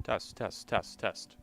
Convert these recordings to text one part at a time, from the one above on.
Test, test, test, test.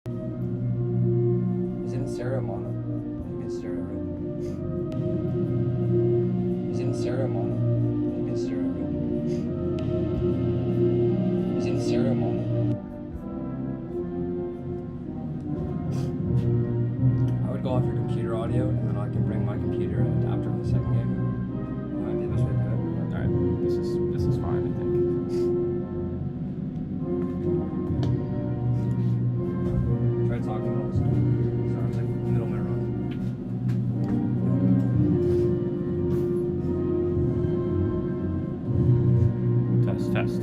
Is it in stereo mono? I think it's stereo, right? Is it in stereo mono? I think it's stereo, right? Is it in stereo mono? I would go off your computer audio, and then I can bring my computer and adapter for the second game. That might be the best way to do it. Alright, this is fine, I think. Try talking also. Sorry, I'm like middle of my run. Test.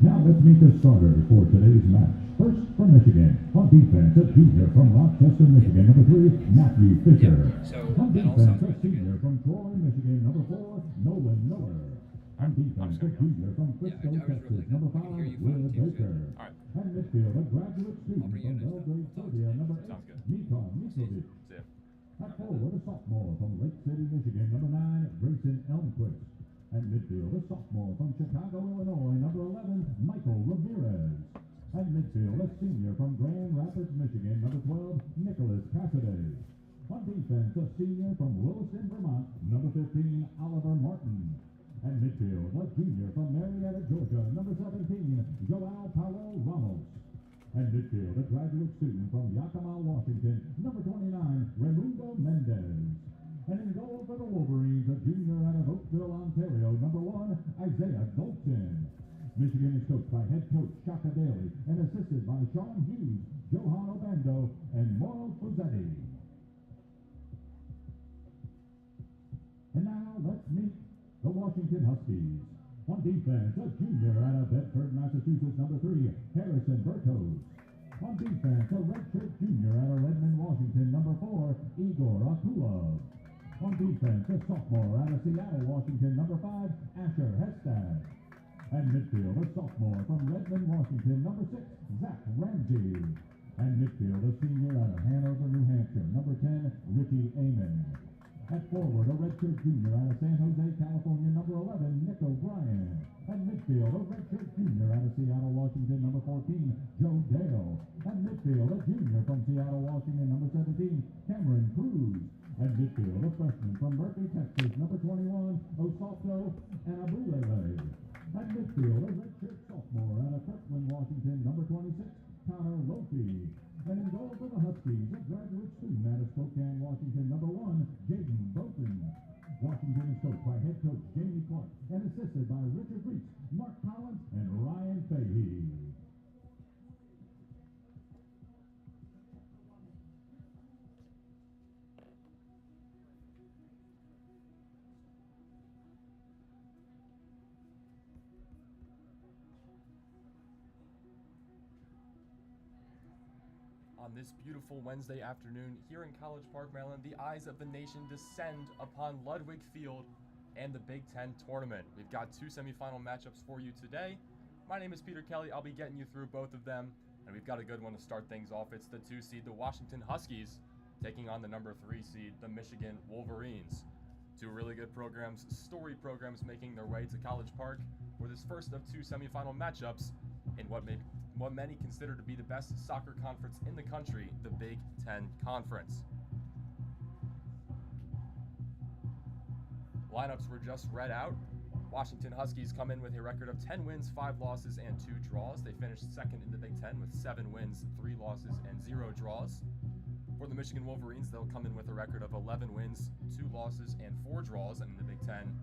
Now let's meet the starters for today's match. First from Michigan, on defense, a junior from Rochester, Michigan, number 3, Matthew Fisher. So On that all defense, sounds a really senior good. from Troy, Michigan, number 4, Nolan Miller. On defense, a junior from Frisco, I was Texas, really number good. I can 5, hear you Will fine, too, so- Baker. Alright. And midfield, a graduate student I'll bring from you next time. Belgrade, I'll talk to Serbia, you. number 8, Sounds good. Mika Mikovic. See ya. At forward, a sophomore from Lake City, Michigan, number 9, Grayson Elmquist. And midfield, a sophomore from Chicago, Illinois, number 11, Michael Ramirez. And midfield, a senior from Grand Rapids, Michigan, number 12, Nicholas Cassidy. On defense, a senior from Williston, Vermont, number 15, Oliver Martin. And midfield, a junior from Marietta, Georgia, number 17, Joao Paulo Ramos. And midfield, a graduate student from Yakima, Washington, number 29, Raimundo Mendez. And in goal for the Wolverines, a junior out of Oakville, Ontario, number 1, Isaiah Goldson. Michigan is coached by head coach Shaka Daly and assisted by Sean Hughes, Johan Obando, and Mauro Fuzetti. And now let's meet the Washington Huskies. On defense, a junior out of Bedford, Massachusetts, number 3, Harrison Bertos. On defense, a redshirt junior out of Redmond, Washington, number 4, Igor Akulov. On defense, a sophomore out of Seattle, Washington, number 5, Asher Hestad. And midfield, a sophomore from Redmond, Washington, number 6, Zach Ramsey. And midfield, a senior out of Hanover, New Hampshire, number 10, Ricky Amon. At forward, a redshirt junior out of San Jose, California, number 11, Nick O'Brien. And midfield, a redshirt junior out of Seattle, Washington, number 14, Joe Dale. And midfield, a junior from Seattle, Washington, number 17, Cameron Cruz. And midfield, a freshman from Berkeley, Texas, number 21, Osofo Anabulele. And midfield, a redshirt sophomore out of Kirkland, Washington, number 26, Connor Lofi. And in goal for the Huskies, a graduate student out of Spokane, Washington, number 1, Jaden Bolton. Washington is coached by head coach Jamie Clark and assisted by Richard Reese, Mark Collins, and Ryan Fahey. On this beautiful Wednesday afternoon here in College Park, Maryland, the eyes of the nation descend upon Ludwig Field and the Big Ten tournament. We've got 2 semifinal matchups for you today. My name is Peter Kelly. I'll be getting you through both of them, and we've got a good one to start things off. It's the 2 seed, the Washington Huskies, taking on the number 3 seed, the Michigan Wolverines. 2 really good programs, storied programs making their way to College Park for this first of 2 semifinal matchups in what many consider to be the best soccer conference in the country, the Big Ten Conference. Lineups were just read out. Washington Huskies come in with a record of 10 wins, 5 losses, and 2 draws. They finished second in the Big Ten with 7 wins, 3 losses, and 0 draws. For the Michigan Wolverines, they'll come in with a record of 11 wins, 2 losses, and 4 draws. And in the Big Ten,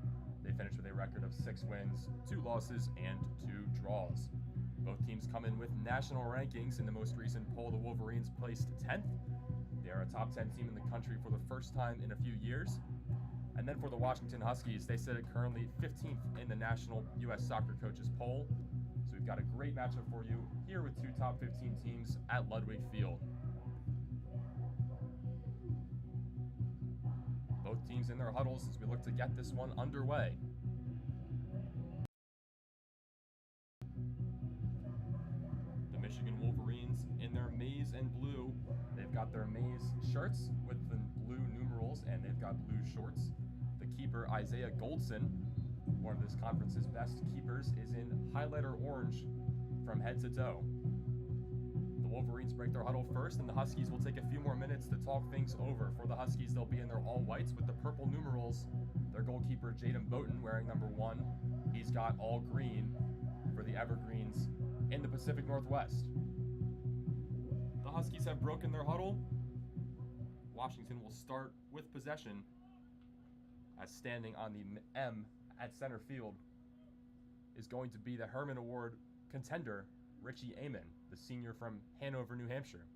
they finished with a record of 6 wins, 2 losses, and 2 draws. Both teams come in with national rankings. In the most recent poll, the Wolverines placed 10th. They are a top 10 team in the country for the first time in a few years. And then for the Washington Huskies, they sit at currently 15th in the National U.S. Soccer Coaches poll. So we've got a great matchup for you here with 2 top 15 teams at Ludwig Field. Both teams in their huddles as we look to get this one underway. The Michigan Wolverines in their maize and blue. They've got their maize shirts with the blue numerals, and they've got blue shorts. The keeper, Isaiah Goldson, one of this conference's best keepers, is in highlighter orange from head to toe. Wolverines break their huddle first, and the Huskies will take a few more minutes to talk things over. For the Huskies, they'll be in their all-whites with the purple numerals. Their goalkeeper, Jaden Boughton, wearing number 1. He's got all green for the Evergreens in the Pacific Northwest. The Huskies have broken their huddle. Washington will start with possession, as standing on the M at center field is going to be the Herman Award contender, Richie Amon, the senior from Hanover, New Hampshire.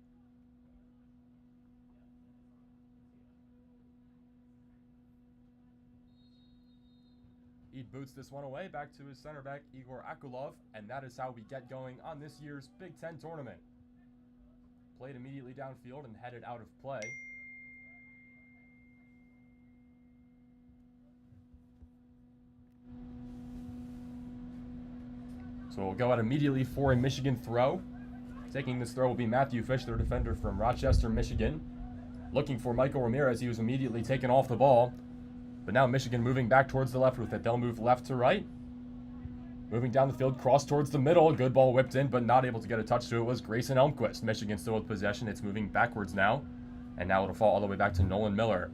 He boots this one away back to his center back, Igor Akulov, and that is how we get going on this year's Big Ten tournament. Played immediately downfield and headed out of play. So we'll go out immediately for a Michigan throw. Taking this throw will be Matthew Fish, their defender from Rochester, Michigan. Looking for Michael Ramirez. He was immediately taken off the ball. But now Michigan moving back towards the left with it. They'll move left to right. Moving down the field, cross towards the middle. Good ball whipped in, but not able to get a touch to it was Grayson Elmquist. Michigan still with possession. It's moving backwards now. And now it'll fall all the way back to Nolan Miller.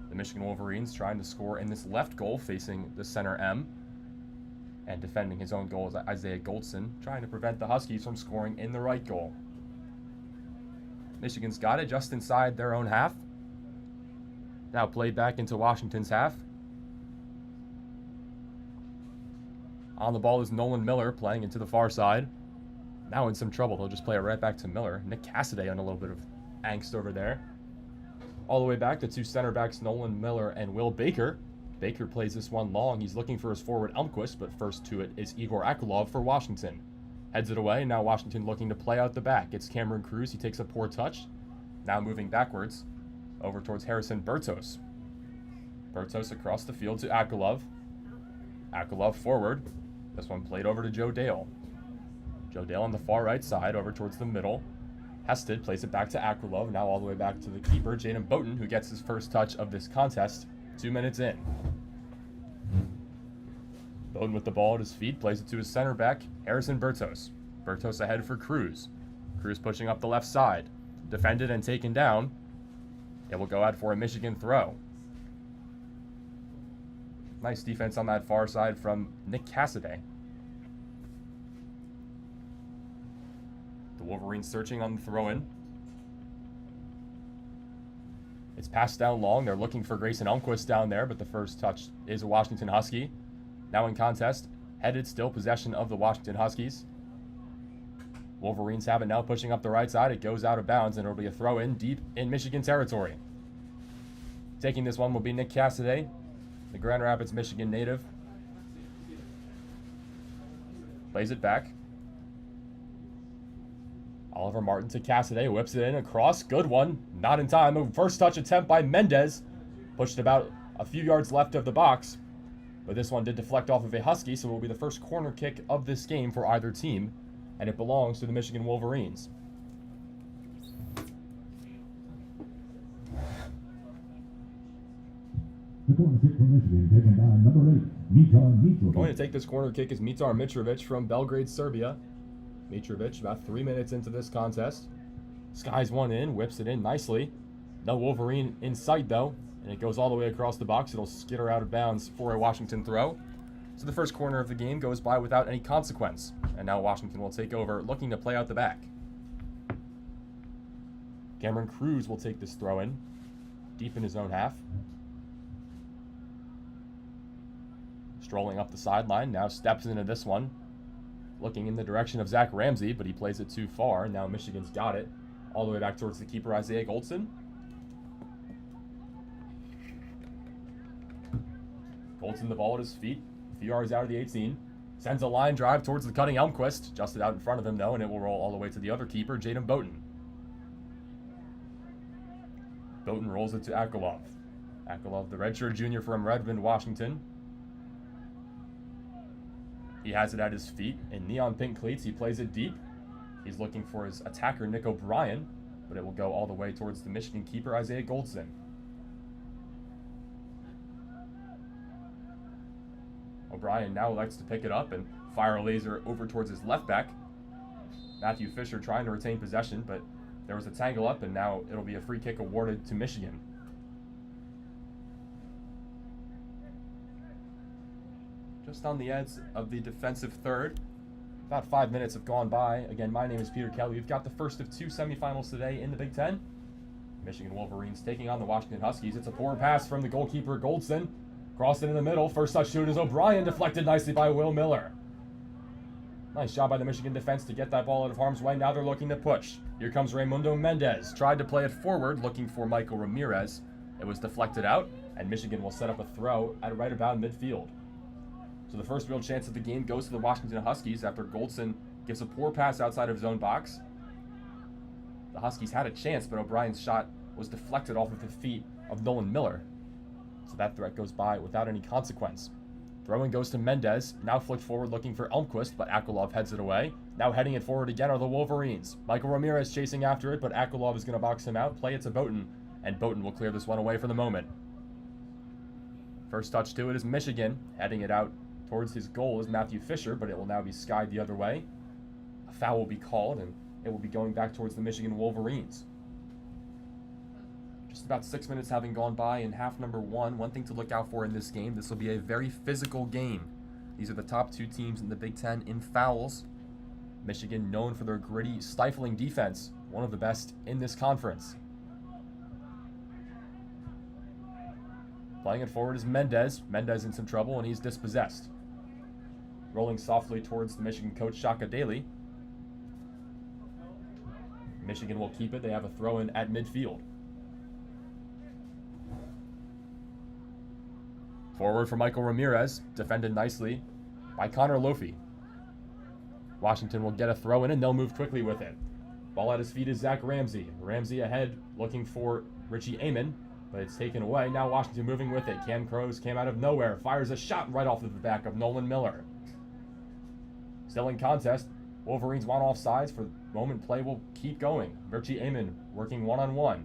The Michigan Wolverines trying to score in this left goal facing the center M. And defending his own goal is Isaiah Goldson, trying to prevent the Huskies from scoring in the right goal. Michigan's got it just inside their own half. Now played back into Washington's half. On the ball is Nolan Miller playing into the far side. Now in some trouble. They'll just play it right back to Miller. Nick Cassidy on a little bit of angst over there. All the way back, the two center backs, Nolan Miller and Will Baker. Baker plays this one long. He's looking for his forward Elmquist, but first to it is Igor Akulov for Washington. Heads it away. Now Washington looking to play out the back. It's Cameron Cruz. He takes a poor touch. Now moving backwards over towards Harrison Bertos. Bertos across the field to Akulov. Akulov forward. This one played over to Joe Dale. Joe Dale on the far right side over towards the middle. Hested plays it back to Akulov. Now all the way back to the keeper, Jaden Boughton, who gets his first touch of this contest 2 minutes in. Bowden with the ball at his feet, plays it to his center back, Harrison Bertos. Bertos ahead for Cruz. Cruz pushing up the left side. Defended and taken down. It will go out for a Michigan throw. Nice defense on that far side from Nick Cassidy. The Wolverines searching on the throw-in. It's passed down long. They're looking for Grayson Elmquist down there, but the first touch is a Washington Husky. Now in contest, headed still possession of the Washington Huskies. Wolverines have it now pushing up the right side. It goes out of bounds, and it'll be a throw-in deep in Michigan territory. Taking this one will be Nick Cassidy, the Grand Rapids, Michigan native. Plays it back. Oliver Martin to Cassidy, whips it in across. Good one. Not in time. A first touch attempt by Mendez. Pushed about a few yards left of the box. But this one did deflect off of a Husky, so it will be the first corner kick of this game for either team. And it belongs to the Michigan Wolverines. The corner kick from Michigan taken by number 8, Mitar Mitrovic. Going to take this corner kick is Mitar Mitrovic from Belgrade, Serbia. Mitrovic about 3 minutes into this contest. Skies one in, whips it in nicely. No Wolverine in sight though, and it goes all the way across the box. It'll skitter out of bounds for a Washington throw. So the first corner of the game goes by without any consequence. And now Washington will take over, looking to play out the back. Cameron Cruz will take this throw in, deep in his own half. Strolling up the sideline, now steps into this one. Looking in the direction of Zach Ramsey, but he plays it too far. Now Michigan's got it. All the way back towards the keeper, Isaiah Goldson. Goldson the ball at his feet. A few yards out of the 18. Sends a line drive towards the cutting Elmquist. Just out in front of him, though, and it will roll all the way to the other keeper, Jaden Boughton. Boughton rolls it to Akulov. Akulov, the redshirt junior from Redmond, Washington. He has it at his feet in neon pink cleats. He plays it deep. He's looking for his attacker, Nick O'Brien, but it will go all the way towards the Michigan keeper, Isaiah Goldson. O'Brien now elects to pick it up and fire a laser over towards his left back. Matthew Fisher trying to retain possession, but there was a tangle up, and now it'll be a free kick awarded to Michigan. Just on the edge of the defensive third. About 5 minutes have gone by. Again, my name is Peter Kelly. We've got the first of 2 semifinals today in the Big Ten. Michigan Wolverines taking on the Washington Huskies. It's a poor pass from the goalkeeper, Goldson. Crossed it in the middle. First touch to it is O'Brien, deflected nicely by Will Miller. Nice job by the Michigan defense to get that ball out of harm's way. Now they're looking to push. Here comes Raimundo Mendez. Tried to play it forward, looking for Michael Ramirez. It was deflected out, and Michigan will set up a throw at right about midfield. So the first real chance of the game goes to the Washington Huskies after Goldson gives a poor pass outside of his own box. The Huskies had a chance, but O'Brien's shot was deflected off of the feet of Nolan Miller. So that threat goes by without any consequence. Throwing goes to Mendez, now flicked forward looking for Elmquist, but Akulov heads it away. Now heading it forward again are the Wolverines. Michael Ramirez chasing after it, but Akulov is going to box him out, play it to Boughton, and Boughton will clear this one away for the moment. First touch to it is Michigan, heading it out towards his goal is Matthew Fisher, but it will now be skied the other way. A foul will be called, and it will be going back towards the Michigan Wolverines. Just about 6 minutes having gone by in half number 1. One thing to look out for in this game, this will be a very physical game. These are the top 2 teams in the Big Ten in fouls. Michigan known for their gritty, stifling defense, one of the best in this conference. Playing it forward is Mendez. Mendez in some trouble, and he's dispossessed. Rolling softly towards the Michigan coach, Shaka Daly. Michigan will keep it. They have a throw-in at midfield. Forward for Michael Ramirez, defended nicely by Connor Lofi. Washington will get a throw-in, and they'll move quickly with it. Ball at his feet is Zach Ramsey. Ramsey ahead, looking for Richie Amon, but it's taken away. Now Washington moving with it. Cam Crows came out of nowhere, fires a shot right off of the back of Nolan Miller. Still in contest. Wolverines want offsides. For the moment, play will keep going. Richie Amon working one-on-one.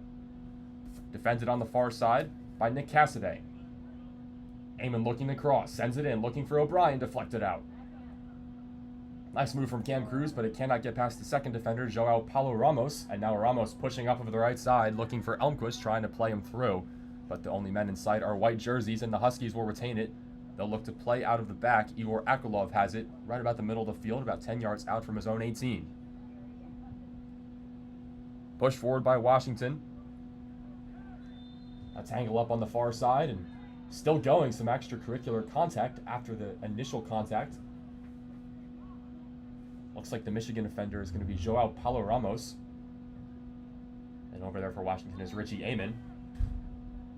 Defended on the far side by Nick Cassidy. Amon looking to cross, sends it in, looking for O'Brien, deflected out. Nice move from Cam Cruz, but it cannot get past the second defender, Joao Paulo Ramos. And now Ramos pushing up over the right side, looking for Elmquist, trying to play him through. But the only men in sight are white jerseys, and the Huskies will retain it. They'll look to play out of the back. Igor Akulov has it right about the middle of the field, about 10 yards out from his own 18. Push forward by Washington. A tangle up on the far side, and still going, some extracurricular contact after the initial contact. Looks like the Michigan offender is going to be Joao Paulo Ramos. And over there for Washington is Richie Amon.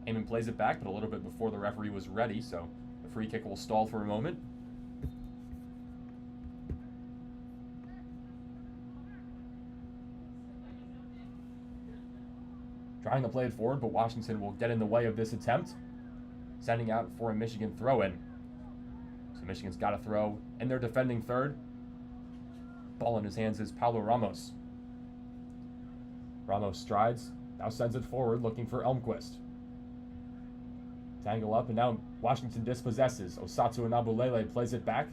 Amon plays it back, but a little bit before the referee was ready, so the free kick will stall for a moment. Trying to play it forward, but Washington will get in the way of this attempt, sending out for a Michigan throw-in. So Michigan's got a throw in their defending third. Ball in his hands is Paulo Ramos. Ramos strides, now sends it forward, looking for Elmquist. Tangle up, and now Washington dispossesses. Osatu Anabulele plays it back.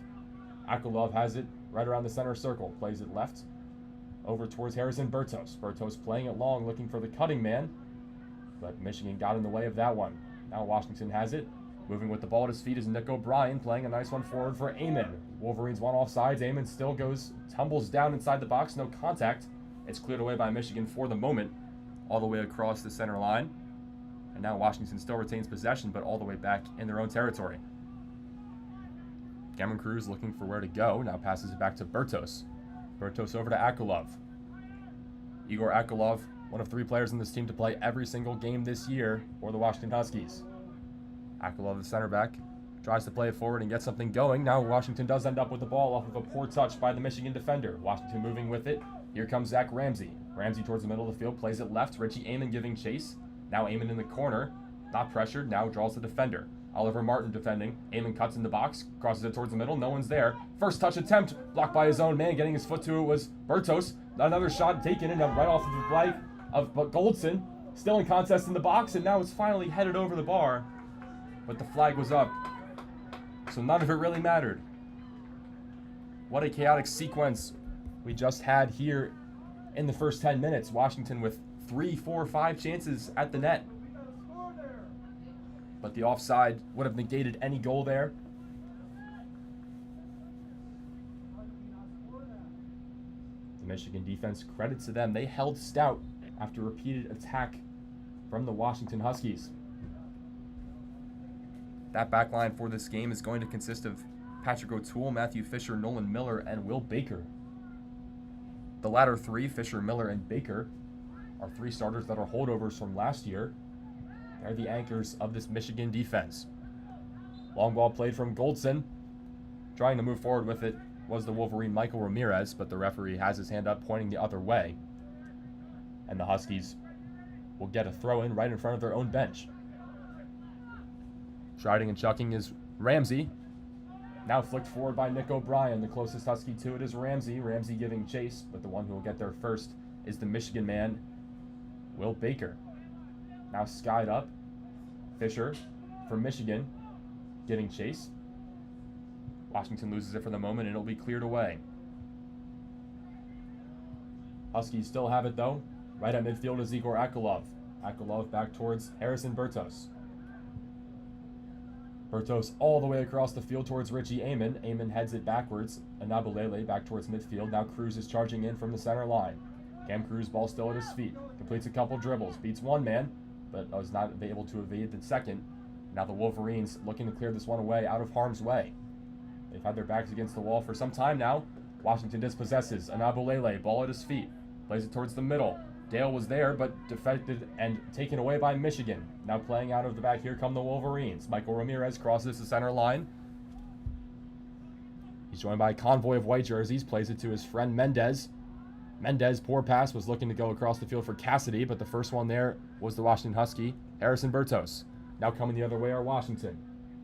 Akulov has it right around the center circle, plays it left, over towards Harrison Bertos. Bertos playing it long, looking for the cutting man, but Michigan got in the way of that one. Now Washington has it. Moving with the ball at his feet is Nick O'Brien, playing a nice one forward for Amon. Wolverines want offsides. Amon still tumbles down inside the box, no contact. It's cleared away by Michigan for the moment, all the way across the center line. And now Washington still retains possession, but all the way back in their own territory. Cameron Cruz looking for where to go, now passes it back to Bertos. Bertos over to Akulov. Igor Akulov, one of 3 players in this team to play every single game this year for the Washington Huskies. Akulov, the center back, tries to play it forward and get something going. Now Washington does end up with the ball off of a poor touch by the Michigan defender. Washington moving with it. Here comes Zach Ramsey. Ramsey towards the middle of the field, plays it left. Richie Amon giving chase. Now Amon in the corner, not pressured, now draws the defender. Oliver Martin defending. Amon cuts in the box, crosses it towards the middle, no one's there. First touch attempt, blocked by his own man, getting his foot to it was Bertos. Another shot taken in right off of the flag of Goldson. Still in contest in the box, and now it's finally headed over the bar. But the flag was up, so none of it really mattered. What a chaotic sequence we just had here in the first 10 minutes. Washington with 3, 4, 5 chances at the net. But the offside would have negated any goal there. The Michigan defense, credit to them. They held stout after repeated attack from the Washington Huskies. That back line for this game is going to consist of Patrick O'Toole, Matthew Fisher, Nolan Miller, and Will Baker. The latter three, Fisher, Miller, and Baker, are three starters that are holdovers from last year. They're the anchors of this Michigan defense. Long ball played from Goldson. Trying to move forward with it was the Wolverine Michael Ramirez, but the referee has his hand up pointing the other way. And the Huskies will get a throw-in right in front of their own bench. Striding and chucking is Ramsey. Now flicked forward by Nick O'Brien. The closest Husky to it is Ramsey. Ramsey giving chase, but the one who will get there first is the Michigan man, Will Baker. Now skied up. Fisher for Michigan getting chase. Washington loses it for the moment and it'll be cleared away. Huskies still have it though. Right at midfield is Igor Akulov. Akulov back towards Harrison Bertos. Bertos all the way across the field towards Richie Amon. Amon heads it backwards. Anabulele back towards midfield. Now Cruz is charging in from the center line. Cam Cruz, ball still at his feet. Completes a couple dribbles. Beats one man, but was not able to evade the second. Now the Wolverines looking to clear this one away out of harm's way. They've had their backs against the wall for some time now. Washington dispossesses. Anabulele, ball at his feet. Plays it towards the middle. Dale was there, but defected and taken away by Michigan. Now playing out of the back, here come the Wolverines. Michael Ramirez crosses the center line. He's joined by a convoy of white jerseys. Plays it to his friend Mendez. Mendez, poor pass, was looking to go across the field for Cassidy, but the first one there was the Washington Husky, Harrison Bertos. Now coming the other way are Washington.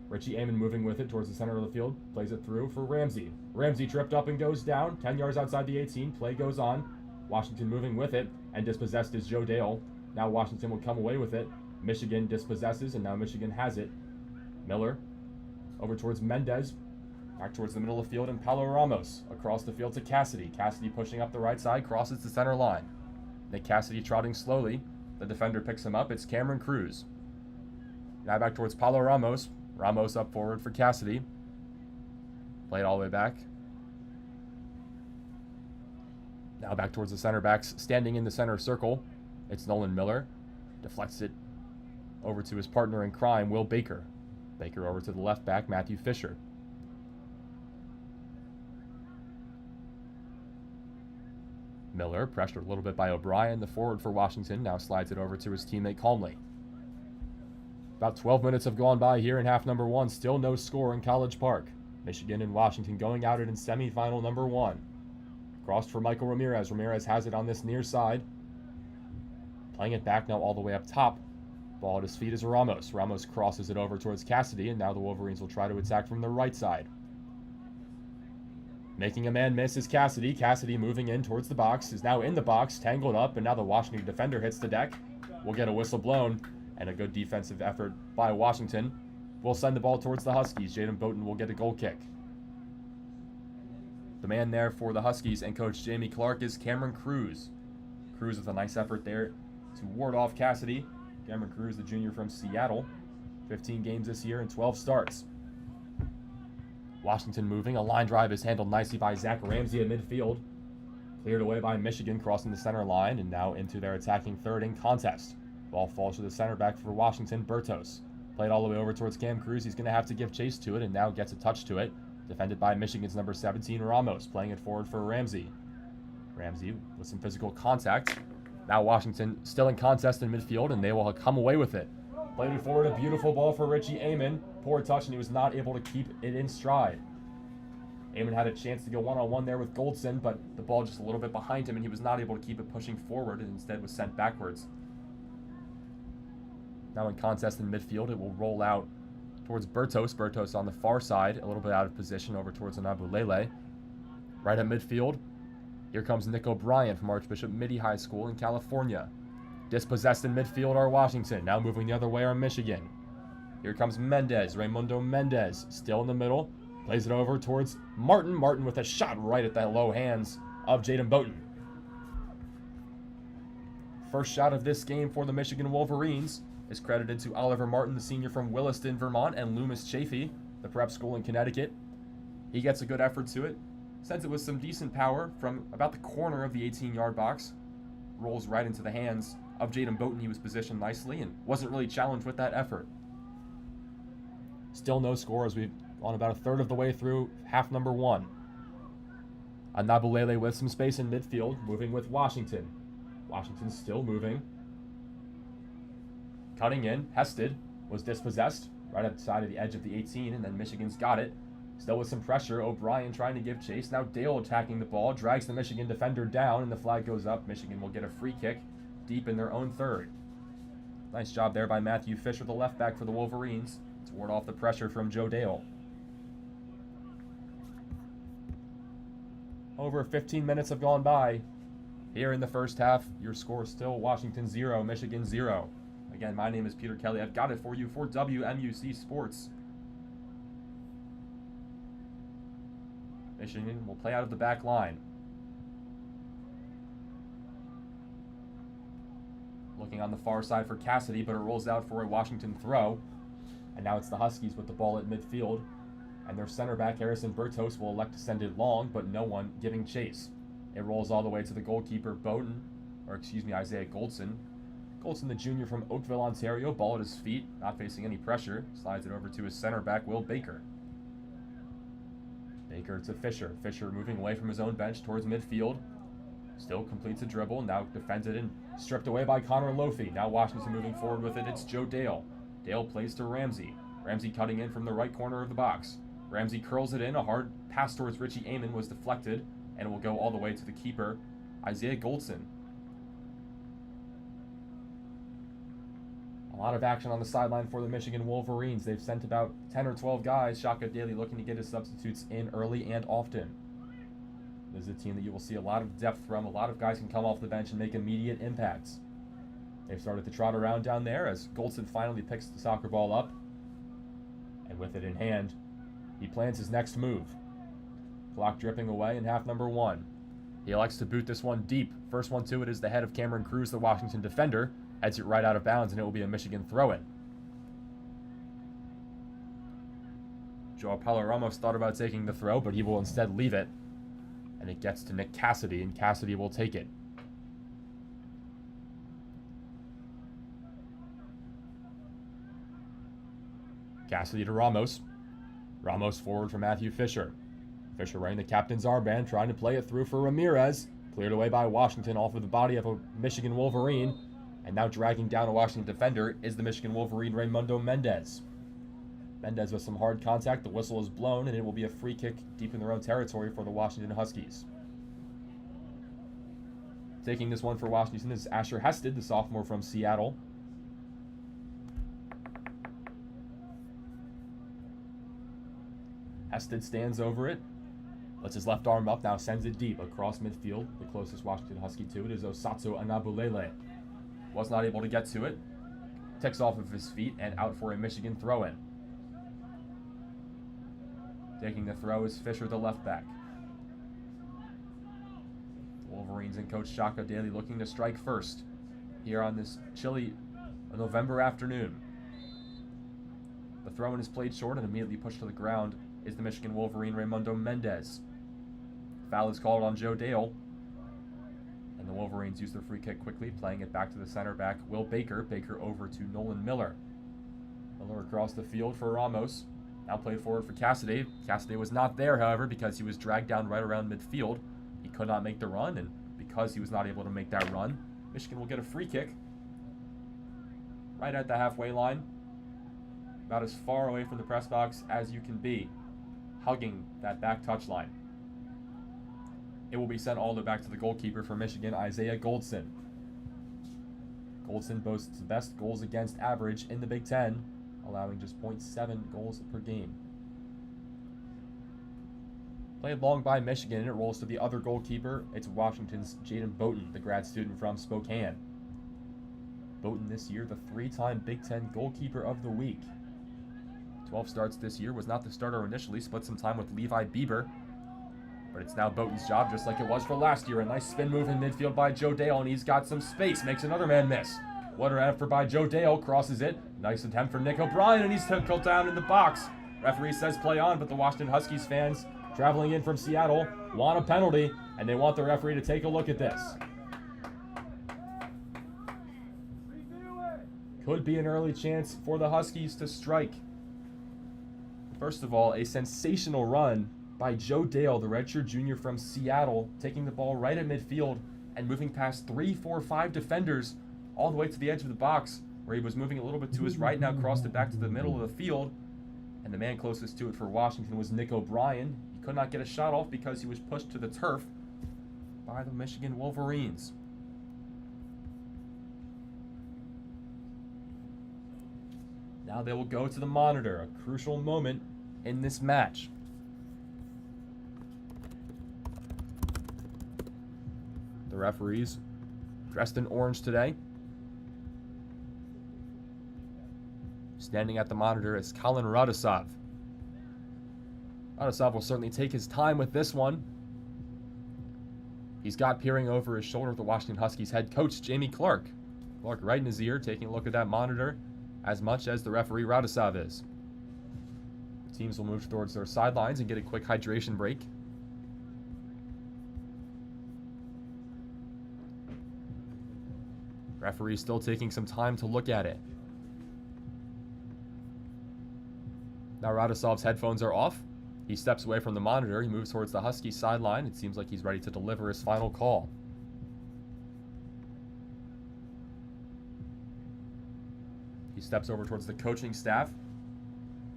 Richie Amon moving with it towards the center of the field. Plays it through for Ramsey. Ramsey tripped up and goes down. 10 yards outside the 18. Play goes on. Washington moving with it, and dispossessed is Joe Dale. Now Washington will come away with it. Michigan dispossesses, and now Michigan has it. Miller over towards Mendez. Back towards the middle of the field, and Paulo Ramos across the field to Cassidy. Cassidy pushing up the right side, crosses the center line. Nick Cassidy trotting slowly. The defender picks him up. It's Cameron Cruz. Now back towards Paulo Ramos. Ramos up forward for Cassidy. Played all the way back. Now back towards the center backs, standing in the center circle. It's Nolan Miller. Deflects it over to his partner in crime, Will Baker. Baker over to the left back, Matthew Fisher. Miller, pressured a little bit by O'Brien, the forward for Washington, now slides it over to his teammate Calmly. About 12 minutes have gone by here in half number one. Still no score in College Park. Michigan and Washington going at it in semifinal number one. Crossed for Michael Ramirez. Ramirez has it on this near side. Playing it back now all the way up top. Ball at his feet is Ramos. Ramos crosses it over towards Cassidy, and now the Wolverines will try to attack from the right side. Making a man miss is Cassidy. Cassidy moving in towards the box. Is now in the box, tangled up, and now the Washington defender hits the deck. We'll get a whistle blown, and a good defensive effort by Washington. We'll send the ball towards the Huskies. Jaden Bowden will get a goal kick. The man there for the Huskies and Coach Jamie Clark is Cameron Cruz. Cruz with a nice effort there to ward off Cassidy. Cameron Cruz, the junior from Seattle. 15 games this year and 12 starts. Washington moving. A line drive is handled nicely by Zach Ramsey at midfield. Cleared away by Michigan crossing the center line, and now into their attacking third in contest. Ball falls to the center back for Washington, Bertos. Played all the way over towards Cam Cruz. He's going to have to give chase to it, and now gets a touch to it. Defended by Michigan's number 17, Ramos. Playing it forward for Ramsey. Ramsey with some physical contact. Now Washington still in contest in midfield, and they will come away with it. Played it forward, a beautiful ball for Richie Amon. Poor touch, and he was not able to keep it in stride. Amon had a chance to go one-on-one there with Goldson, but the ball just a little bit behind him, and he was not able to keep it pushing forward, and instead was sent backwards. Now in contest in midfield, it will roll out towards Bertos. Bertos on the far side, a little bit out of position over towards Anabulele. Right at midfield, here comes Nick O'Brien from Archbishop Mitty High School in California. Dispossessed in midfield are Washington. Now moving the other way are Michigan. Here comes Mendez, Raymundo Mendez, still in the middle. Plays it over towards Martin. Martin with a shot right at that low hands of Jaden Boughton. First shot of this game for the Michigan Wolverines is credited to Oliver Martin, the senior from Williston, Vermont, and Loomis Chafee, the prep school in Connecticut. He gets a good effort to it, sends it with some decent power from about the corner of the 18-yard box, rolls right into the hands of Jaden Boughton. He was positioned nicely and wasn't really challenged with that effort. Still no score as we've gone about a third of the way through half number 1. Anabulele with some space in midfield, moving with Washington. Washington's still moving. Cutting in, Hested was dispossessed right outside of the edge of the 18, and then Michigan's got it. Still with some pressure, O'Brien trying to give chase. Now Dale attacking the ball, drags the Michigan defender down, and the flag goes up. Michigan will get a free kick deep in their own third. Nice job there by Matthew Fisher, the left back for the Wolverines, to ward off the pressure from Joe Dale. Over 15 minutes have gone by. Here in the first half, your score is still Washington 0, Michigan 0. Again, my name is Peter Kelly. I've got it for you for WMUC Sports. Michigan will play out of the back line. Looking on the far side for Cassidy, but it rolls out for a Washington throw. And now it's the Huskies with the ball at midfield. And their center back, Harrison Bertos, will elect to send it long, but no one giving chase. It rolls all the way to the goalkeeper, Isaiah Goldson. Goldson, the junior from Oakville, Ontario, ball at his feet, not facing any pressure. Slides it over to his center back, Will Baker. Baker to Fisher. Fisher moving away from his own bench towards midfield. Still completes a dribble, now defended and stripped away by Connor Lofi. Now Washington moving forward with it, it's Joe Dale. Dale plays to Ramsey. Ramsey cutting in from the right corner of the box. Ramsey curls it in, a hard pass towards Richie Amon was deflected, and it will go all the way to the keeper, Isaiah Goldson. A lot of action on the sideline for the Michigan Wolverines. They've sent about 10 or 12 guys. Shaka Daly looking to get his substitutes in early and often. This is a team that you will see a lot of depth from. A lot of guys can come off the bench and make immediate impacts. They've started to trot around down there as Goldson finally picks the soccer ball up. And with it in hand, he plans his next move. Clock dripping away in half number 1. He elects to boot this one deep. First one to it is the head of Cameron Cruz, the Washington defender. Heads it right out of bounds, and it will be a Michigan throw-in. Joao Paulo Ramos thought about taking the throw, but he will instead leave it. And it gets to Nick Cassidy, and Cassidy will take it. Cassidy to Ramos. Ramos forward for Matthew Fisher. Fisher wearing the captain's armband, trying to play it through for Ramirez. Cleared away by Washington off of the body of a Michigan Wolverine. And now dragging down a Washington defender is the Michigan Wolverine, Raimundo Mendez. Mendez with some hard contact. The whistle is blown, and it will be a free kick deep in their own territory for the Washington Huskies. Taking this one for Washington is Asher Hested, the sophomore from Seattle. Hested stands over it, lets his left arm up, now sends it deep across midfield. The closest Washington Husky to it is Osatsu Anabulele. Was not able to get to it. Ticks off of his feet and out for a Michigan throw-in. Taking the throw is Fisher, the left back. The Wolverines and coach Shaka Daly looking to strike first here on this chilly November afternoon. The throw-in is played short and immediately pushed to the ground is the Michigan Wolverine, Raimundo Mendez. Foul is called on Joe Dale. And the Wolverines use their free kick quickly, playing it back to the center back, Will Baker. Baker over to Nolan Miller. Miller across the field for Ramos. Now played forward for Cassidy. Cassidy was not there, however, because he was dragged down right around midfield. He could not make the run, and because he was not able to make that run, Michigan will get a free kick right at the halfway line. About as far away from the press box as you can be, hugging that back touchline. It will be sent all the way back to the goalkeeper for Michigan, Isaiah Goldson. Goldson boasts the best goals against average in the Big Ten, allowing just 0.7 goals per game. Played long by Michigan, and it rolls to the other goalkeeper. It's Washington's Jaden Boughton, the grad student from Spokane. Boughton this year, the 3-time Big Ten Goalkeeper of the Week. 12 starts this year, was not the starter initially, split some time with Levi Bieber. But it's now Boughton's job, just like it was for last year. A nice spin move in midfield by Joe Dale, and he's got some space. Makes another man miss. What an effort by Joe Dale. Crosses it. Nice attempt from Nick O'Brien, and he's tackled down in the box. Referee says play on, but the Washington Huskies fans traveling in from Seattle want a penalty, and they want the referee to take a look at this. Could be an early chance for the Huskies to strike. First of all, a sensational run by Joe Dale, the redshirt junior from Seattle, taking the ball right at midfield and moving past 3, 4, 5 defenders all the way to the edge of the box, where he was moving a little bit to his right, now crossed it back to the middle of the field. And the man closest to it for Washington was Nick O'Brien. He could not get a shot off because he was pushed to the turf by the Michigan Wolverines. Now they will go to the monitor, a crucial moment in this match. The referees dressed in orange today. Standing at the monitor is Colin Radosov. Radosov will certainly take his time with this one. He's got peering over his shoulder the Washington Huskies head coach, Jamie Clark. Clark right in his ear, taking a look at that monitor as much as the referee Radosov is. The teams will move towards their sidelines and get a quick hydration break. Referee still taking some time to look at it. Now Radosov's headphones are off. He steps away from the monitor. He moves towards the Husky sideline. It seems like he's ready to deliver his final call. He steps over towards the coaching staff,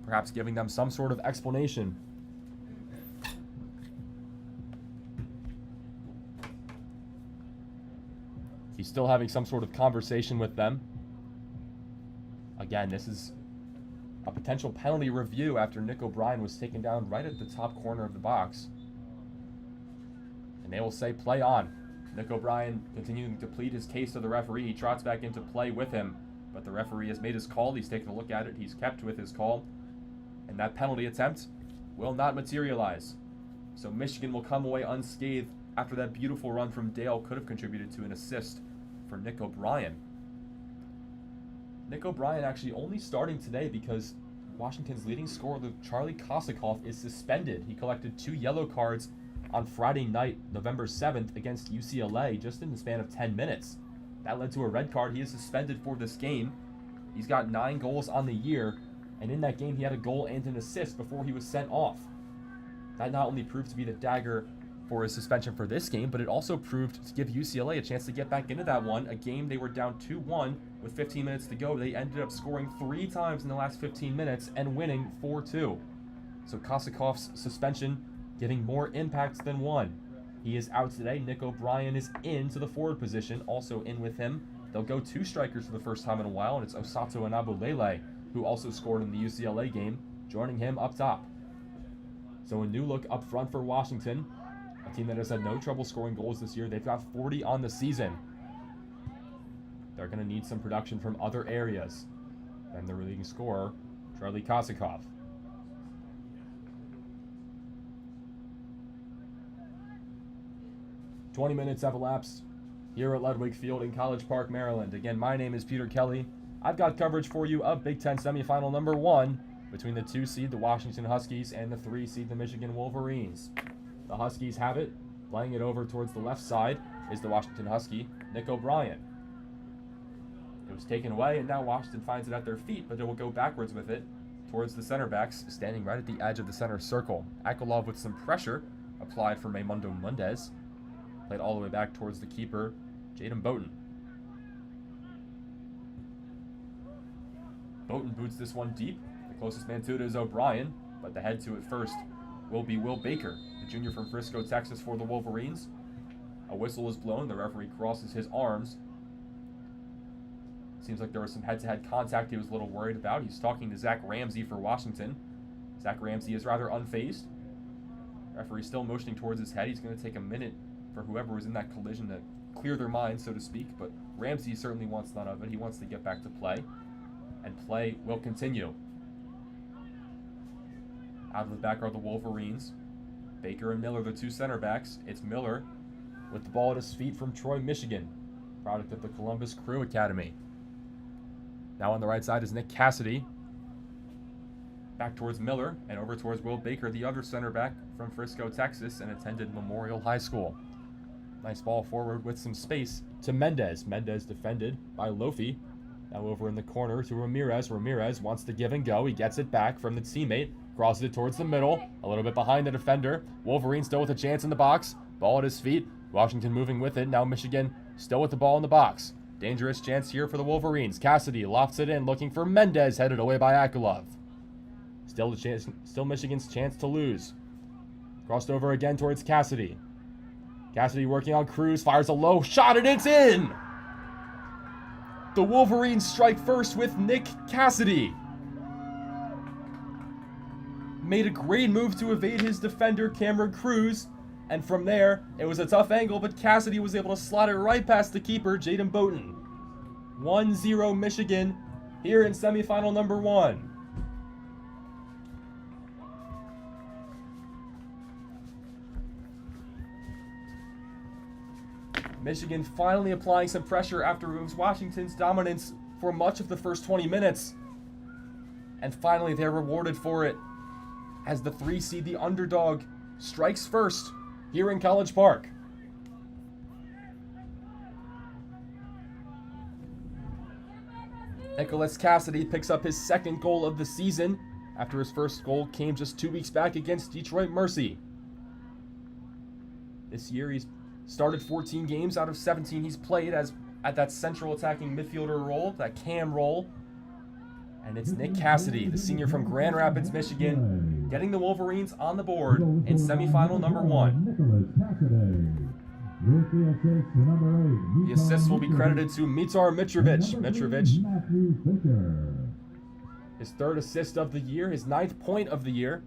perhaps giving them some sort of explanation. He's still having some sort of conversation with them. Again, this is a potential penalty review after Nick O'Brien was taken down right at the top corner of the box. And they will say play on. Nick O'Brien continuing to plead his case to the referee. He trots back into play with him, but the referee has made his call. He's taken a look at it. He's kept with his call. And that penalty attempt will not materialize. So Michigan will come away unscathed after that beautiful run from Dale could have contributed to an assist for Nick O'Brien. Nick O'Brien actually only starting today because Washington's leading scorer, Charlie Kosikoff, is suspended. He collected 2 yellow cards on Friday night, November 7th, against UCLA, just in the span of 10 minutes. That led to a red card. He is suspended for this game. He's got 9 goals on the year, and in that game he had a goal and an assist before he was sent off. That not only proved to be the dagger for his suspension for this game, but it also proved to give UCLA a chance to get back into that one. A game they were down 2-1 with 15 minutes to go. They ended up scoring 3 times in the last 15 minutes and winning 4-2. So Kosikoff's suspension giving more impact than one. He is out today. Nick O'Brien is into the forward position, also in with him. They'll go 2 strikers for the first time in a while, and it's Osato and Abulele, who also scored in the UCLA game, joining him up top. So a new look up front for Washington. A team that has had no trouble scoring goals this year. They've got 40 on the season. They're going to need some production from other areas than their leading scorer, Charlie Kosikoff. "20 minutes have elapsed here at Ludwig Field in College Park, Maryland. Again, my name is Peter Kelly. I've got coverage for you of Big Ten semifinal number 1 between the 2 seed, the Washington Huskies, and the 3 seed, the Michigan Wolverines. The Huskies have it. Playing it over towards the left side is the Washington Husky, Nick O'Brien. It was taken away, and now Washington finds it at their feet, but it will go backwards with it towards the center backs, standing right at the edge of the center circle. Akolov with some pressure applied for Maymundo Mundez. Played all the way back towards the keeper, Jaden Boughton. Boughton boots this one deep. The closest man to it is O'Brien, but the head to it first will be Will Baker, the junior from Frisco, Texas, for the Wolverines. A whistle is blown. The referee crosses his arms. Seems like there was some head-to-head contact he was a little worried about. He's talking to Zach Ramsey for Washington. Zach Ramsey is rather unfazed. Referee still motioning towards his head. He's going to take a minute for whoever was in that collision to clear their mind, so to speak, but Ramsey certainly wants none of it. He wants to get back to play, and play will continue. Out of the back are the Wolverines. Baker and Miller, the two center backs. It's Miller with the ball at his feet from Troy, Michigan, product of the Columbus Crew Academy. Now on the right side is Nick Cassidy. Back towards Miller and over towards Will Baker, the other center back from Frisco, Texas, and attended Memorial High School. Nice ball forward with some space to Mendez. Mendez defended by Lofi. Now over in the corner to Ramirez. Ramirez wants to give and go. He gets it back from the teammate. Crosses it towards the middle. A little bit behind the defender. Wolverine still with a chance in the box. Ball at his feet. Washington moving with it. Now Michigan still with the ball in the box. Dangerous chance here for the Wolverines. Cassidy lofts it in, looking for Mendez, headed away by Akulov. Still Michigan's chance to lose. Crossed over again towards Cassidy. Cassidy working on Cruz, fires a low shot, and it's in! The Wolverines strike first with Nick Cassidy. Made a great move to evade his defender, Cameron Cruz. And from there, it was a tough angle, but Cassidy was able to slot it right past the keeper, Jaden Bowden. 1-0 Michigan here in semifinal number 1. Michigan finally applying some pressure after it was Washington's dominance for much of the first 20 minutes. And finally they're rewarded for it as the 3 seed, the underdog, strikes first here in College Park. Nicholas Cassidy picks up his second goal of the season after his first goal came just 2 weeks back against Detroit Mercy. This year he's started 14 games out of 17 he's played as at that central attacking midfielder role, that cam role. And it's Nick Cassidy, the senior from Grand Rapids, Michigan, getting the Wolverines on the board in semifinal number 1. The assist will be credited to Mitar Mitrovic. His 3rd assist of the year, his 9th point of the year.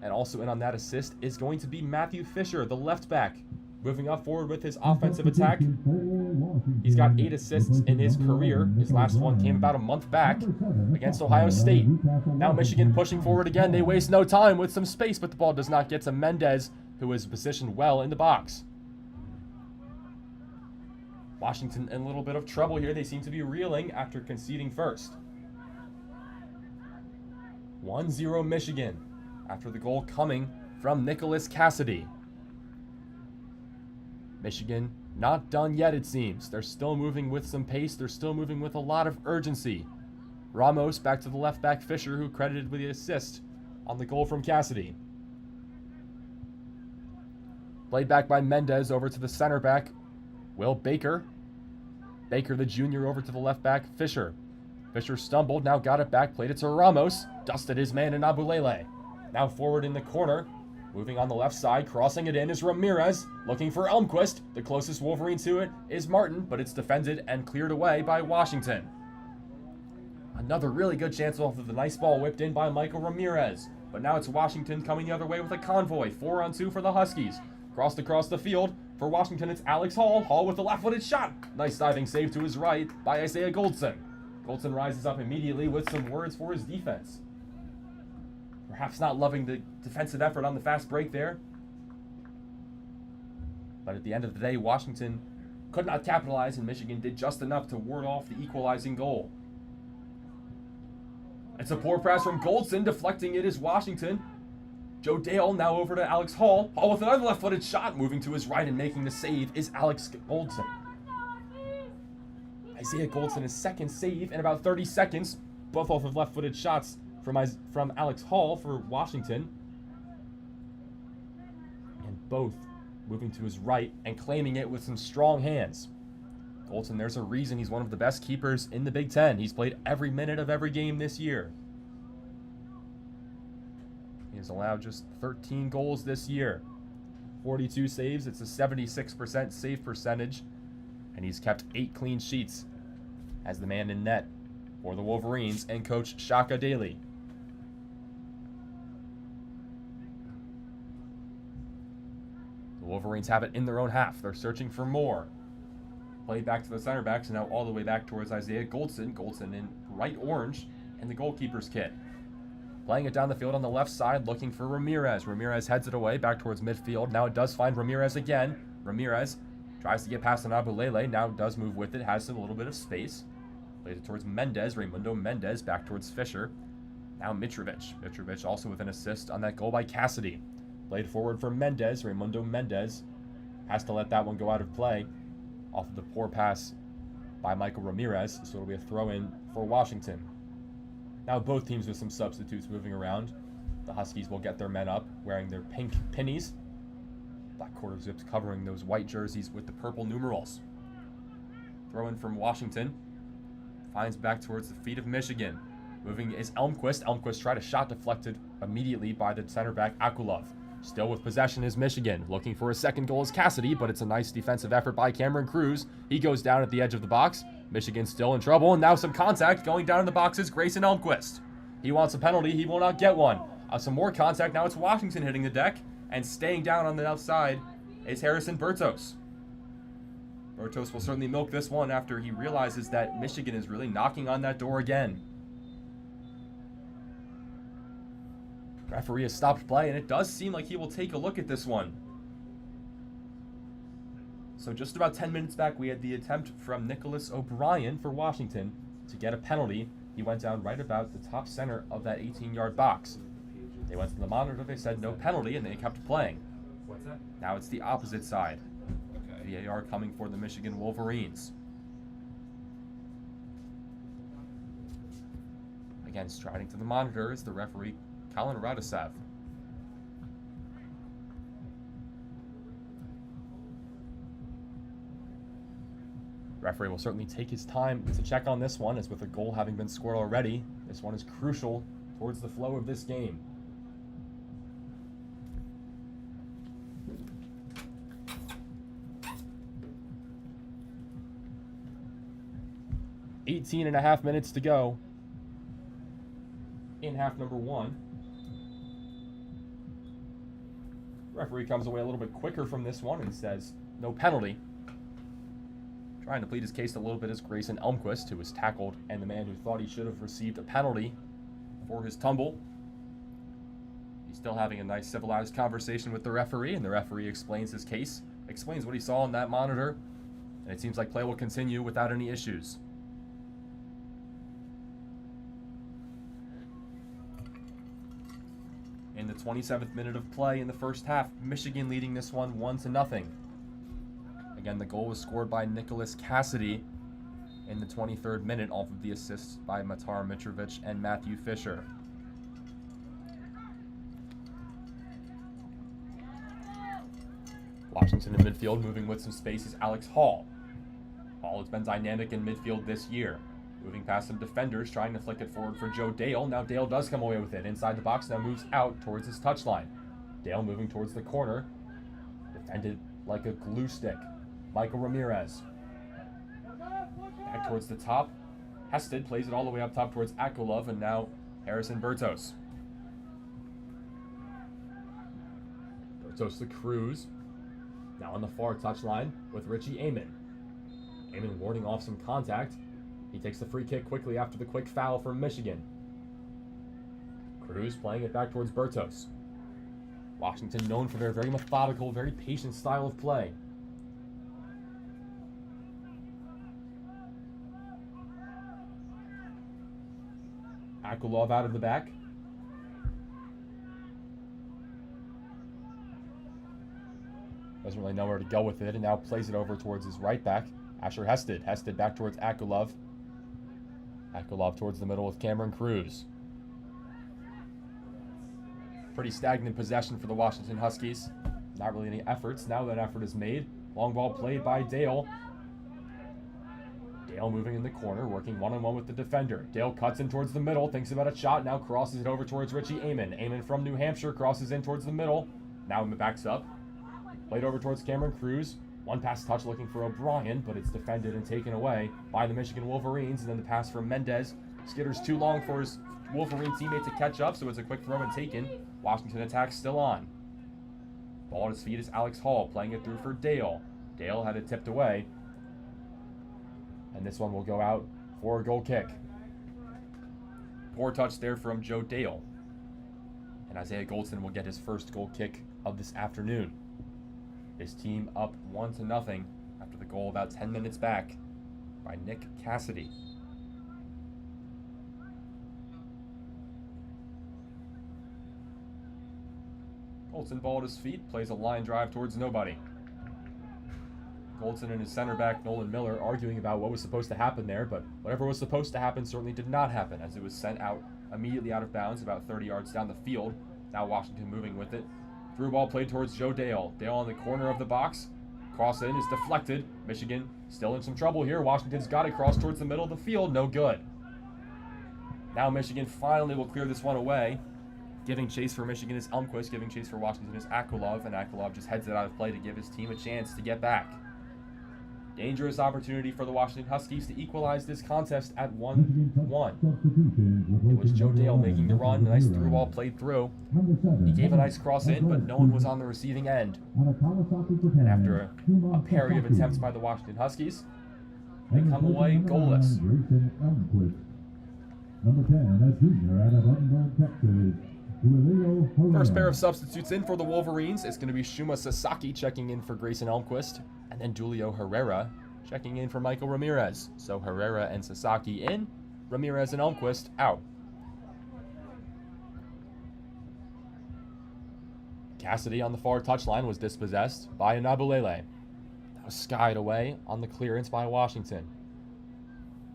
And also in on that assist is going to be Matthew Fisher, the left back. Moving up forward with his offensive attack. He's got 8 assists in his career. His last one came about a month back against Ohio State. Now Michigan pushing forward again. They waste no time with some space, but the ball does not get to Mendez, who is positioned well in the box. Washington in a little bit of trouble here. They seem to be reeling after conceding first. 1-0 Michigan after the goal coming from Nicholas Cassidy. Michigan not done yet, it seems. They're still moving with some pace. They're still moving with a lot of urgency. Ramos back to the left back Fisher, who credited with the assist on the goal from Cassidy. Played back by Mendez over to the center back, Will Baker. Baker, the junior, over to the left back Fisher. Fisher stumbled, now got it back, played it to Ramos. Dusted his man in Abulele. Now forward in the corner. Moving on the left side, crossing it in is Ramirez, looking for Elmquist. The closest Wolverine to it is Martin, but it's defended and cleared away by Washington. Another really good chance off of the nice ball whipped in by Michael Ramirez. But now it's Washington coming the other way with a convoy. 4-on-2 for the Huskies. Crossed across the field. For Washington, it's Alex Hall. Hall with the left-footed shot. Nice diving save to his right by Isaiah Goldson. Goldson rises up immediately with some words for his defense. Perhaps not loving the defensive effort on the fast break there. But at the end of the day, Washington could not capitalize, and Michigan did just enough to ward off the equalizing goal. It's a poor pass from Goldson. Deflecting it is Washington. Joe Dale now over to Alex Hall. Hall with another left-footed shot. Moving to his right and making the save is Alex Goldson. Isaiah Goldson, his second save in about 30 seconds. Both off of left-footed shots from Alex Hall for Washington. And both moving to his right and claiming it with some strong hands. Goldson, there's a reason he's one of the best keepers in the Big Ten. He's played every minute of every game this year. He has allowed just 13 goals this year. 42 saves, it's a 76% save percentage. And he's kept 8 clean sheets as the man in net for the Wolverines and coach Shaka Daly. The Wolverines have it in their own half. They're searching for more. Played back to the center backs, and now all the way back towards Isaiah Goldson. Goldson in bright orange and the goalkeeper's kit. Playing it down the field on the left side, looking for Ramirez. Ramirez heads it away, back towards midfield. Now it does find Ramirez again. Ramirez tries to get past an Abulele. Now does move with it, has a little bit of space. Plays it towards Mendez. Raimundo Mendez back towards Fisher. Now Mitrovic. Mitrovic also with an assist on that goal by Cassidy. Played forward for Mendez. Raimundo Mendez has to let that one go out of play off of the poor pass by Michael Ramirez. So it'll be a throw-in for Washington. Now both teams with some substitutes moving around. The Huskies will get their men up wearing their pink pinnies. Black quarter zips covering those white jerseys with the purple numerals. Throw in from Washington. Finds back towards the feet of Michigan. Moving is Elmquist. Elmquist tried a shot deflected immediately by the center back Akulov. Still with possession is Michigan. Looking for a second goal is Cassidy, but it's a nice defensive effort by Cameron Cruz. He goes down at the edge of the box. Michigan still in trouble, and now some contact going down in the box is Grayson Elmquist. He wants a penalty. He will not get one. Some more contact. Now it's Washington hitting the deck, and staying down on the outside is Harrison Bertos. Bertos will certainly milk this one after he realizes that Michigan is really knocking on that door again. Referee has stopped play, and it does seem like he will take a look at this one. So just about 10 minutes back, we had the attempt from Nicholas O'Brien for Washington to get a penalty. He went down right about the top center of that 18-yard box. They went to the monitor, they said no penalty, and they kept playing. What's that? Now it's the opposite side. Okay. VAR coming for the Michigan Wolverines. Again, striding to the monitor is the referee, Colin Radosev. Referee will certainly take his time to check on this one, as with a goal having been scored already, this one is crucial towards the flow of this game. .5 minutes to go in half number one. Referee comes away a little bit quicker from this one and says no penalty. Trying to plead his case a little bit is Grayson Elmquist, who was tackled, and the man who thought he should have received a penalty for his tumble. He's still having a nice civilized conversation with the referee, and the referee explains his case, explains what he saw on that monitor, and it seems like play will continue without any issues. In the 27th minute of play in the first half, Michigan leading this one 1-0. Again, the goal was scored by Nicholas Cassidy in the 23rd minute off of the assists by Matar Mitrovic and Matthew Fisher. Washington in midfield, moving with some space, is Alex Hall. Hall has been dynamic in midfield this year. Moving past some defenders, trying to flick it forward for Joe Dale. Now Dale does come away with it. Inside the box, now moves out towards his touchline. Dale moving towards the corner. Defended like a glue stick. Michael Ramirez. Back towards the top. Hested plays it all the way up top towards Akulov, and now Harrison Bertos. Bertos to Cruz. Now on the far touchline with Richie Amon. Amon warding off some contact. He takes the free kick quickly after the quick foul from Michigan. Cruz playing it back towards Bertos. Washington known for their very methodical, very patient style of play. Akulov out of the back. Doesn't really know where to go with it, and now plays it over towards his right back, Asher Hested. Hested back towards Akulov. Akulov towards the middle with Cameron Cruz. Pretty stagnant possession for the Washington Huskies. Not really any efforts. Now that effort is made. Long ball played by Dale. Dale moving in the corner, working one-on-one with the defender. Dale cuts in towards the middle, thinks about a shot, now crosses it over towards Richie Amon. Amon from New Hampshire crosses in towards the middle. Now backs up. Played over towards Cameron Cruz. One pass touch looking for O'Brien, but it's defended and taken away by the Michigan Wolverines. And then the pass from Mendez. Skitters too long for his Wolverine teammate to catch up, so it's a quick throw and taken. Washington attack still on. Ball at his feet is Alex Hall, playing it through for Dale. Dale had it tipped away. And this one will go out for a goal kick. Poor touch there from Joe Dale. And Isaiah Goldson will get his first goal kick of this afternoon. His team up 1-0 after the goal about 10 minutes back by Nick Cassidy. Goldson ball at his feet, plays a line drive towards nobody. Goldson and his center back, Nolan Miller, arguing about what was supposed to happen there, but whatever was supposed to happen certainly did not happen, as it was sent out immediately out of bounds about 30 yards down the field. Now Washington moving with it. Through ball played towards Joe Dale. Dale on the corner of the box. Cross in is deflected. Michigan still in some trouble here. Washington's got it crossed towards the middle of the field. No good. Now Michigan finally will clear this one away. Giving chase for Michigan is Elmquist. Giving chase for Washington is Akulov. And Akulov just heads it out of play to give his team a chance to get back. Dangerous opportunity for the Washington Huskies to equalize this contest at 1-1. It was Joe Dale making the run. Nice through ball played through. He gave a nice cross in, but no one was on the receiving end. And after a parry of attempts by the Washington Huskies, they come away goalless. Number 10, a junior out of Edinburgh, Texas. First pair of substitutes in for the Wolverines is going to be Shuma Sasaki checking in for Grayson Elmquist, and then Julio Herrera checking in for Michael Ramirez. So Herrera and Sasaki in, Ramirez and Elmquist out. Cassidy on the far touchline was dispossessed by Anabulele. That was skied away on the clearance by Washington.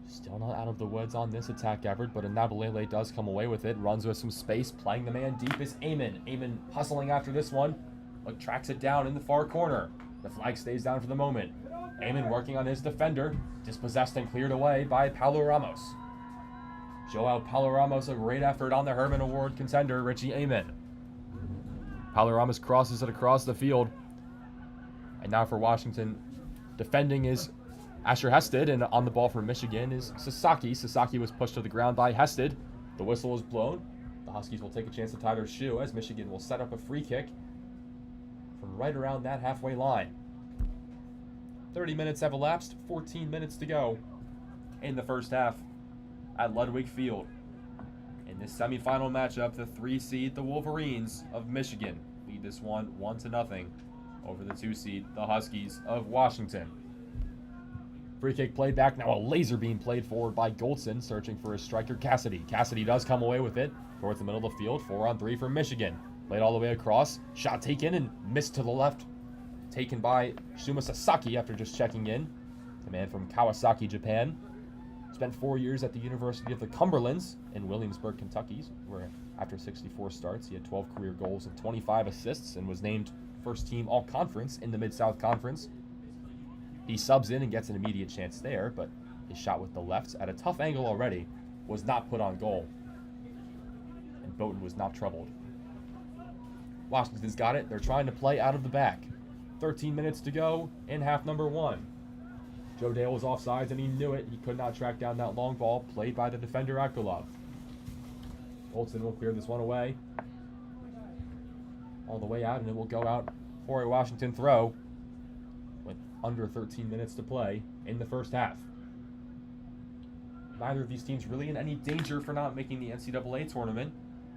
Still not out of the woods on this attack effort, but Anabulele does come away with it. Runs with some space, playing the man deep is Eamon. Eamon hustling after this one, but tracks it down in the far corner. The flag stays down for the moment. Eamon working on his defender, dispossessed and cleared away by Paulo Ramos. Joao Paulo Ramos, a great effort on the Herman Award contender, Richie Eamon. Paulo Ramos crosses it across the field. And now for Washington, defending is Asher Hested, and on the ball for Michigan is Sasaki. Sasaki was pushed to the ground by Hested. The whistle is blown. The Huskies will take a chance to tie their shoe as Michigan will set up a free kick from right around that halfway line. 30 minutes have elapsed, 14 minutes to go in the first half at Ludwig Field. In this semifinal matchup, the 3 seed, the Wolverines of Michigan, lead this one 1-0 over the 2 seed, the Huskies of Washington. Free kick played back, now a laser beam played forward by Goldson, searching for his striker Cassidy. Cassidy does come away with it towards the middle of the field, 4-on-3 for Michigan. Played all the way across, shot taken and missed to the left. Taken by Shuma Sasaki after just checking in. The man from Kawasaki, Japan. Spent 4 years at the University of the Cumberlands in Williamsburg, Kentucky, where after 64 starts, he had 12 career goals and 25 assists and was named first team all-conference in the Mid-South Conference. He subs in and gets an immediate chance there, but his shot with the left at a tough angle already was not put on goal. And Bowden was not troubled. Washington's got it. They're trying to play out of the back. 13 minutes to go in half number 1. Joe Dale was offsides and he knew it. He could not track down that long ball played by the defender Akulov. Olsen will clear this one away. All the way out, and it will go out for a Washington throw with under 13 minutes to play in the first half. Neither of these teams really in any danger for not making the NCAA tournament.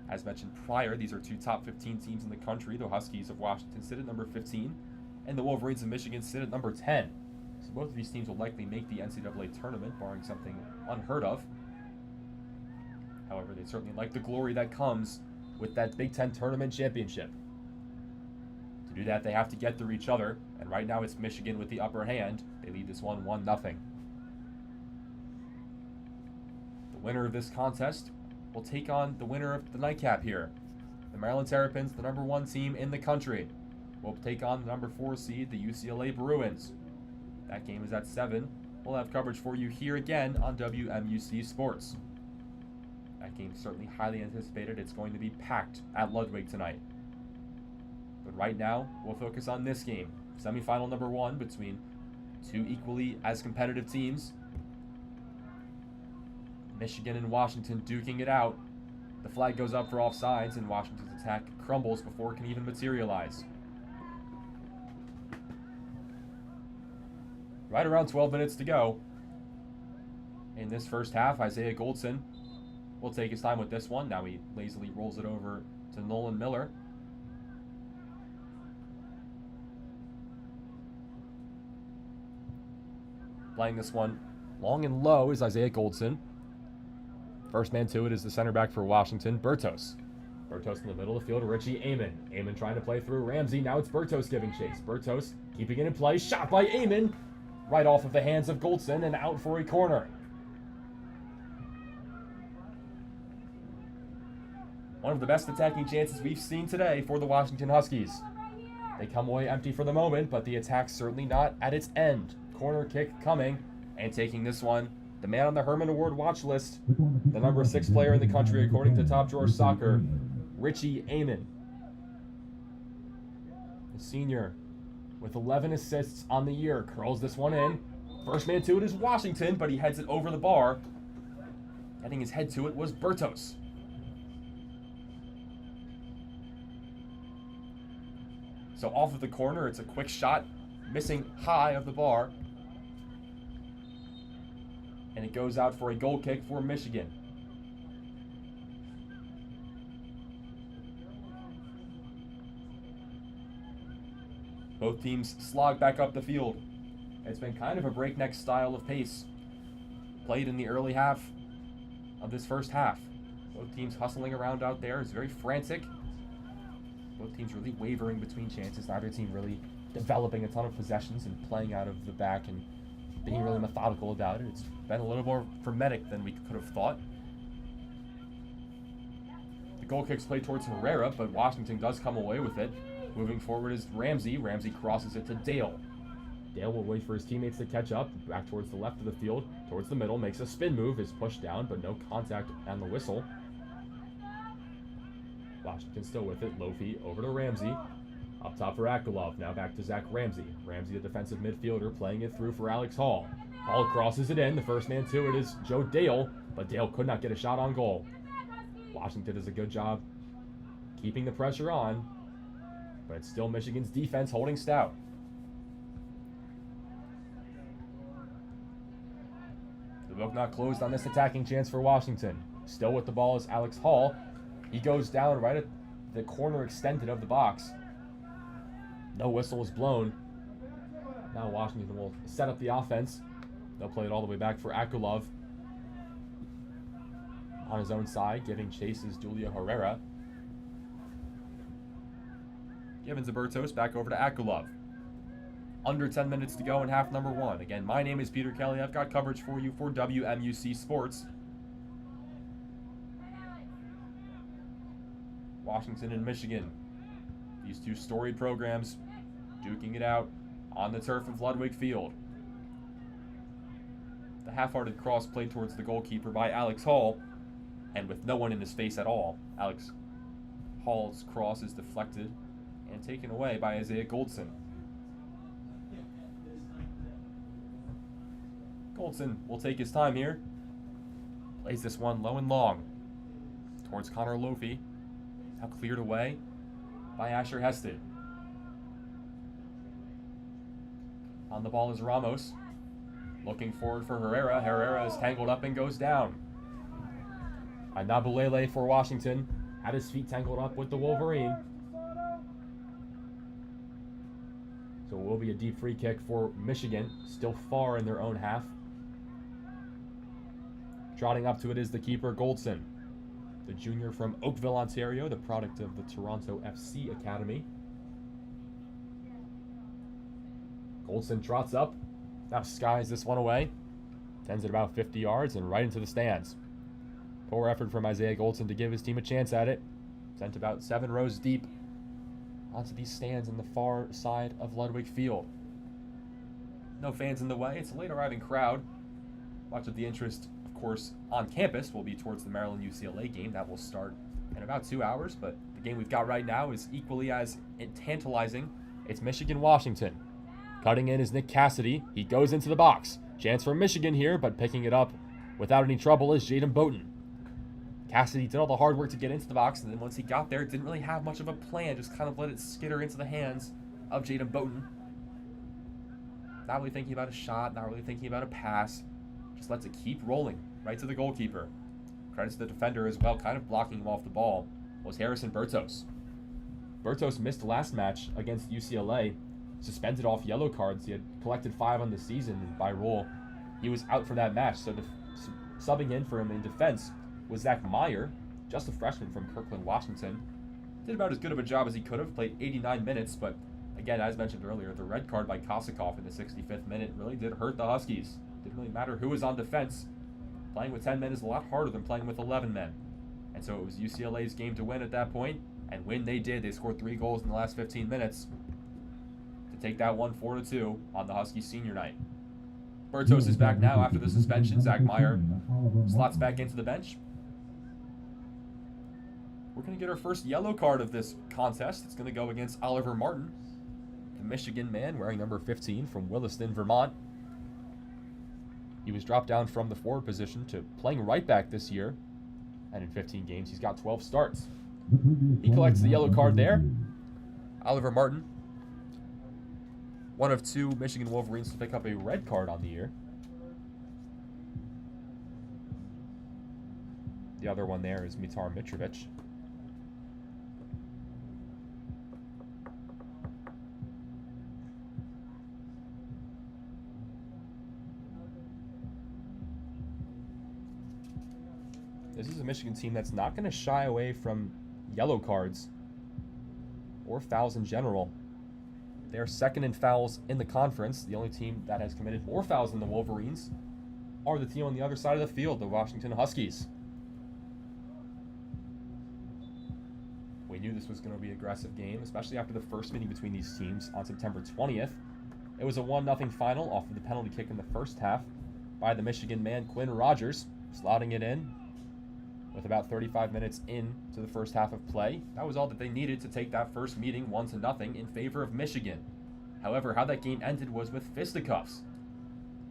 As mentioned prior, these are 2 top 15 teams in the country. The Huskies of Washington sit at number 15, and the Wolverines of Michigan sit at number 10. So both of these teams will likely make the NCAA tournament, barring something unheard of. However, they certainly like the glory that comes with that Big Ten tournament championship. To do that, they have to get through each other, and right now it's Michigan with the upper hand. They lead this one 1-0. The winner of this contest will take on the winner of the nightcap here. The Maryland Terrapins, the number 1 team in the country, will take on the number 4 seed, the UCLA Bruins. That game is at 7. We'll have coverage for you here again on WMUC Sports. That game is certainly highly anticipated. It's going to be packed at Ludwig tonight. But right now, we'll focus on this game. Semifinal number 1 between 2 equally as competitive teams. Michigan and Washington duking it out. The flag goes up for offsides, and Washington's attack crumbles before it can even materialize. Right around 12 minutes to go in this first half. Isaiah Goldson will take his time with this one. Now he lazily rolls it over to Nolan Miller. Playing this one long and low is Isaiah Goldson. First man to it is the center back for Washington, Bertos. Bertos in the middle of the field, Richie Amon. Amon trying to play through Ramsey. Now it's Bertos giving chase. Bertos keeping it in play. Shot by Amon. Right off of the hands of Goldson and out for a corner. One of the best attacking chances we've seen today for the Washington Huskies. They come away empty for the moment, but the attack's certainly not at its end. Corner kick coming, and taking this one, the man on the Herman Award watch list, the number 6 player in the country according to Top Drawer Soccer, Richie Amon. The senior with 11 assists on the year curls this one in. First man to it is Washington, but he heads it over the bar. Getting his head to it was Bertos. So off of the corner, it's a quick shot, missing high of the bar. And it goes out for a goal kick for Michigan. Both teams slog back up the field. It's been kind of a breakneck style of pace played in the early half of this first half. Both teams hustling around out there. It's very frantic. Both teams really wavering between chances. Neither team really developing a ton of possessions and playing out of the back and being really methodical about it. It's been a little more frenetic than we could have thought. The goal kick's played towards Herrera, but Washington does come away with it. Moving forward is Ramsey. Ramsey crosses it to Dale. Dale will wait for his teammates to catch up. Back towards the left of the field, towards the middle, makes a spin move, is pushed down, but no contact on the whistle. Washington still with it. Lofi over to Ramsey. Up top for Akulov. Now back to Zach Ramsey. Ramsey, the defensive midfielder, playing it through for Alex Hall. Hall crosses it in. The first man to it is Joe Dale, but Dale could not get a shot on goal. Washington does a good job keeping the pressure on, but it's still Michigan's defense holding stout. The book not closed on this attacking chance for Washington. Still with the ball is Alex Hall. He goes down right at the corner extended of the box. No whistle is blown. Now Washington will set up the offense. They'll play it all the way back for Akulov. On his own side, giving chase is Julia Herrera. Giving Zabertos back over to Akulov. Under 10 minutes to go in half number 1. Again, my name is Peter Kelly. I've got coverage for you for WMUC Sports. Washington and Michigan. These two storied programs duking it out on the turf of Ludwig Field. The half-hearted cross played towards the goalkeeper by Alex Hall, and with no one in his face at all. Alex Hall's cross is deflected and taken away by Isaiah Goldson. Goldson will take his time here. Plays this one low and long towards Connor Lofi. Now cleared away by Asher Heston. On the ball is Ramos. Looking forward for Herrera. Herrera is tangled up and goes down. Nabulele for Washington. Had his feet tangled up with the Wolverine. So it will be a deep free kick for Michigan. Still far in their own half. Trotting up to it is the keeper, Goldson. The junior from Oakville, Ontario, the product of the Toronto FC Academy. Goldson trots up. Now skies this one away. Sends it about 50 yards and right into the stands. Poor effort from Isaiah Goldson to give his team a chance at it. Sent about 7 rows deep onto these stands in the far side of Ludwig Field. No fans in the way. It's a late arriving crowd. Much of the interest, of course, on campus will be towards the Maryland-UCLA game. That will start in about 2 hours, but the game we've got right now is equally as tantalizing. It's Michigan-Washington. Cutting in is Nick Cassidy. He goes into the box. Chance for Michigan here, but picking it up without any trouble is Jaden Boughton. Cassidy did all the hard work to get into the box, and then once he got there, didn't really have much of a plan, just kind of let it skitter into the hands of Jaden Boughton. Not really thinking about a shot, not really thinking about a pass. Just lets it keep rolling right to the goalkeeper. credit to the defender as well, kind of blocking him off the ball, was Harrison Bertos. Bertos missed the last match against UCLA, suspended off yellow cards. He had collected 5 on the season, and by rule, he was out for that match. So subbing in for him in defense was Zach Meyer, just a freshman from Kirkland, Washington. Did about as good of a job as he could have, played 89 minutes, but again, as mentioned earlier, the red card by Kosikov in the 65th minute really did hurt the Huskies. Didn't really matter who was on defense. Playing with 10 men is a lot harder than playing with 11 men. And so it was UCLA's game to win at that point, and when they did, they scored 3 goals in the last 15 minutes to take that one 4-2 on the Huskies senior night. Bertos is back now after the suspension. Zach Meyer slots back into the bench. We're going to get our first yellow card of this contest. It's going to go against Oliver Martin, the Michigan man wearing number 15 from Williston, Vermont. He was dropped down from the forward position to playing right back this year, and in 15 games, he's got 12 starts. He collects the yellow card there. Oliver Martin, one of 2 Michigan Wolverines to pick up a red card on the year. The other one there is Mitar Mitrovic. This is a Michigan team that's not going to shy away from yellow cards or fouls in general. They're second in fouls in the conference. The only team that has committed more fouls than the Wolverines are the team on the other side of the field, the Washington Huskies. We knew this was going to be an aggressive game, especially after the first meeting between these teams on September 20th. It was a 1-0 final off of the penalty kick in the first half by the Michigan man Quinn Rogers, slotting it in with about 35 minutes into the first half of play. That was all that they needed to take that first meeting 1-0 in favor of Michigan. However, how that game ended was with fisticuffs.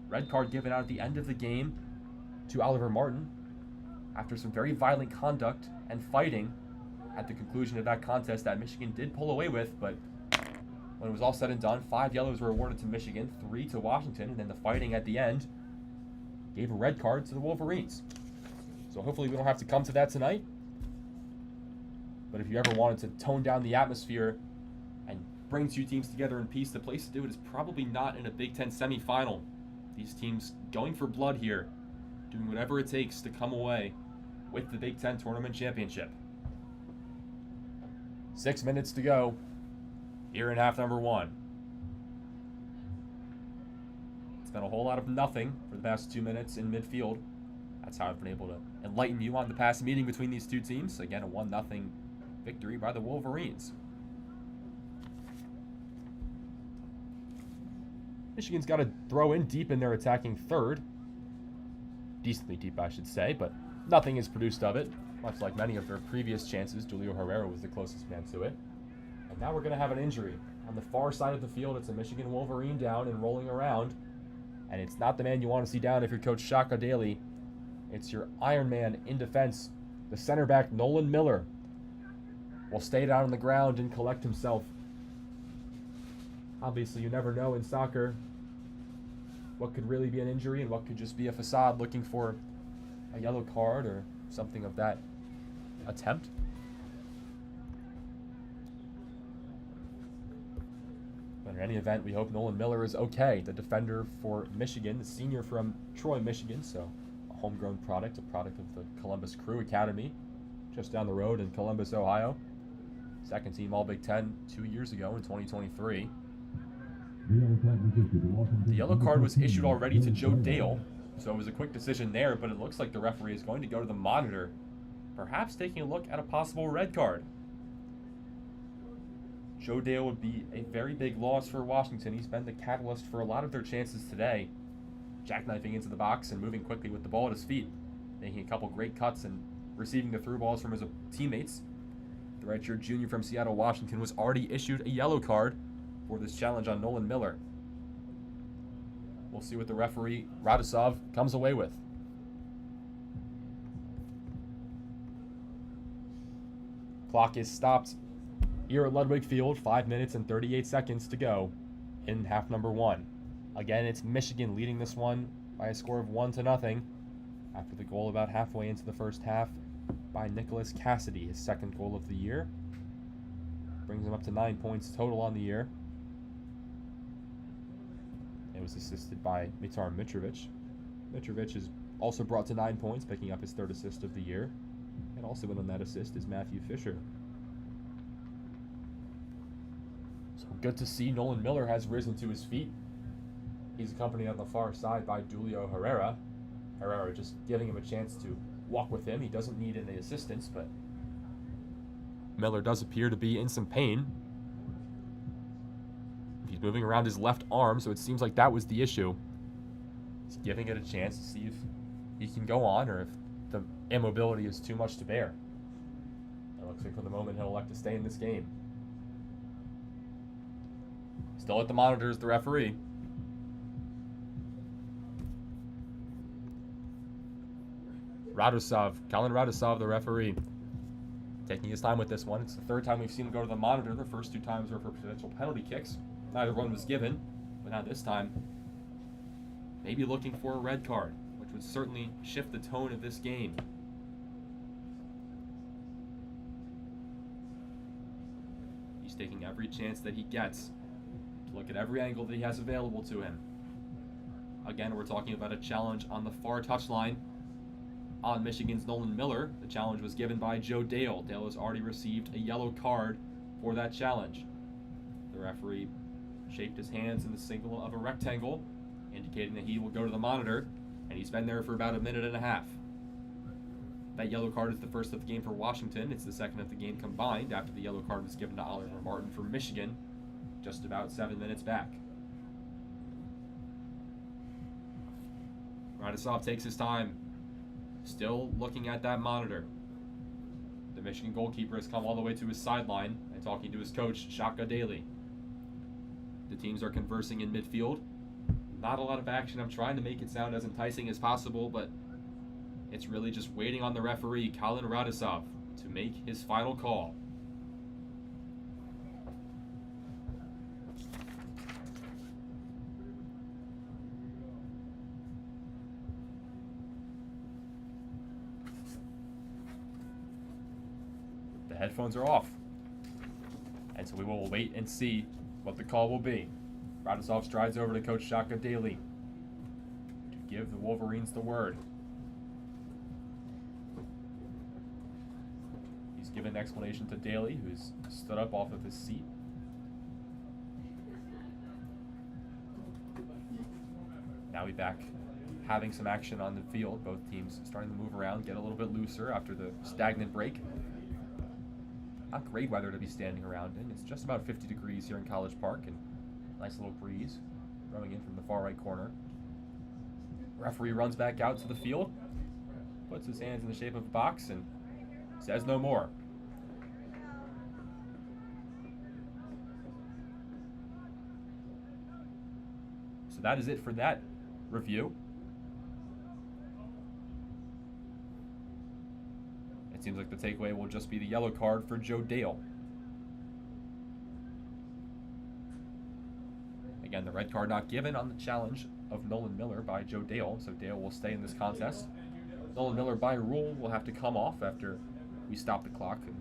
Red card given out at the end of the game to Oliver Martin after some very violent conduct and fighting at the conclusion of that contest that Michigan did pull away with, but when it was all said and done, 5 yellows were awarded to Michigan, 3 to Washington, and then the fighting at the end gave a red card to the Wolverines. So hopefully we don't have to come to that tonight. But if you ever wanted to tone down the atmosphere and bring 2 teams together in peace, the place to do it is probably not in a Big Ten semifinal. These teams going for blood here, doing whatever it takes to come away with the Big Ten Tournament Championship. 6 minutes to go here in half number 1. It's been a whole lot of nothing for the past 2 minutes in midfield. That's how I've been able to enlighten you on the past meeting between these 2 teams. Again, a 1-0 victory by the Wolverines. Michigan's got to throw in deep in their attacking third. Decently deep, I should say, but nothing is produced of it. Much like many of their previous chances, Julio Herrera was the closest man to it. And now we're going to have an injury. On the far side of the field, it's a Michigan Wolverine down and rolling around. And it's not the man you want to see down if you're Coach Shaka Daly. It's your Iron Man in defense. The center back, Nolan Miller, will stay down on the ground and collect himself. Obviously, you never know in soccer what could really be an injury and what could just be a facade looking for a yellow card or something of that attempt. But in any event, we hope Nolan Miller is okay. The defender for Michigan, the senior from Troy, Michigan, so homegrown product, a product of the Columbus Crew Academy, just down the road in Columbus, Ohio. Second team All Big Ten 2 years ago in 2023. The yellow card was issued already to Joe Dale, so it was a quick decision there, but it looks like the referee is going to go to the monitor, perhaps taking a look at a possible red card. Joe Dale would be a very big loss for Washington. He's been the catalyst for a lot of their chances today, jackknifing into the box and moving quickly with the ball at his feet, making a couple great cuts and receiving the through balls from his teammates. The redshirt junior from Seattle, Washington was already issued a yellow card for this challenge on Nolan Miller. We'll see what the referee, Radosov, comes away with. Clock is stopped here at Ludwig Field, 5 minutes and 38 seconds to go in half number 1. Again, it's Michigan leading this one by a score of 1-0 after the goal about halfway into the first half by Nicholas Cassidy, his second goal of the year. Brings him up to 9 points total on the year. It was assisted by Mitar Mitrovic. Mitrovic is also brought to 9 points, picking up his third assist of the year. And also in on that assist is Matthew Fisher. So good to see Nolan Miller has risen to his feet. He's accompanied on the far side by Julio Herrera. Herrera just giving him a chance to walk with him. He doesn't need any assistance, but Miller does appear to be in some pain. He's moving around his left arm, so it seems like that was the issue. He's giving it a chance to see if he can go on or if the immobility is too much to bear. It looks like for the moment he'll elect to stay in this game. Still at the monitors, the referee. Kalin Radosov, the referee, taking his time with this one. It's the third time we've seen him go to the monitor. The first 2 times were for potential penalty kicks. Neither one was given, but now this time, maybe looking for a red card, which would certainly shift the tone of this game. He's taking every chance that he gets to look at every angle that he has available to him. Again, we're talking about a challenge on the far touchline on Michigan's Nolan Miller. The challenge was given by Joe Dale. Dale has already received a yellow card for that challenge. The referee shaped his hands in the signal of a rectangle, indicating that he will go to the monitor, and he's been there for about a minute and a half. That yellow card is the first of the game for Washington. It's the second of the game combined after the yellow card was given to Oliver Martin for Michigan just about 7 minutes back. Radosov takes his time, still looking at that monitor. The Michigan goalkeeper has come all the way to his sideline and talking to his coach, Shaka Daly. The teams are conversing in midfield. Not a lot of action. I'm trying to make it sound as enticing as possible, but it's really just waiting on the referee, Kalin Radosov, to make his final call. The headphones are off, and so we will wait and see what the call will be. Radosov strides over to Coach Shaka Daly to give the Wolverines the word. He's given an explanation to Daly, who's stood up off of his seat. Now we back having some action on the field. Both teams starting to move around, get a little bit looser after the stagnant break. Not great weather to be standing around in. It's just about 50 degrees here in College Park, and nice little breeze blowing in from the far right corner. Referee runs back out to the field, puts his hands in the shape of a box, and says no more. So that is it for that review. It seems like the takeaway will just be the yellow card for Joe Dale. Again, the red card not given on the challenge of Nolan Miller by Joe Dale, so Dale will stay in this contest. Nolan Miller, by rule, will have to come off after we stop the clock and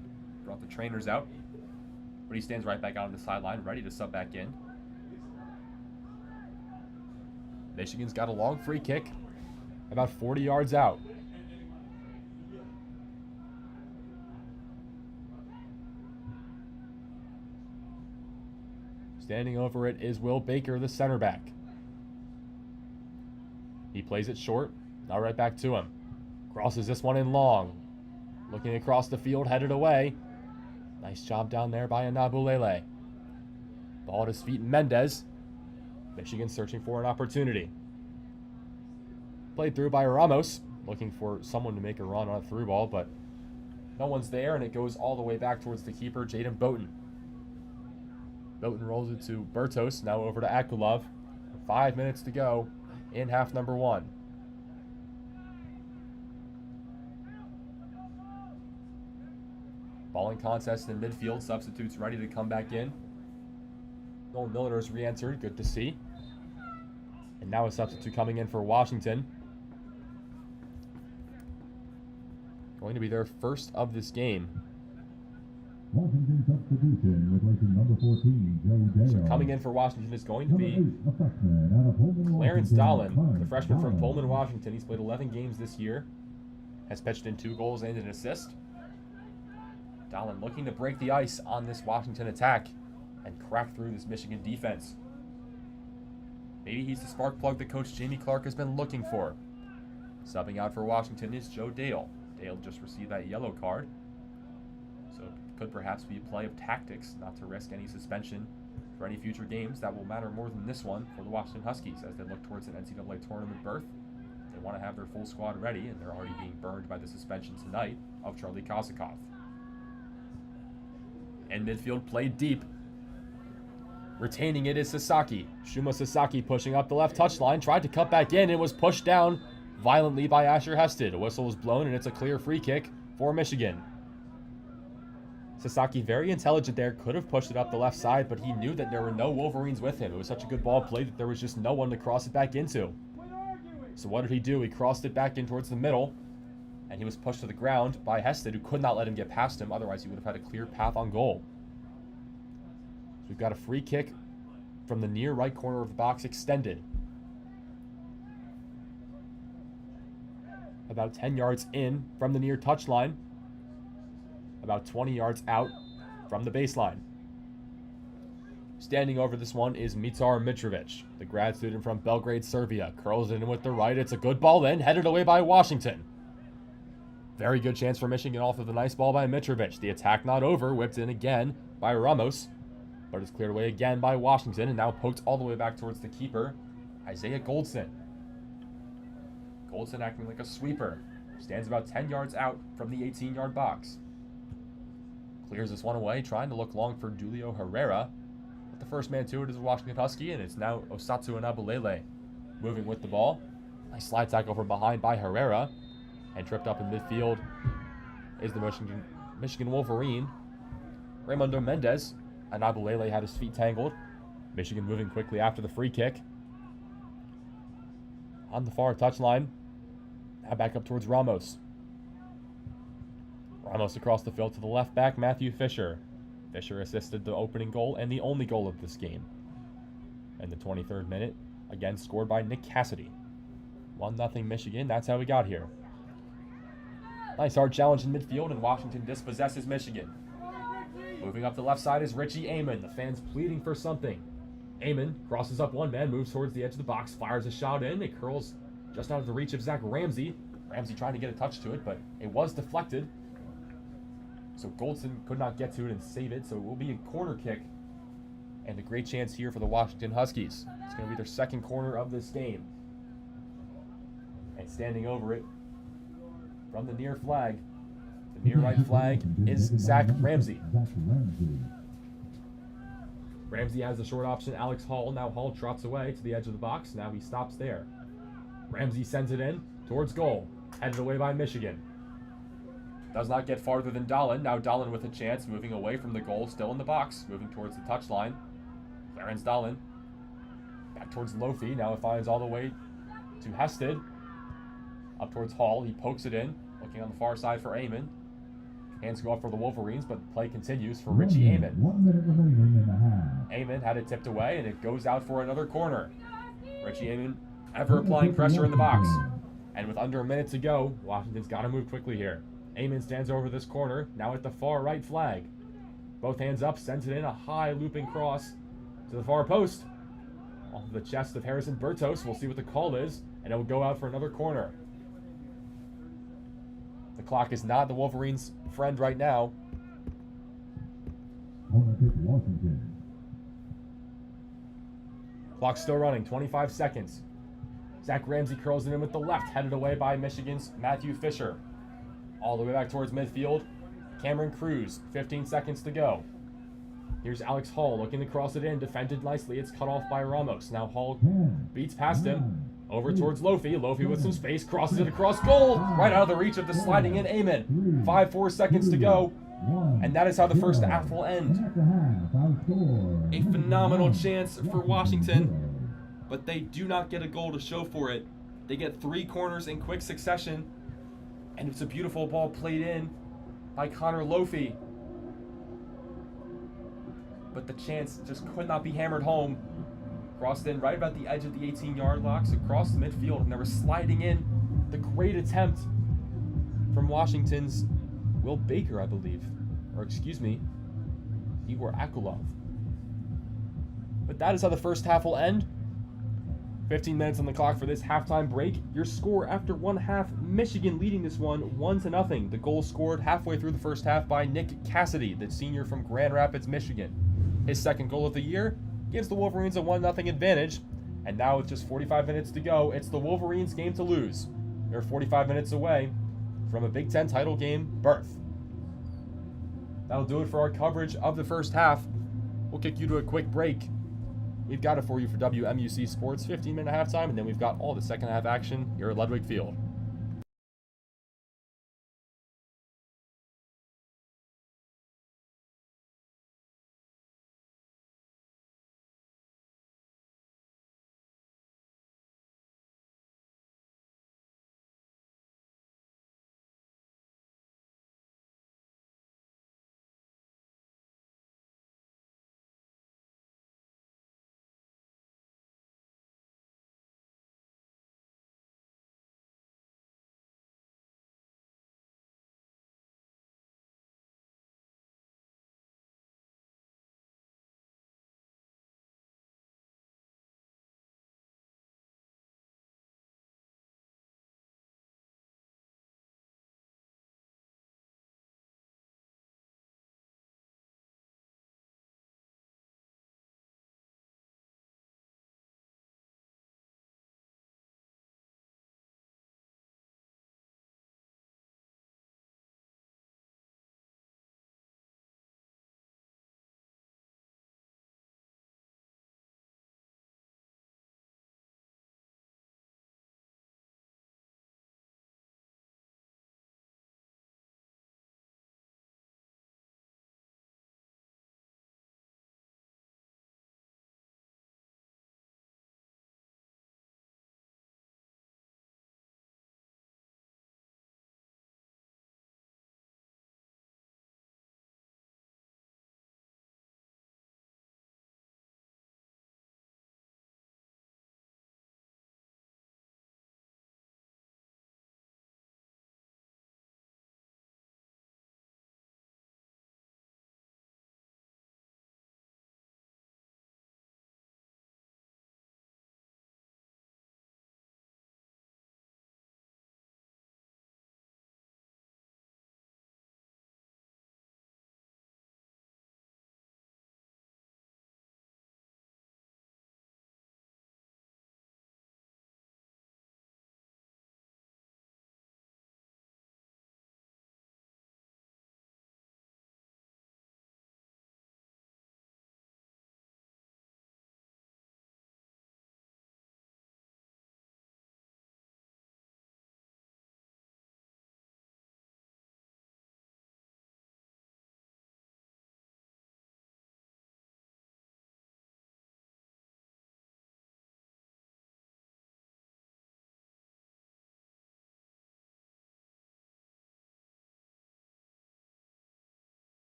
brought the trainers out. But he stands right back out on the sideline, ready to sub back in. Michigan's got a long free kick, about 40 yards out. Standing over it is Will Baker, the center back. He plays it short, now right back to him. Crosses this one in long. Looking across the field, headed away. Nice job down there by Anabulele. Ball at his feet, Mendez. Michigan searching for an opportunity. Played through by Ramos, looking for someone to make a run on a through ball, but no one's there, and it goes all the way back towards the keeper, Jaden Boughton. Boughton rolls it to Bertos, now over to Akulov. 5 minutes to go in half number 1. Ball in contest in midfield, substitutes ready to come back in. Nolan Miller has re-entered, good to see. And now a substitute coming in for Washington. Going to be their first of this game. Washington substitution, replacing number 14, Joe Dale. So coming in for Washington is going to Number be 8, a freshman out of Pullman, Clarence Washington, Dolan, the freshman from Dolan. Pullman, Washington. He's played 11 games this year. Has pitched in 2 goals and an assist. Dolan looking to break the ice on this Washington attack and crack through this Michigan defense. Maybe he's the spark plug that Coach Jamie Clark has been looking for. Subbing out for Washington is Joe Dale. Dale just received that yellow card. So it could perhaps be a play of tactics, not to risk any suspension for any future games that will matter more than this one for the Washington Huskies as they look towards an NCAA tournament berth. They want to have their full squad ready, and they're already being burned by the suspension tonight of Charlie Kosakov. In midfield, played deep. Retaining it is Sasaki. Shuma Sasaki pushing up the left touchline, tried to cut back in and was pushed down violently by Asher Hested. A whistle was blown and it's a clear free kick for Michigan. Sasaki, very intelligent there, could have pushed it up the left side, but he knew that there were no Wolverines with him. It was such a good ball played that there was just no one to cross it back into. So what did he do? He crossed it back in towards the middle, and he was pushed to the ground by Hested, who could not let him get past him. Otherwise, he would have had a clear path on goal. So we've got a free kick from the near right corner of the box extended. About 10 yards in from the near touchline. About 20 yards out from the baseline. Standing over this one is Mitar Mitrovic, the grad student from Belgrade, Serbia. Curls it in with the right. It's a good ball in, headed away by Washington. Very good chance for Michigan off of the nice ball by Mitrovic. The attack not over, whipped in again by Ramos, but it's cleared away again by Washington and now poked all the way back towards the keeper, Isaiah Goldson. Goldson acting like a sweeper. Stands about 10 yards out from the 18-yard box. Clears this one away, trying to look long for Julio Herrera. But the first man to it is a Washington Husky, and it's now Osatsu Anabulele moving with the ball. Nice slide tackle from behind by Herrera. And tripped up in midfield is the Michigan Wolverine, Raimundo Mendez. Anabulele had his feet tangled. Michigan moving quickly after the free kick. On the far touchline. Now back up towards Ramos. Ramos across the field to the left back, Matthew Fisher. Fisher assisted the opening goal and the only goal of this game. In the 23rd minute, again scored by Nick Cassidy. 1-0 Michigan, that's how we got here. Nice hard challenge in midfield, and Washington dispossesses Michigan. Moving up the left side is Richie Amon, the fans pleading for something. Amon crosses up one man, moves towards the edge of the box, fires a shot in. It curls just out of the reach of Zach Ramsey. Ramsey trying to get a touch to it, but it was deflected. So Goldson could not get to it and save it, so it will be a corner kick. And a great chance here for the Washington Huskies. It's going to be their second corner of this game. And standing over it from the near flag, the near right flag is Zach Ramsey. Ramsey has the short option, Alex Hall. Now Hall trots away to the edge of the box. Now he stops there. Ramsey sends it in towards goal. Headed away by Michigan. Does not get farther than Dolan. Now Dolan with a chance, moving away from the goal, still in the box, moving towards the touchline. Clarence Dolan. Back towards Lofi. Now it finds all the way to Hested. Up towards Hall. He pokes it in, looking on the far side for Amon. Hands go up for the Wolverines, but the play continues for Richie Amon. 1 minute remaining in the half. Amon had it tipped away, and it goes out for another corner. Richie Amon ever applying pressure in the box. And with under a minute to go, Washington's got to move quickly here. Amon stands over this corner, now at the far right flag. Both hands up, sends it in, a high looping cross to the far post. Off of the chest of Harrison Bertos. We'll see what the call is, and it will go out for another corner. The clock is not the Wolverines' friend right now. Corner kick, Washington. Clock's still running, 25 seconds. Zach Ramsey curls it in with the left, headed away by Michigan's Matthew Fisher. All the way back towards midfield, Cameron Cruz, 15 seconds to go. Here's Alex Hall looking to cross it in, defended nicely. It's cut off by Ramos. Now Hall beats past him. Over towards Lofi. Lofi with some space, crosses it across goal. Right out of the reach of the sliding in Amon. 4 seconds to go. And that is how the first half will end. A phenomenal chance for Washington, but they do not get a goal to show for it. They get 3 corners in quick succession, And it's a beautiful ball played in by Connor Lofi. But the chance just could not be hammered home. Crossed in right about the edge of the 18-yard box, across the midfield, and they were sliding in. The great attempt from Washington's Will Baker, I believe. Or excuse me, Igor Akulov. But that is how the first half will end. 15 minutes on the clock for this halftime break. Your score after one half, Michigan leading this one 1-0. The goal scored halfway through the first half by Nick Cassidy, the senior from Grand Rapids, Michigan. His second goal of the year gives the Wolverines a 1-0 advantage. And now with just 45 minutes to go, it's the Wolverines' game to lose. They're 45 minutes away from a Big Ten title game berth. That'll do it for our coverage of the first half. We'll kick you to a quick break. We've got it for you for WMUC Sports, 15-minute halftime, and then we've got all the second half action here at Ludwig Field.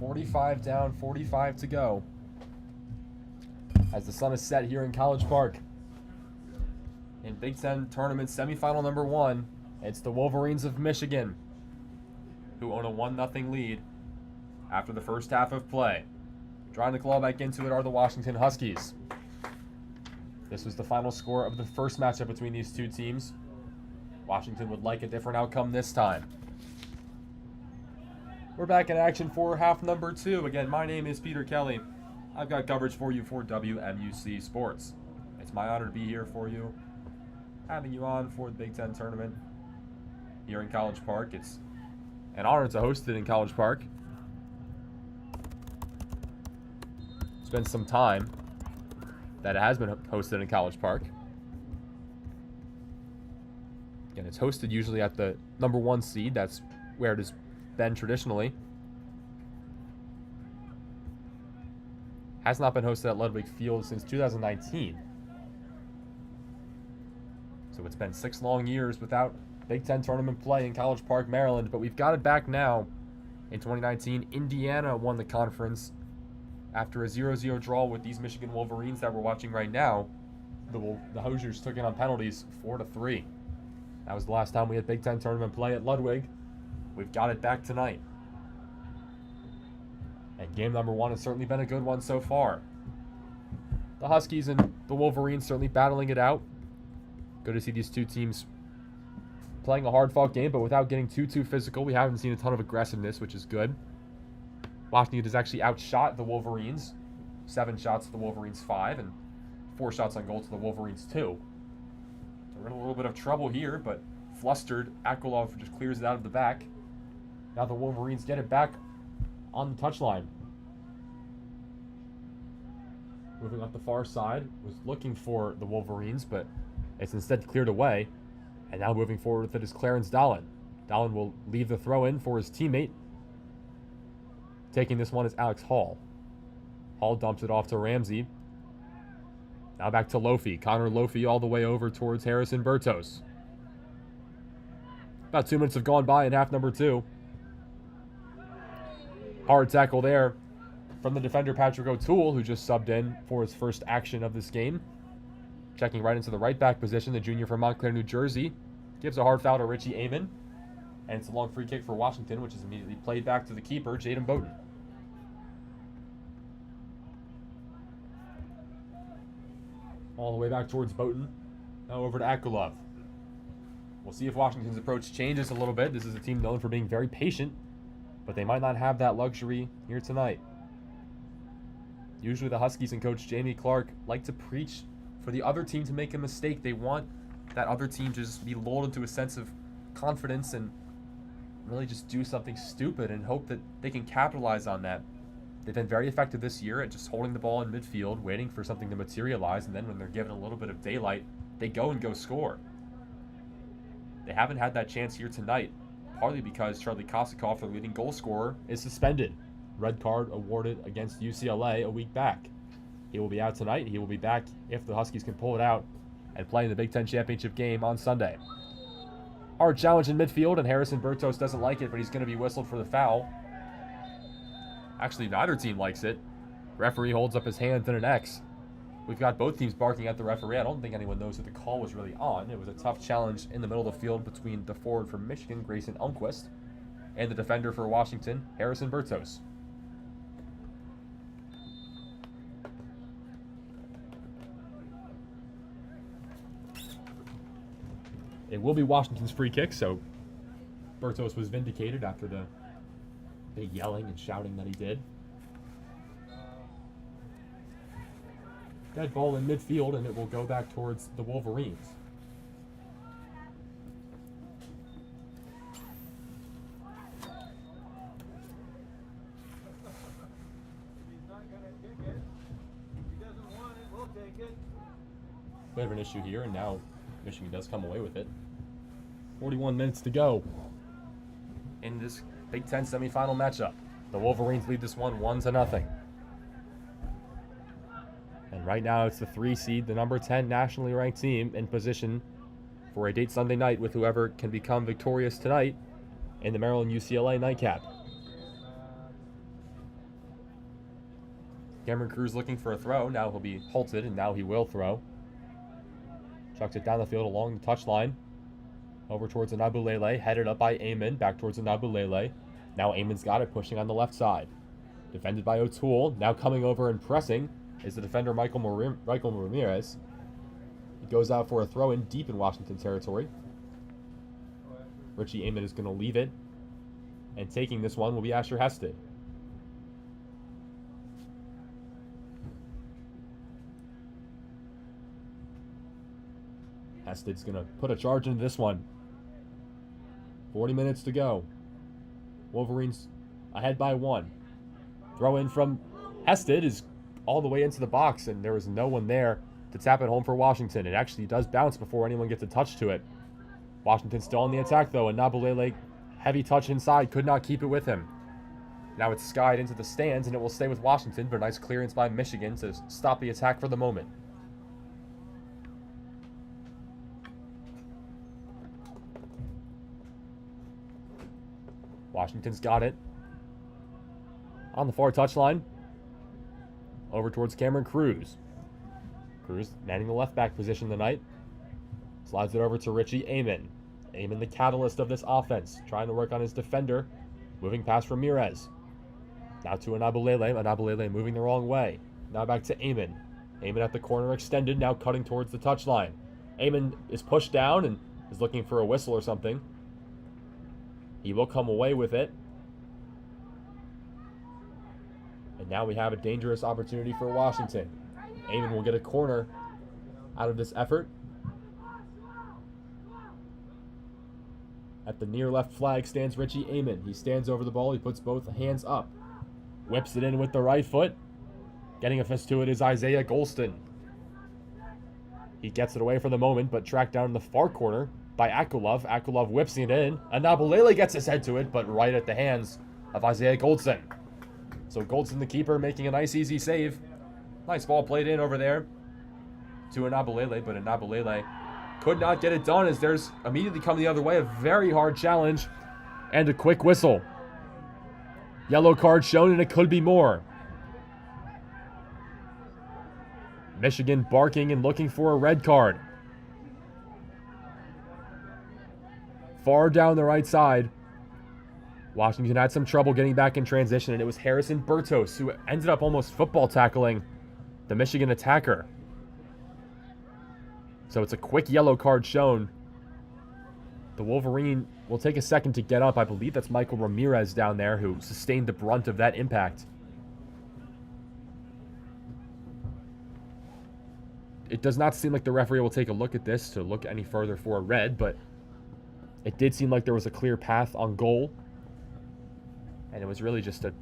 45 down, 45 to go. As the sun is set here in College Park. In Big Ten Tournament semifinal number 1, it's the Wolverines of Michigan, who own a 1-0 lead after the first half of play. Trying to claw back into it are the Washington Huskies. This was the final score of the first matchup between these two teams. Washington would like a different outcome this time. We're back in action for half number 2. Again, my name is Peter Kelly. I've got coverage for you for WMUC Sports. It's my honor to be here for you, having you on for the Big Ten Tournament here in College Park. It's an honor to host it in College Park. It's been some time that it has been hosted in College Park. Again, it's hosted usually at the number 1 seed. That's where it has been traditionally. Has not been hosted at Ludwig Field since 2019. So it's been 6 long years without Big Ten tournament play in College Park, Maryland. But we've got it back now. In 2019, Indiana won the conference after a 0-0 draw with these Michigan Wolverines that we're watching right now. The Hoosiers took it on penalties 4-3. That was the last time we had Big Ten tournament play at Ludwig. We've got it back tonight. And game number 1 has certainly been a good one so far. The Huskies and the Wolverines certainly battling it out. Good to see these two teams playing a hard-fought game, but without getting too physical. We haven't seen a ton of aggressiveness, which is good. Washington has actually outshot the Wolverines. 7 shots to the Wolverines 5, and 4 shots on goal to the Wolverines 2. So we're in a little bit of trouble here, but flustered, Akulov just clears it out of the back. Now the Wolverines get it back on the touchline. Moving up the far side, was looking for the Wolverines, but it's instead cleared away. And now moving forward with it is Clarence Dolan. Dolan will leave the throw in for his teammate. Taking this one is Alex Hall. Hall dumps it off to Ramsey. Now back to Lofi. Connor Lofi all the way over towards Harrison Bertos. About 2 minutes have gone by in half number 2. Hard tackle there from the defender Patrick O'Toole, who just subbed in for his first action of this game. Checking right into the right back position, the junior from Montclair, New Jersey. Gives a hard foul to Richie Amon. And it's a long free kick for Washington, which is immediately played back to the keeper, Jaden Bowden. All the way back towards Bowden. Now over to Akulov. We'll see if Washington's approach changes a little bit. This is a team known for being very patient, but they might not have that luxury here tonight. Usually the Huskies and coach Jamie Clark like to preach for the other team to make a mistake. They want that other team to just be lulled into a sense of confidence and really just do something stupid and hope that they can capitalize on that. They've been very effective this year at just holding the ball in midfield, waiting for something to materialize, and then when they're given a little bit of daylight, they go score. They haven't had that chance here tonight, partly because Charlie Kosikoff, their leading goal scorer, is suspended. Red card awarded against UCLA a week back. He will be out tonight. He will be back if the Huskies can pull it out and play in the Big Ten championship game on Sunday. Hard challenge in midfield, and Harrison Bertos doesn't like it, but he's going to be whistled for the foul. Actually, neither team likes it. Referee holds up his hand in an X. We've got both teams barking at the referee. I don't think anyone knows who the call was really on. It was a tough challenge in the middle of the field between the forward from Michigan, Grayson Elmquist, and the defender for Washington, Harrison Bertos. It will be Washington's free kick, so Bertos was vindicated after the big yelling and shouting that he did. Dead ball in midfield, and it will go back towards the Wolverines. Bit of an issue here, and now Michigan does come away with it. 41 minutes to go in this Big Ten semifinal matchup. The Wolverines lead this one 1-0. And right now it's the 3 seed, the number 10 nationally ranked team, in position for a date Sunday night with whoever can become victorious tonight in the Maryland UCLA nightcap. Cameron Cruz looking for a throw. Now he'll be halted, and now he will throw. Chucks it down the field along the touchline. Over towards Anabulele, headed up by Eamon, back towards Anabulele. Now Eamon's got it, pushing on the left side. Defended by O'Toole. Now coming over and pressing is the defender Michael Ramirez. He goes out for a throw-in deep in Washington territory. Richie Eamon is going to leave it. And taking this one will be Asher Hested. Hested's going to put a charge into this one. 40 minutes to go. Wolverines ahead by 1. Throw in from Hested is all the way into the box, and there was no one there to tap it home for Washington. It actually does bounce before anyone gets a touch to it. Washington still on the attack, though, and Nabulele, heavy touch inside, could not keep it with him. Now it's skied into the stands, and it will stay with Washington, but a nice clearance by Michigan to stop the attack for the moment. Washington's got it. On the far touchline. Over towards Cameron Cruz. Cruz manning the left back position tonight. Slides it over to Richie Eamon. Eamon, the catalyst of this offense. Trying to work on his defender. Moving past Ramirez. Now to Anabulele. Anabulele moving the wrong way. Now back to Eamon. Eamon at the corner extended. Now cutting towards the touchline. Eamon is pushed down and is looking for a whistle or something. He will come away with it. And now we have a dangerous opportunity for Washington. Eamon will get a corner out of this effort. At the near left flag stands Richie Eamon. He stands over the ball. He puts both hands up. Whips it in with the right foot. Getting a fist to it is Isaiah Golston. He gets it away for the moment, but tracked down in the far corner by Akulov. Akulov whips it in. Anabulele gets his head to it, but right at the hands of Isaiah Golston. So Golston, the keeper, making a nice, easy save. Nice ball played in over there to Anabulele, but Anabulele could not get it done as there's immediately coming the other way. A very hard challenge and a quick whistle. Yellow card shown, and it could be more. Michigan barking and looking for a red card. Far down the right side. Washington had some trouble getting back in transition, and it was Harrison Bertos who ended up almost football tackling the Michigan attacker. So it's a quick yellow card shown. The Wolverine will take a second to get up. I believe that's Michael Ramirez down there who sustained the brunt of that impact. It does not seem like the referee will take a look at this to look any further for a red, but it did seem like there was a clear path on goal. And it was really just a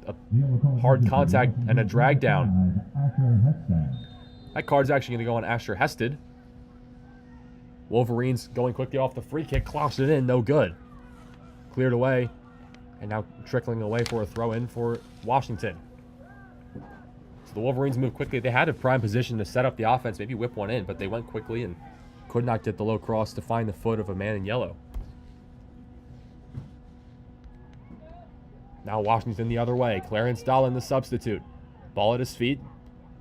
hard contact and a drag down. That card's actually going to go on Asher Hested. Wolverines going quickly off the free kick, clocks it in, no good. Cleared away, and now trickling away for a throw-in for Washington. So the Wolverines moved quickly. They had a prime position to set up the offense, maybe whip one in, but they went quickly and could not get the low cross to find the foot of a man in yellow. Now Washington the other way. Clarence Dahlin, the substitute. Ball at his feet.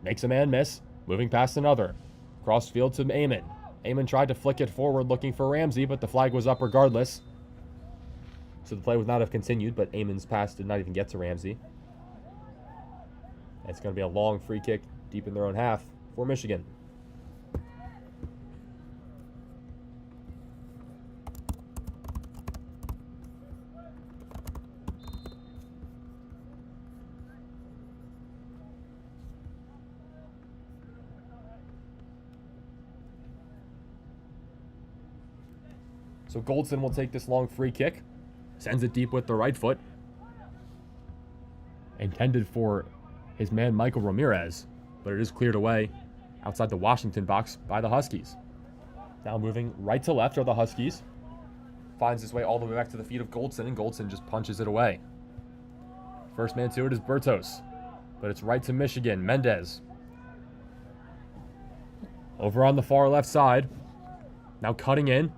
Makes a man miss. Moving past another. Cross field to Eamon. Eamon tried to flick it forward looking for Ramsey, but the flag was up regardless. So the play would not have continued, but Eamon's pass did not even get to Ramsey. It's going to be a long free kick deep in their own half for Michigan. So Goldston will take this long free kick. Sends it deep with the right foot. Intended for his man Michael Ramirez, but it is cleared away outside the Washington box by the Huskies. Now moving right to left are the Huskies. Finds his way all the way back to the feet of Goldston, and Goldston just punches it away. First man to it is Bertos, but it's right to Michigan. Mendez. Over on the far left side. Now cutting in.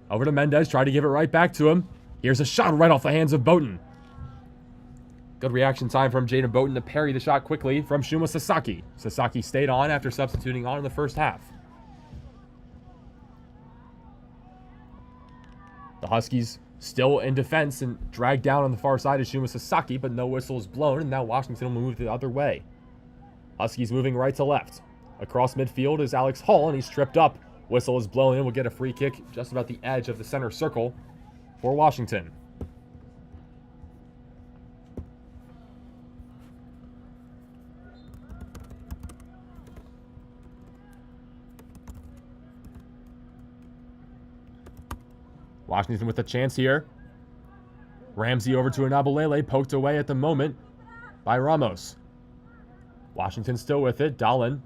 Over to Mendez, try to give it right back to him. Here's a shot right off the hands of Bowden. Good reaction time from Jaden Boughton to parry the shot quickly from Shuma Sasaki. Sasaki stayed on after substituting on in the first half. The Huskies still in defense and dragged down on the far side of Shuma Sasaki, but no whistle is blown, and now Washington will move the other way. Huskies moving right to left. Across midfield is Alex Hall, and he's tripped up. Whistle is blown in. We'll get a free kick just about the edge of the center circle for Washington. Washington with a chance here. Ramsey over to Anabulele, poked away at the moment by Ramos. Washington still with it. Dahlin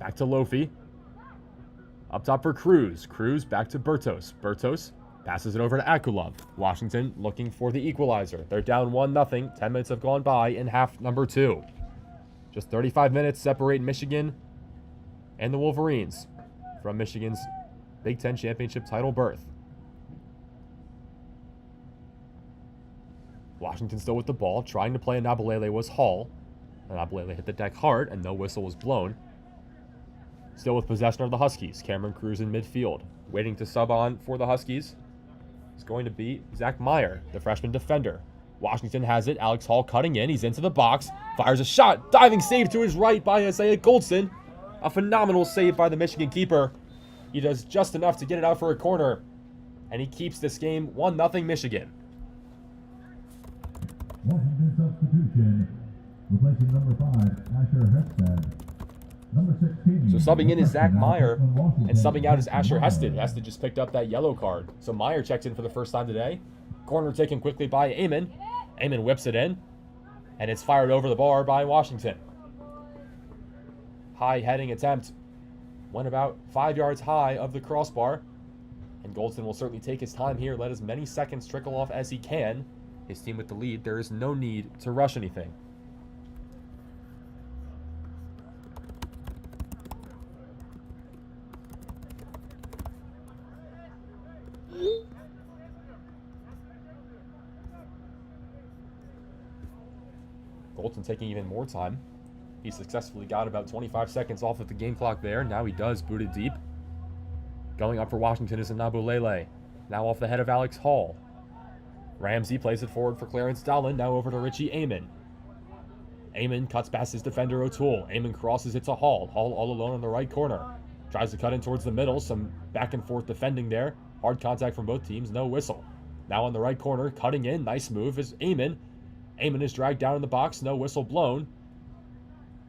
back to Lofi. Up top for Cruz. Cruz back to Bertos. Bertos passes it over to Akulov. Washington looking for the equalizer. They're down 1-0. 10 minutes have gone by in half number 2. Just 35 minutes separate Michigan and the Wolverines from Michigan's Big Ten championship title berth. Washington still with the ball, trying to play Anabulele was Hall. Anabulele hit the deck hard, and no whistle was blown. Still with possession of the Huskies. Cameron Cruz in midfield. Waiting to sub on for the Huskies is going to be Zach Meyer, the freshman defender. Washington has it. Alex Hall cutting in. He's into the box. Fires a shot. Diving save to his right by Isaiah Goldson. A phenomenal save by the Michigan keeper. He does just enough to get it out for a corner. And he keeps this game 1-0 Michigan. Washington substitution, replacing number 5, Asher Hested. Number 16. So subbing in is Zach Meyer, and subbing out is Asher Hested. Hested just picked up that yellow card. So Meyer checked in for the first time today. Corner taken quickly by Amon. Amon whips it in, and it's fired over the bar by Washington. High heading attempt. Went about 5 yards high of the crossbar. And Goldston will certainly take his time here, let as many seconds trickle off as he can. His team with the lead. There is no need to rush anything. Goldston taking even more time. He successfully got about 25 seconds off of the game clock there. Now he does boot it deep. Going up for Washington is Anabulele. Now off the head of Alex Hall. Ramsey plays it forward for Clarence Dahlin. Now over to Richie Amon. Amon cuts past his defender O'Toole. Amon crosses it to Hall. Hall all alone on the right corner. Tries to cut in towards the middle. Some back and forth defending there. Hard contact from both teams. No whistle. Now on the right corner, cutting in. Nice move is Amon. Amon is dragged down in the box. No whistle blown.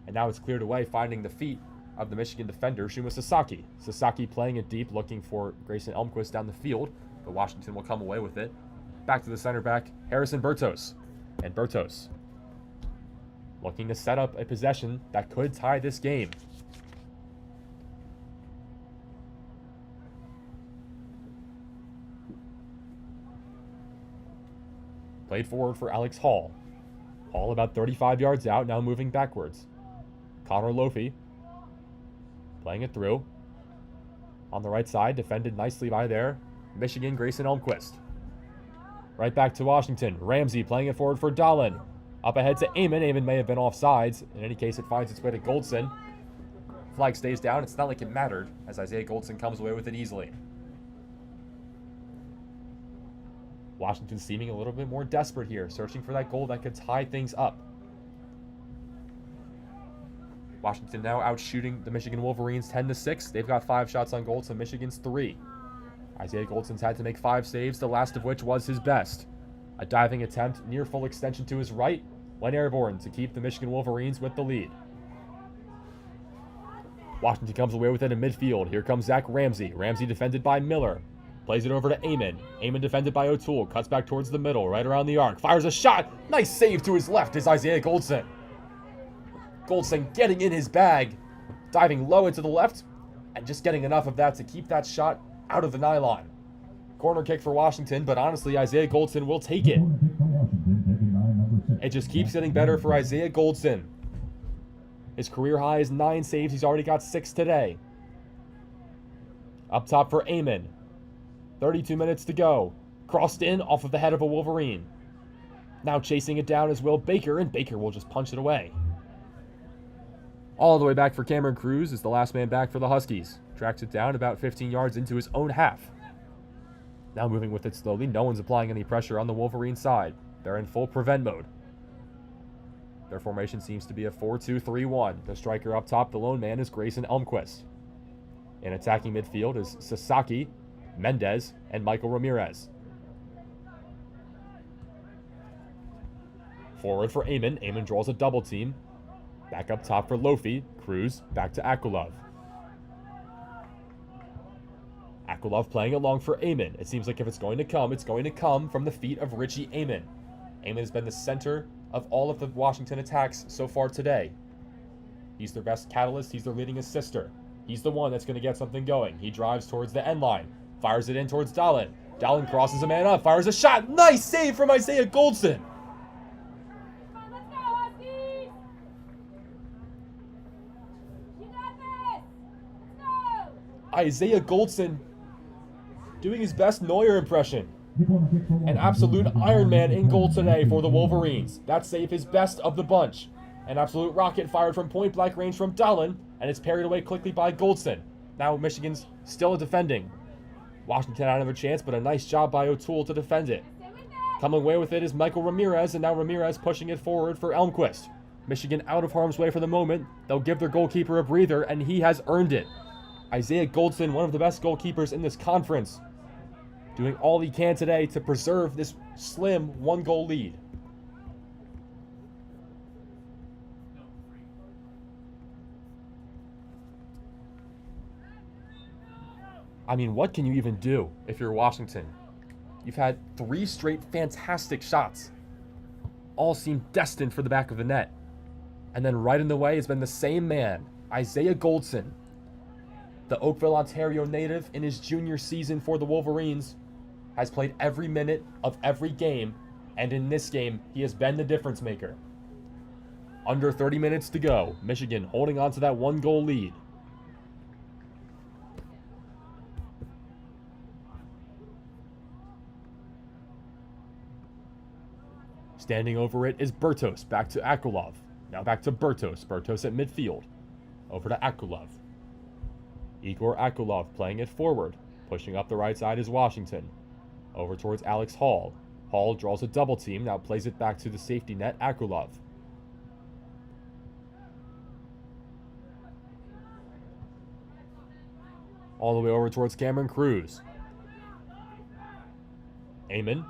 And now it's cleared away, finding the feet of the Michigan defender, Shuma Sasaki. Sasaki playing it deep, looking for Grayson Elmquist down the field. But Washington will come away with it. Back to the center back, Harrison Bertos. And Bertos looking to set up a possession that could tie this game. Played forward for Alex Hall. Hall about 35 yards out, now moving backwards. Connor Lofi playing it through. On the right side, defended nicely by there, Michigan Grayson Elmquist. Right back to Washington. Ramsey playing it forward for Dahlin. Up ahead to Amon. Amon may have been offsides. In any case, it finds its way to Goldson. Flag stays down. It's not like it mattered, as Isaiah Goldson comes away with it easily. Washington seeming a little bit more desperate here, searching for that goal that could tie things up. Washington now out shooting the Michigan Wolverines 10-6. They've got 5 shots on goal to Michigan's 3. Isaiah Goldson's had to make 5 saves, the last of which was his best. A diving attempt near full extension to his right, went airborne to keep the Michigan Wolverines with the lead. Washington comes away with it in midfield. Here comes Zach Ramsey. Ramsey defended by Miller. Plays it over to Amon. Amon defended by O'Toole. Cuts back towards the middle, right around the arc. Fires a shot. Nice save to his left is Isaiah Goldson. Goldson getting in his bag. Diving low into the left. And just getting enough of that to keep that shot out of the nylon. Corner kick for Washington, but honestly, Isaiah Goldson will take it. It just keeps getting better for Isaiah Goldson. His career high is 9 saves. He's already got 6 today. Up top for Amon. 32 minutes to go. Crossed in off of the head of a Wolverine. Now chasing it down is Will Baker, and Baker will just punch it away. All the way back for Cameron Cruz is the last man back for the Huskies. Tracks it down about 15 yards into his own half. Now moving with it slowly. No one's applying any pressure on the Wolverine side. They're in full prevent mode. Their formation seems to be a 4-2-3-1. The striker up top, the lone man, is Grayson Elmquist. In attacking midfield is Sasaki, Mendez, and Michael Ramirez. Forward for Eamon. Eamon draws a double team. Back up top for Lofi. Cruz back to Akulov. Akulov playing along for Eamon. It seems like if it's going to come from the feet of Richie Eamon. Eamon has been the center of all of the Washington attacks so far today. He's their best catalyst. He's their leading assister. He's the one that's going to get something going. He drives towards the end line. Fires it in towards Dallin. Dallin crosses a man up. Fires a shot. Nice save from Isaiah Goldson. Let's go, Huskies! You got this! Let's go! Isaiah Goldson doing his best Neuer impression. An absolute Iron Man in goal today for the Wolverines. That save is best of the bunch. An absolute rocket fired from point blank range from Dallin, and it's parried away quickly by Goldson. Now Michigan's still defending. Washington had another chance, but a nice job by O'Toole to defend it. Coming away with it is Michael Ramirez, and now Ramirez pushing it forward for Elmquist. Michigan out of harm's way for the moment. They'll give their goalkeeper a breather, and he has earned it. Isaiah Goldson, one of the best goalkeepers in this conference, doing all he can today to preserve this slim one-goal lead. I mean, what can you even do if you're Washington? You've had 3 straight fantastic shots. All seem destined for the back of the net. And then right in the way has been the same man, Isaiah Goldson. The Oakville, Ontario native in his junior season for the Wolverines has played every minute of every game, and in this game, he has been the difference maker. Under 30 minutes to go, Michigan holding on to that 1-goal lead. Standing over it is Bertos, back to Akulov. Now back to Bertos. Bertos at midfield. Over to Akulov. Igor Akulov playing it forward. Pushing up the right side is Washington. Over towards Alex Hall. Hall draws a double team, now plays it back to the safety net, Akulov. All the way over towards Cameron Cruz. Eamon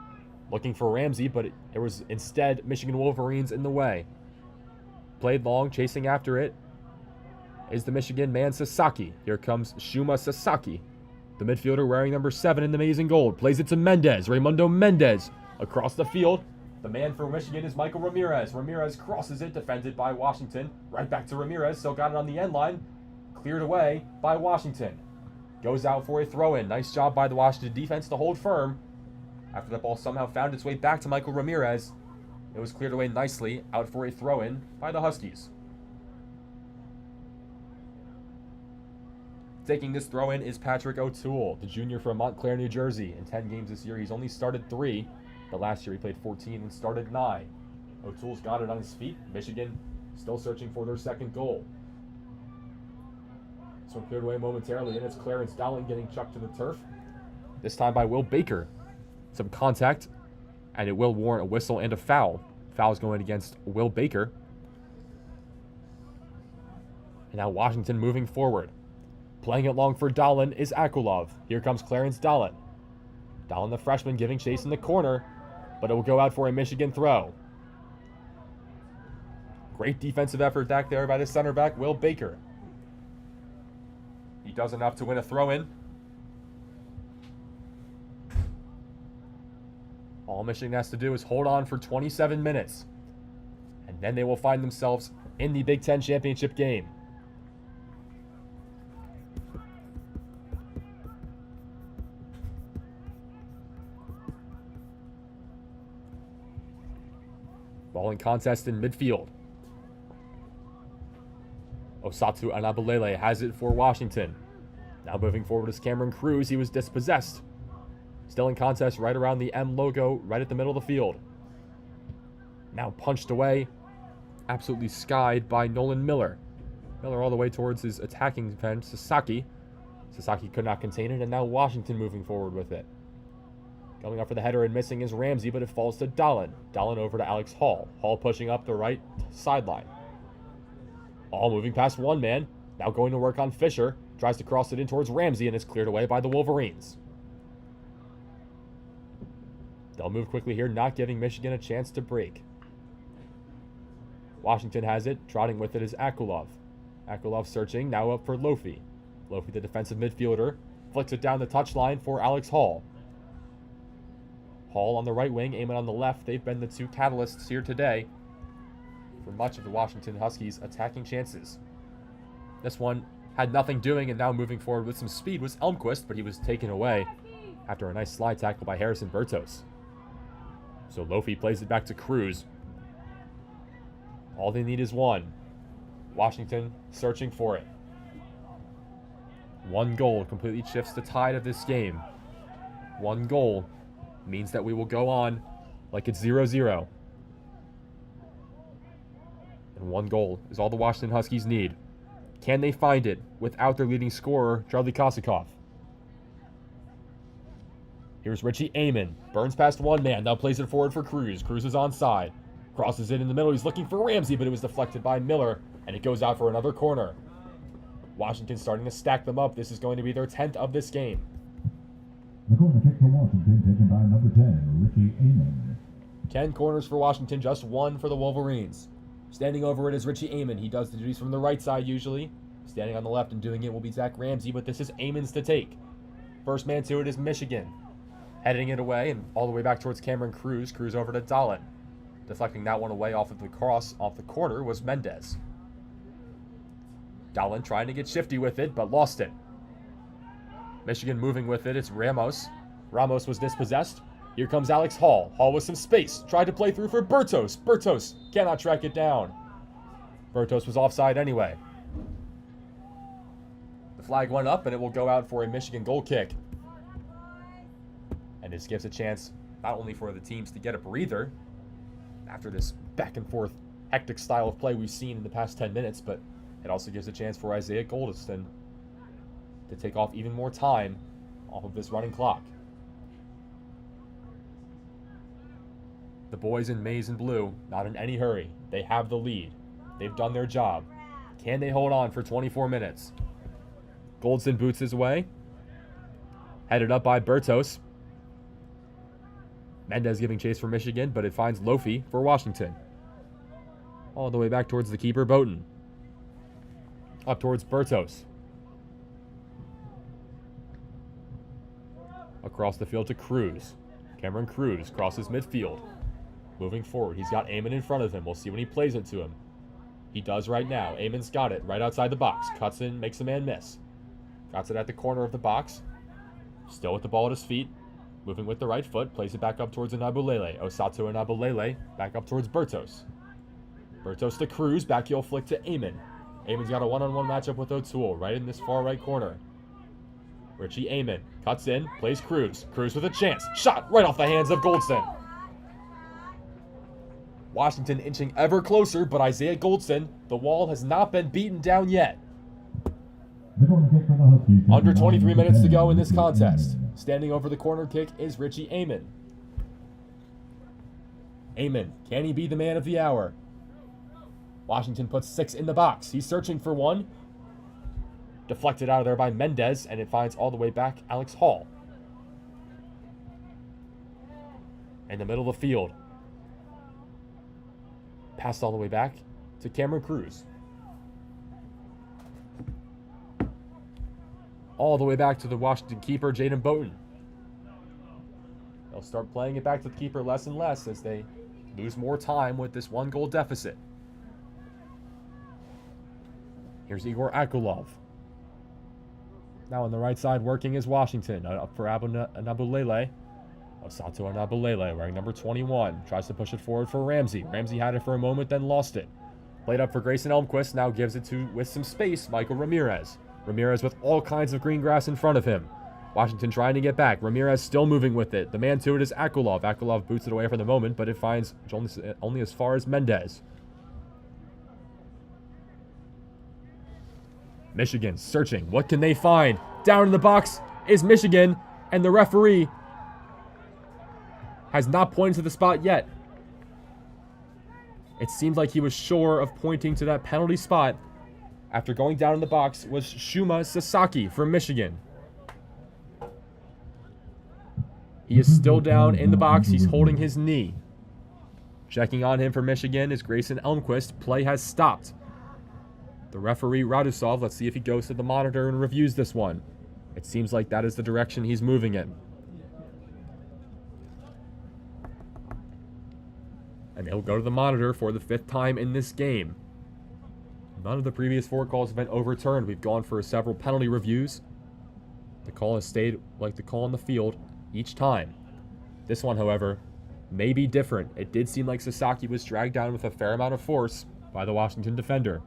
looking for Ramsey, but it was instead Michigan Wolverines in the way. Played long, chasing after it is the Michigan man Sasaki. Here comes Shuma Sasaki, the midfielder wearing number 7 in the maize and gold. Plays it to Mendez, Raymundo Mendez. Across the field, the man for Michigan is Michael Ramirez. Ramirez crosses it, defended by Washington. Right back to Ramirez, still got it on the end line. Cleared away by Washington. Goes out for a throw-in. Nice job by the Washington defense to hold firm. After the ball somehow found its way back to Michael Ramirez, it was cleared away nicely, out for a throw-in by the Huskies. Taking this throw-in is Patrick O'Toole, the junior from Montclair, New Jersey. In 10 games this year, he's only started 3. The last year he played 14 and started 9. O'Toole's got it on his feet. Michigan still searching for their second goal. This one cleared away momentarily, and it's Clarence Dowling getting chucked to the turf. This time by Will Baker. Some contact, and it will warrant a whistle and a foul. Foul's going against Will Baker. And now Washington moving forward. Playing it long for Dallin is Akulov. Here comes Clarence Dallin. Dallin, the freshman, giving chase in the corner, but it will go out for a Michigan throw. Great defensive effort back there by the center back, Will Baker. He does enough to win a throw-in. All Michigan has to do is hold on for 27 minutes, and then they will find themselves in the Big Ten championship game. Ball in contest in midfield. Osatu Anabalele has it for Washington. Now moving forward is Cameron Cruz. He was dispossessed. Still in contest right around the M logo, right at the middle of the field. Now punched away, absolutely skied by Nolan Miller. Miller all the way towards his attacking defense, Sasaki. Sasaki could not contain it, and now Washington moving forward with it. Going up for the header and missing is Ramsey, but it falls to Dahlin. Dahlin over to Alex Hall. Hall pushing up the right sideline. All moving past one man. Now going to work on Fisher. Tries to cross it in towards Ramsey, and is cleared away by the Wolverines. They'll move quickly here, not giving Michigan a chance to break. Washington has it. Trotting with it is Akulov. Akulov searching, now up for Lofi. Lofi, the defensive midfielder, flicks it down the touchline for Alex Hall. Hall on the right wing, Eamon on the left. They've been the two catalysts here today for much of the Washington Huskies' attacking chances. This one had nothing doing, and now moving forward with some speed was Elmquist, but he was taken away after a nice slide tackle by Harrison Bertos. So Lofi plays it back to Cruz. All they need is one. Washington searching for it. One goal completely shifts the tide of this game. One goal means that we will go on like it's 0-0. And one goal is all the Washington Huskies need. Can they find it without their leading scorer, Charlie Kosakov? Here's Richie Eamon. Burns past one man, now plays it forward for Cruz. Cruz is onside. Crosses it in the middle. He's looking for Ramsey, but it was deflected by Miller, and it goes out for another corner. Washington starting to stack them up. This is going to be their 10th of this game. The corner kick for Washington, taken by number 10, Richie Eamon. 10 corners for Washington, just one for the Wolverines. Standing over it is Richie Eamon. He does the duties from the right side usually. Standing on the left and doing it will be Zach Ramsey, but this is Eamon's to take. First man to it is Michigan. Heading it away and all the way back towards Cameron Cruz. Cruz over to Dahlin. Deflecting that one away off of the cross off the corner was Mendez. Dahlin trying to get shifty with it, but lost it. Michigan moving with it. It's Ramos. Ramos was dispossessed. Here comes Alex Hall. Hall with some space. Tried to play through for Bertos. Bertos cannot track it down. Bertos was offside anyway. The flag went up, and it will go out for a Michigan goal kick. And this gives a chance not only for the teams to get a breather after this back and forth hectic style of play we've seen in the past 10 minutes, but it also gives a chance for Isaiah Goldiston to take off even more time off of this running clock. The boys in maize and blue, not in any hurry. They have the lead. They've done their job. Can they hold on for 24 minutes? Goldston boots his way. Headed up by Bertos. Mendez giving chase for Michigan, but it finds Lofi for Washington. All the way back towards the keeper, Boughton. Up towards Bertos. Across the field to Cruz. Cameron Cruz crosses midfield. Moving forward, he's got Eamon in front of him. We'll see when he plays it to him. He does right now. Eamon's got it right outside the box. Cuts in, makes the man miss. Got it at the corner of the box. Still with the ball at his feet. Moving with the right foot. Plays it back up towards Anabulele. Osato Anabulele back up towards Bertos. Bertos to Cruz. Back heel flick to Eamon. Eamon's got a one-on-one matchup with O'Toole right in this far right corner. Richie Eamon cuts in. Plays Cruz. Cruz with a chance. Shot right off the hands of Goldston. Washington inching ever closer, but Isaiah Goldston, the wall has not been beaten down yet. Under 23 minutes to go in this contest. Standing over the corner kick is Richie Eamon. Eamon, can he be the man of the hour? Washington puts 6 in the box. He's searching for one. Deflected out of there by Mendez, and it finds all the way back Alex Hall. In the middle of the field. Passed all the way back to Cameron Cruz. All the way back to the Washington keeper, Jaden Boughton. They'll start playing it back to the keeper less and less as they lose more time with this 1-goal deficit. Here's Igor Akulov. Now on the right side working is Washington. Up for Anabulele. Osato Anabulele wearing number 21. Tries to push it forward for Ramsey. Ramsey had it for a moment, then lost it. Played up for Grayson Elmquist. Now gives it to, with some space, Michael Ramirez. Ramirez with all kinds of green grass in front of him. Washington trying to get back. Ramirez still moving with it. The man to it is Akulov. Akulov boots it away for the moment, but it finds only as far as Mendez. Michigan searching. What can they find? Down in the box is Michigan, and the referee has not pointed to the spot yet. It seemed like he was sure of pointing to that penalty spot after going down in the box was Shuma Sasaki from Michigan. He is still down in the box. He's holding his knee. Checking on him for Michigan is Grayson Elmquist. Play has stopped. The referee, Radusov, let's see if he goes to the monitor and reviews this one. It seems like that is the direction he's moving in. And he'll go to the monitor for the 5th time in this game. None of the previous 4 calls have been overturned. We've gone for several penalty reviews. The call has stayed like the call on the field each time. This one, however, may be different. It did seem like Sasaki was dragged down with a fair amount of force by the Washington defender.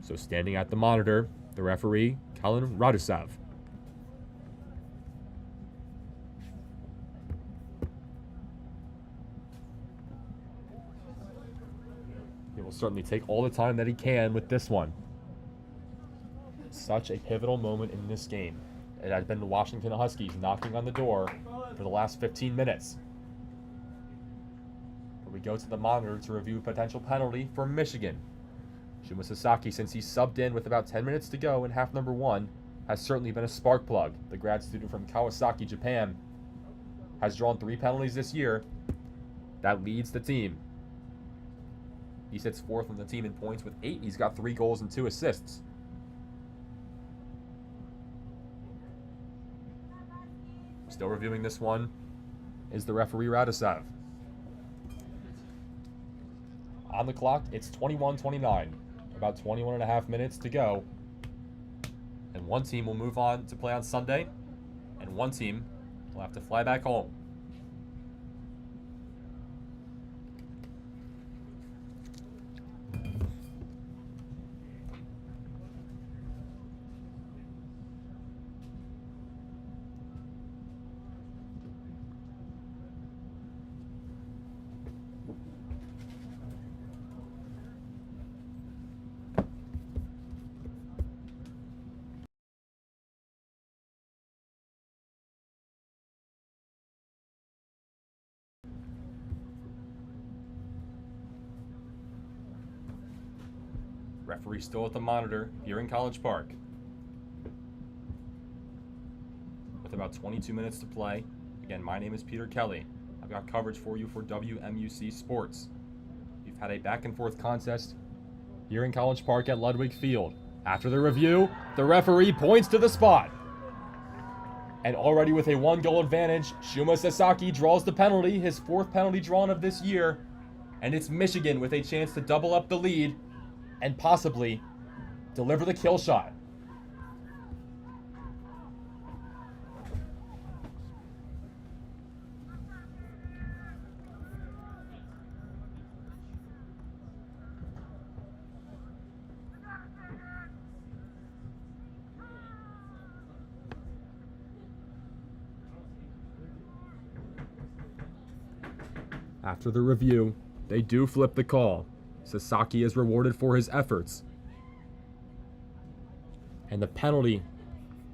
So standing at the monitor, the referee, Kalen Radusov. He will certainly take all the time that he can with this one. Such a pivotal moment in this game. It has been the Washington Huskies knocking on the door for the last 15 minutes. But we go to the monitor to review a potential penalty for Michigan. Shuma Sasaki, since he subbed in with about 10 minutes to go in half number 1, has certainly been a spark plug. The grad student from Kawasaki, Japan, has drawn 3 penalties this year. That leads the team. He sits 4th on the team in points with 8. He's got 3 goals and 2 assists. Still reviewing this one is the referee Radusov. On the clock, it's 21-29. About 21 and a half minutes to go. And one team will move on to play on Sunday, and one team will have to fly back home. Referee still at the monitor here in College Park. With about 22 minutes to play. Again, my name is Peter Kelly. I've got coverage for you for WMUC Sports. We've had a back and forth contest here in College Park at Ludwig Field. After the review, the referee points to the spot. And already with a 1-goal advantage, Shuma Sasaki draws the penalty, his 4th penalty drawn of this year. And it's Michigan with a chance to double up the lead and possibly deliver the kill shot. After the review, they do flip the call. Sasaki is rewarded for his efforts. And the penalty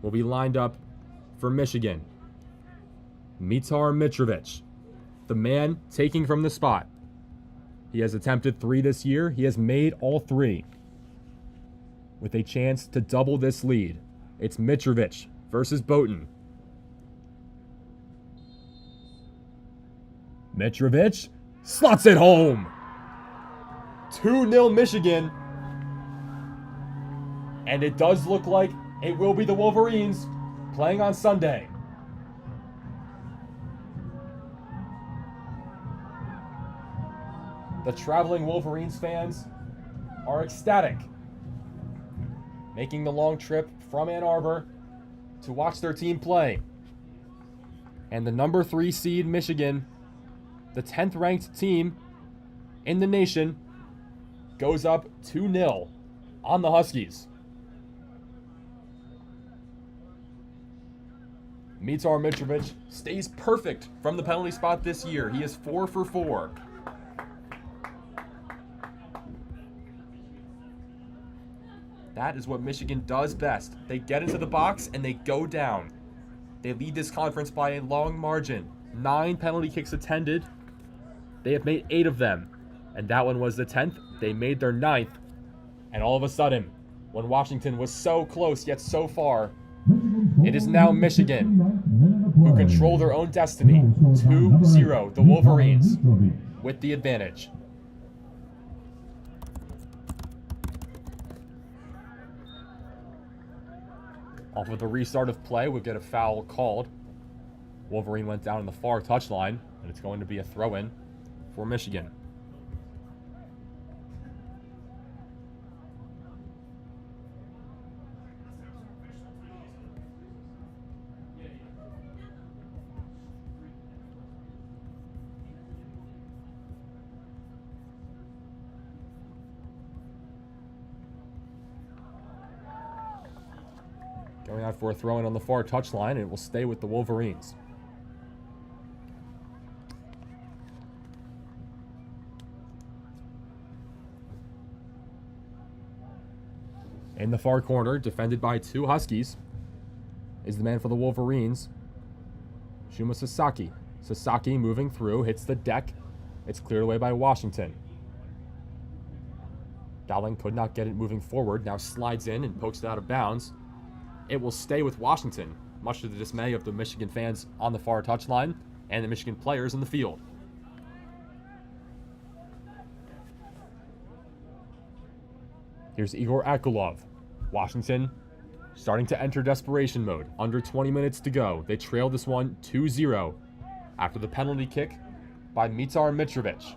will be lined up for Michigan. Mitar Mitrovic, the man taking from the spot. He has attempted 3 this year. He has made all 3. With a chance to double this lead. It's Mitrovic versus Boughton. Mitrovic slots it home. 2-0 Michigan. And it does look like it will be the Wolverines playing on Sunday. The traveling Wolverines fans are ecstatic, making the long trip from Ann Arbor to watch their team play. And the number 3 seed Michigan, the 10th ranked team in the nation, goes up 2-0 on the Huskies. Mitar Mitrovic stays perfect from the penalty spot this year. He is 4 for 4. That is what Michigan does best. They get into the box and they go down. They lead this conference by a long margin. 9 penalty kicks attended. They have made 8 of them. And that one was the 10th. They made their 9th. And all of a sudden, when Washington was so close yet so far, it is now Michigan who control their own destiny. 2-0, the Wolverines with the advantage. Off of the restart of play, we'll get a foul called. Wolverine went down on the far touchline, and it's going to be a throw-in for Michigan. Going out for a throw-in on the far touchline, and it will stay with the Wolverines. In the far corner, defended by 2 Huskies, is the man for the Wolverines, Shuma Sasaki. Sasaki moving through, hits the deck. It's cleared away by Washington. Dowling could not get it moving forward, now slides in and pokes it out of bounds. It will stay with Washington, much to the dismay of the Michigan fans on the far touchline and the Michigan players in the field. Here's Igor Akulov. Washington starting to enter desperation mode. Under 20 minutes to go. They trail this one 2-0 after the penalty kick by Mitar Mitrovic.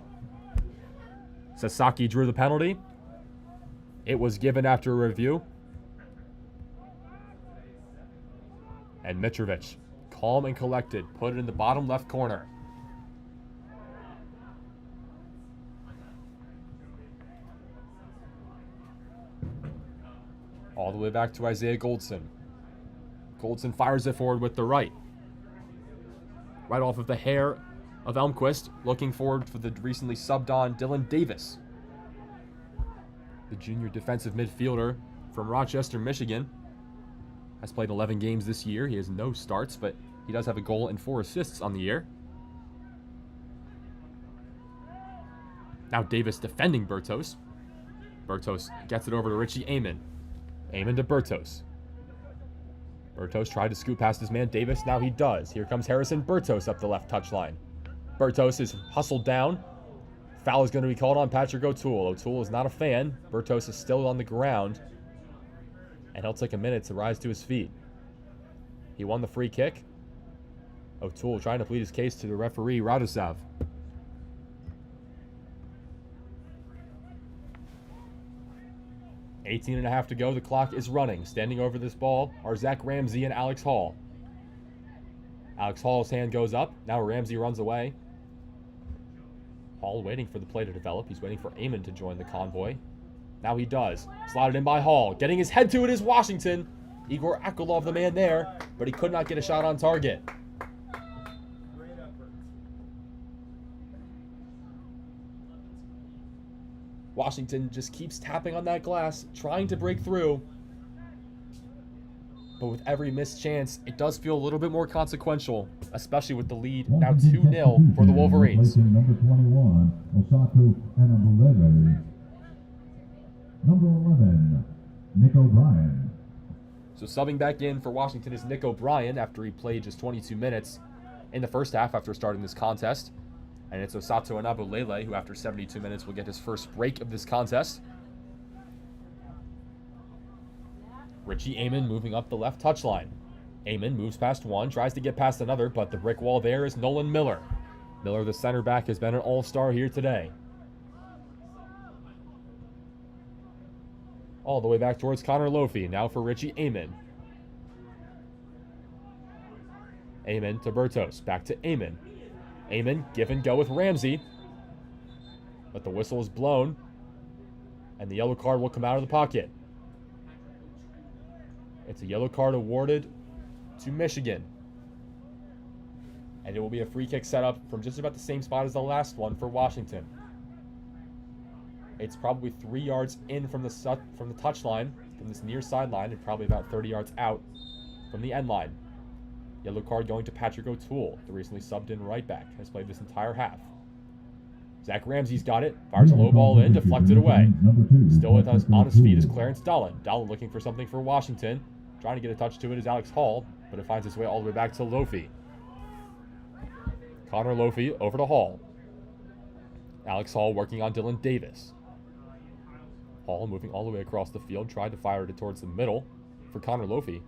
Sasaki drew the penalty. It was given after a review. And Mitrovic, calm and collected, put it in the bottom left corner. All the way back to Isaiah Goldson. Goldson fires it forward with the right. Right off of the hair of Elmquist, looking forward for the recently subbed on Dylan Davis. The junior defensive midfielder from Rochester, Michigan. Has played 11 games this year. He has no starts, but he does have a goal and 4 assists on the year. Now Davis defending Bertos. Bertos gets it over to Richie Amon. Amon to Bertos. Bertos tried to scoop past his man Davis. Now he does. Here comes Harrison Bertos up the left touchline. Bertos is hustled down. Foul is going to be called on Patrick O'Toole. O'Toole is not a fan. Bertos is still on the ground. And he'll take a minute to rise to his feet. He won the free kick. O'Toole trying to plead his case to the referee, Radosav. $18.5 to go. The clock is running. Standing over this ball are Zach Ramsey and Alex Hall. Alex Hall's hand goes up. Now Ramsey runs away. Hall waiting for the play to develop. He's waiting for Amon to join the convoy. Now he does. Slotted in by Hall. Getting his head to it is Washington. Igor Akulov, the man there, but he could not get a shot on target. Washington just keeps tapping on that glass, trying to break through. But with every missed chance, it does feel a little bit more consequential, especially with the lead now 2-0 for the Wolverines. Number 21, Osato Anabulele. Number 11, Nick O'Brien. So subbing back in for Washington is Nick O'Brien after he played just 22 minutes in the first half after starting this contest. And it's Osato Anabulele who after 72 minutes will get his first break of this contest. Richie Amon moving up the left touchline. Amon moves past one, tries to get past another, but the brick wall there is Nolan Miller. Miller, the center back, has been an all-star here today. All the way back towards Connor Lofi. Now for Richie Amon. Amon to Bertos. Back to Amon. Amon give and go with Ramsey. But the whistle is blown. And the yellow card will come out of the pocket. It's a yellow card awarded to Michigan. And it will be a free kick set up from just about the same spot as the last one for Washington. It's probably 3 yards in from the touchline, from this near sideline, and probably about 30 yards out from the end line. Yellow card going to Patrick O'Toole, the recently subbed in right back, has played this entire half. Zach Ramsey's got it, fires a low ball in, deflected away. Still with us on his feet is Clarence Dolan. Dolan looking for something for Washington. Trying to get a touch to it is Alex Hall, but it finds its way all the way back to Lofi. Connor Lofi over to Hall. Alex Hall working on Dylan Davis. Hall moving all the way across the field, tried to fire it towards the middle for Connor Lofi,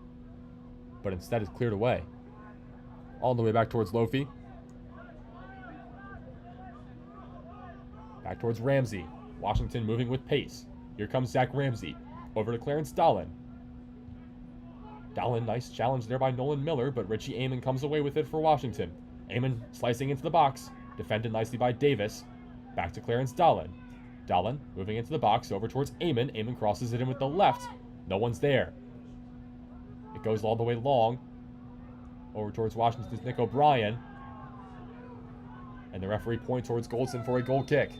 but instead is cleared away. All the way back towards Lofi. Back towards Ramsey. Washington moving with pace. Here comes Zach Ramsey. Over to Clarence Dolan. Dolan, nice challenge there by Nolan Miller, but Richie Amon comes away with it for Washington. Amon slicing into the box. Defended nicely by Davis. Back to Clarence Dolan. Dolan moving into the box over towards Amon. Amon crosses it in with the left. No one's there. It goes all the way long. Over towards Washington's Nick O'Brien. And the referee points towards Goldson for a goal kick.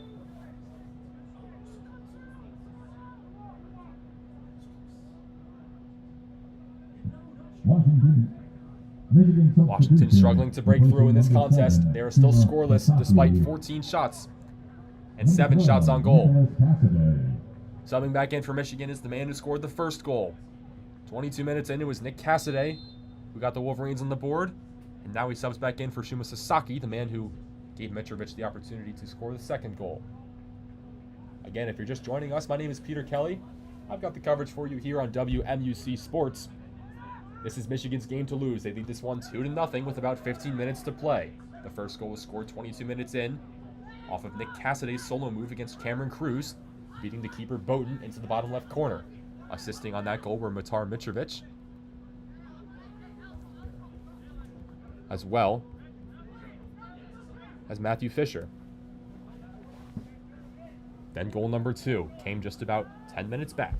Washington struggling to break through in this contest. They are still scoreless despite 14 shots and 7 shots on goal. Subbing back in for Michigan is the man who scored the first goal. 22 minutes in, it was Nick Cassidy who got the Wolverines on the board. And now he subs back in for Shuma Sasaki, the man who gave Mitrovic the opportunity to score the second goal. Again, if you're just joining us, my name is Peter Kelly. I've got the coverage for you here on WMUC Sports. This is Michigan's game to lose. They lead this one 2-0 with about 15 minutes to play. The first goal was scored 22 minutes in, off of Nick Cassidy's solo move against Cameron Cruz, beating the keeper Bowden into the bottom left corner. Assisting on that goal were Matar Mitrovic, as well as Matthew Fisher. Then goal number 2 came just about 10 minutes back,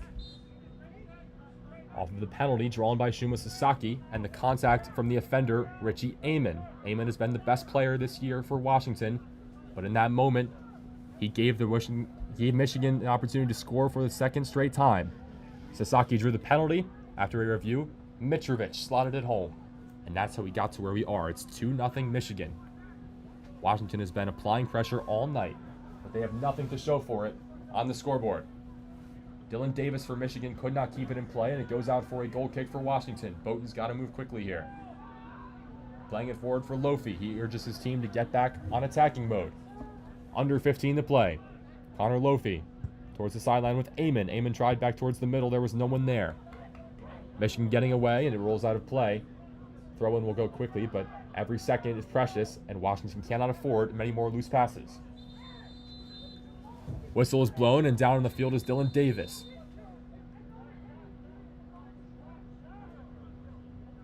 off of the penalty drawn by Shuma Sasaki and the contact from the offender, Richie Amon. Amon has been the best player this year for Washington, but in that moment, he gave Michigan an opportunity to score for the second straight time. Sasaki drew the penalty. After a review, Mitrovic slotted it home. And that's how we got to where we are. It's 2-0 Michigan. Washington has been applying pressure all night, but they have nothing to show for it on the scoreboard. Dylan Davis for Michigan could not keep it in play, and it goes out for a goal kick for Washington. Bowden's got to move quickly here. Playing it forward for Lofi. He urges his team to get back on attacking mode. Under 15 to play. Connor Lofi towards the sideline with Amon. Amon tried back towards the middle. There was no one there. Michigan getting away, and it rolls out of play. Throw-in will go quickly, but every second is precious, and Washington cannot afford many more loose passes. Whistle is blown, and down on the field is Dylan Davis.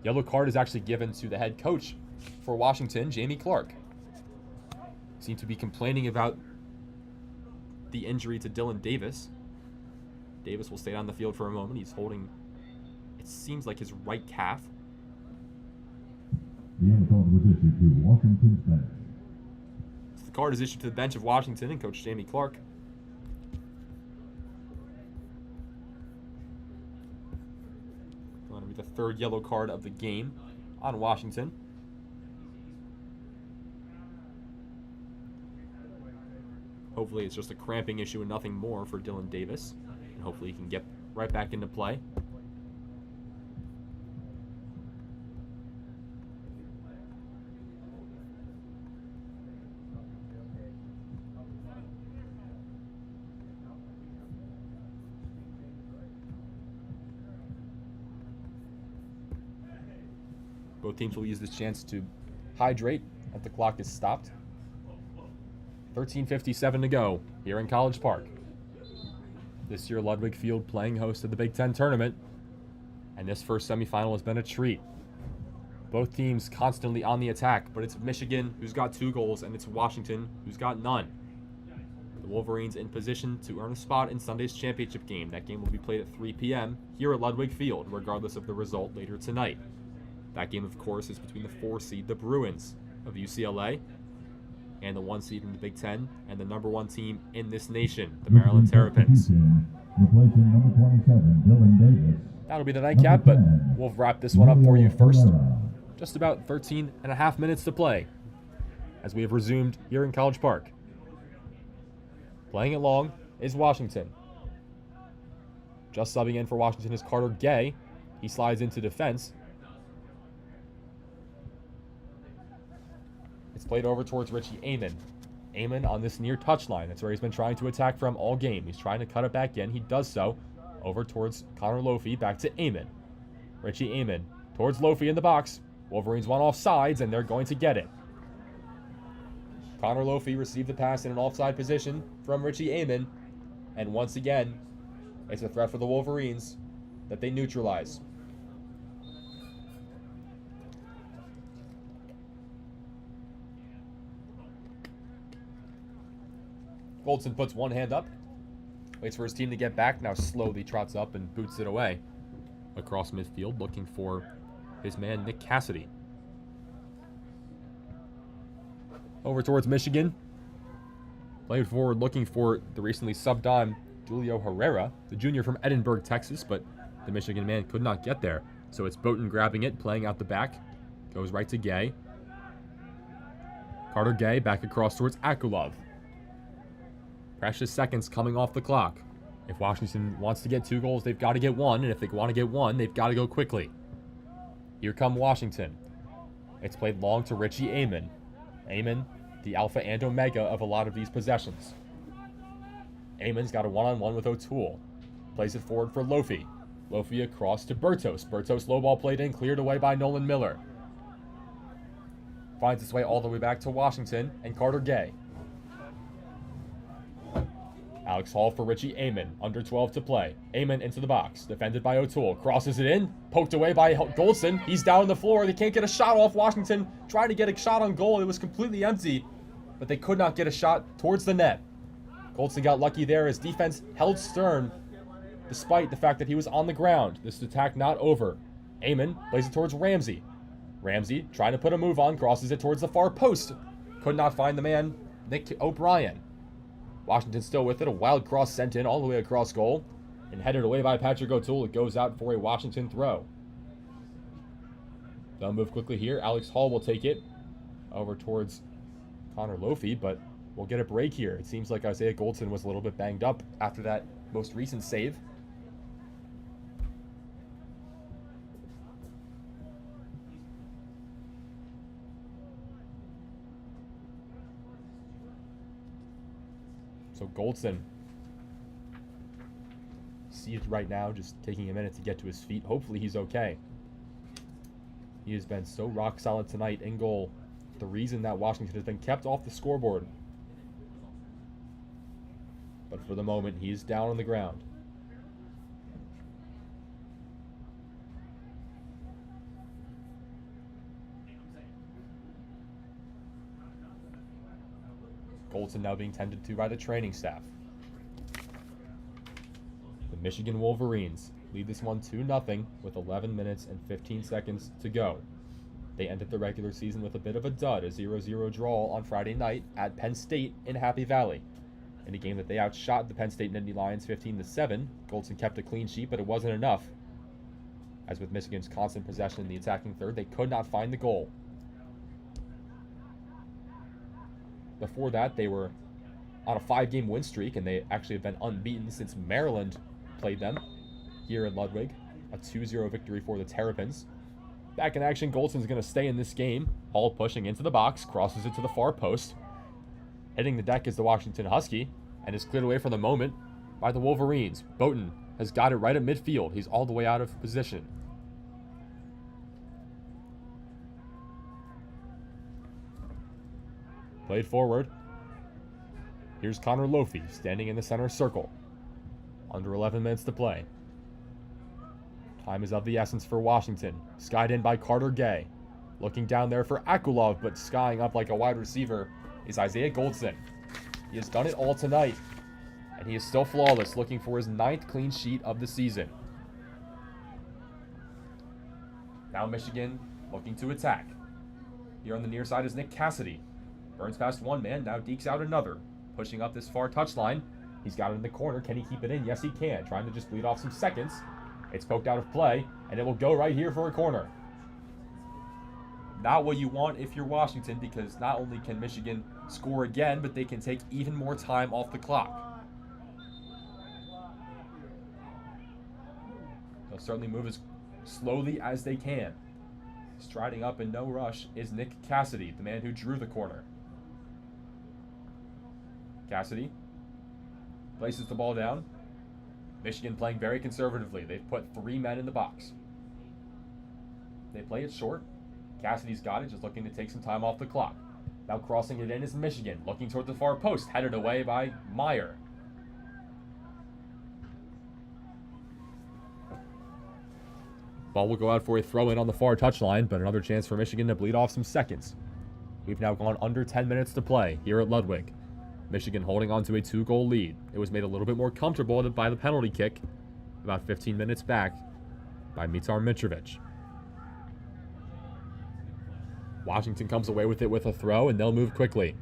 Yellow card is actually given to the head coach for Washington, Jamie Clark. Seemed to be complaining about the injury to Dylan Davis. Davis will stay on the field for a moment. He's holding, it seems like, his right calf. The yellow card was issued to Washington's bench. So the card is issued to the bench of Washington and Coach Jamie Clark. Going to be the third yellow card of the game on Washington. Hopefully it's just a cramping issue and nothing more for Dylan Davis. And hopefully he can get right back into play. Both teams will use this chance to hydrate as the clock is stopped. 13:57 to go here in College Park. This year, Ludwig Field playing host to the Big Ten tournament, and this first semifinal has been a treat. Both teams constantly on the attack, but it's Michigan who's got 2 goals, and it's Washington who's got none. The Wolverines in position to earn a spot in Sunday's championship game. That game will be played at 3 p.m. here at Ludwig Field, regardless of the result later tonight. That game, of course, is between the 4 seed, the Bruins of UCLA, and the 1 seed in the Big Ten, and the number 1 team in this nation, the Maryland Terrapins. Replacing number 27, Dylan Davis. That'll be the nightcap, but we'll wrap this one up for you first. Just about 13 and a half minutes to play as we have resumed here in College Park. Playing it long is Washington. Just subbing in for Washington is Carter Gay. He slides into defense. It's played over towards Richie Amon. Amon on this near touchline. That's where he's been trying to attack from all game. He's trying to cut it back in. He does so. Over towards Connor Lofi. Back to Amon. Richie Amon towards Lofi in the box. Wolverines want off sides, and they're going to get it. Connor Lofi received the pass in an offside position from Richie Amon. And once again, it's a threat for the Wolverines that they neutralize. Goldson puts one hand up, waits for his team to get back, now slowly trots up and boots it away across midfield, looking for his man Nick Cassidy. Over towards Michigan. Playing forward, looking for the recently subbed on Julio Herrera, the junior from Edinburgh, Texas, but the Michigan man could not get there. So it's Bowden grabbing it, playing out the back. Goes right to Gay. Carter Gay back across towards Akulov. Precious seconds coming off the clock. If Washington wants to get 2 goals, they've got to get 1, and if they want to get 1, they've got to go quickly. Here come Washington. It's played long to Richie Amon. Amon, the alpha and omega of a lot of these possessions. Amon's got a one-on-one with O'Toole. Plays it forward for Lofi. Lofi across to Bertos. Bertos low ball played in, cleared away by Nolan Miller. Finds its way all the way back to Washington and Carter Gay. Alex Hall for Richie Amon, under 12 to play. Amon into the box, defended by O'Toole. Crosses it in, poked away by Goldson. He's down on the floor. They can't get a shot off. Washington trying to get a shot on goal. It was completely empty, but they could not get a shot towards the net. Goldson got lucky there. His defense held stern, despite the fact that he was on the ground. This attack not over. Amon plays it towards Ramsey. Ramsey trying to put a move on, crosses it towards the far post. Could not find the man, Nick O'Brien. Washington still with it. A wild cross sent in all the way across goal and headed away by Patrick O'Toole. It goes out for a Washington throw. They'll move quickly here. Alex Hall will take it over towards Connor Lofi, but we'll get a break here. It seems like Isaiah Goldson was a little bit banged up after that most recent save. So Goldson seated right now, just taking a minute to get to his feet. Hopefully he's okay. He has been so rock solid tonight in goal. The reason that Washington has been kept off the scoreboard. But for the moment, he's down on the ground. Goldson now being tended to by the training staff. The Michigan Wolverines lead this one 2-0 with 11 minutes and 15 seconds to go. They ended the regular season with a bit of a dud, a 0-0 draw on Friday night at Penn State in Happy Valley. In a game that they outshot the Penn State Nittany Lions 15-7, Goldson kept a clean sheet, but it wasn't enough. As with Michigan's constant possession in the attacking third, they could not find the goal. Before that, they were on a 5-game win streak, and they actually have been unbeaten since Maryland played them here in Ludwig. A 2-0 victory for the Terrapins. Back in action, Goldson's going to stay in this game. Hall pushing into the box, crosses it to the far post. Hitting the deck is the Washington Husky, and is cleared away for the moment by the Wolverines. Bowden has got it right at midfield. He's all the way out of position. Played forward. Here's Connor Lofi standing in the center circle. Under 11 minutes to play. Time is of the essence for Washington. Skied in by Carter Gay. Looking down there for Akulov, but skying up like a wide receiver is Isaiah Goldson. He has done it all tonight, and he is still flawless, looking for his 9th clean sheet of the season. Now Michigan looking to attack. Here on the near side is Nick Cassidy. Burns past one man, now dekes out another. Pushing up this far touchline. He's got it in the corner. Can he keep it in? Yes, he can. Trying to just bleed off some seconds. It's poked out of play, and it will go right here for a corner. Not what you want if you're Washington, because not only can Michigan score again, but they can take even more time off the clock. They'll certainly move as slowly as they can. Striding up in no rush is Nick Cassidy, the man who drew the corner. Cassidy places the ball down. Michigan playing very conservatively. They've put 3 men in the box. They play it short. Cassidy's got it, just looking to take some time off the clock. Now crossing it in is Michigan, looking toward the far post, headed away by Meyer. Ball will go out for a throw-in on the far touchline, but another chance for Michigan to bleed off some seconds. We've now gone under 10 minutes to play here at Ludwig. Michigan holding on to a 2-goal lead. It was made a little bit more comfortable by the penalty kick about 15 minutes back by Mitar Mitrovic. Washington comes away with it with a throw, and they'll move quickly.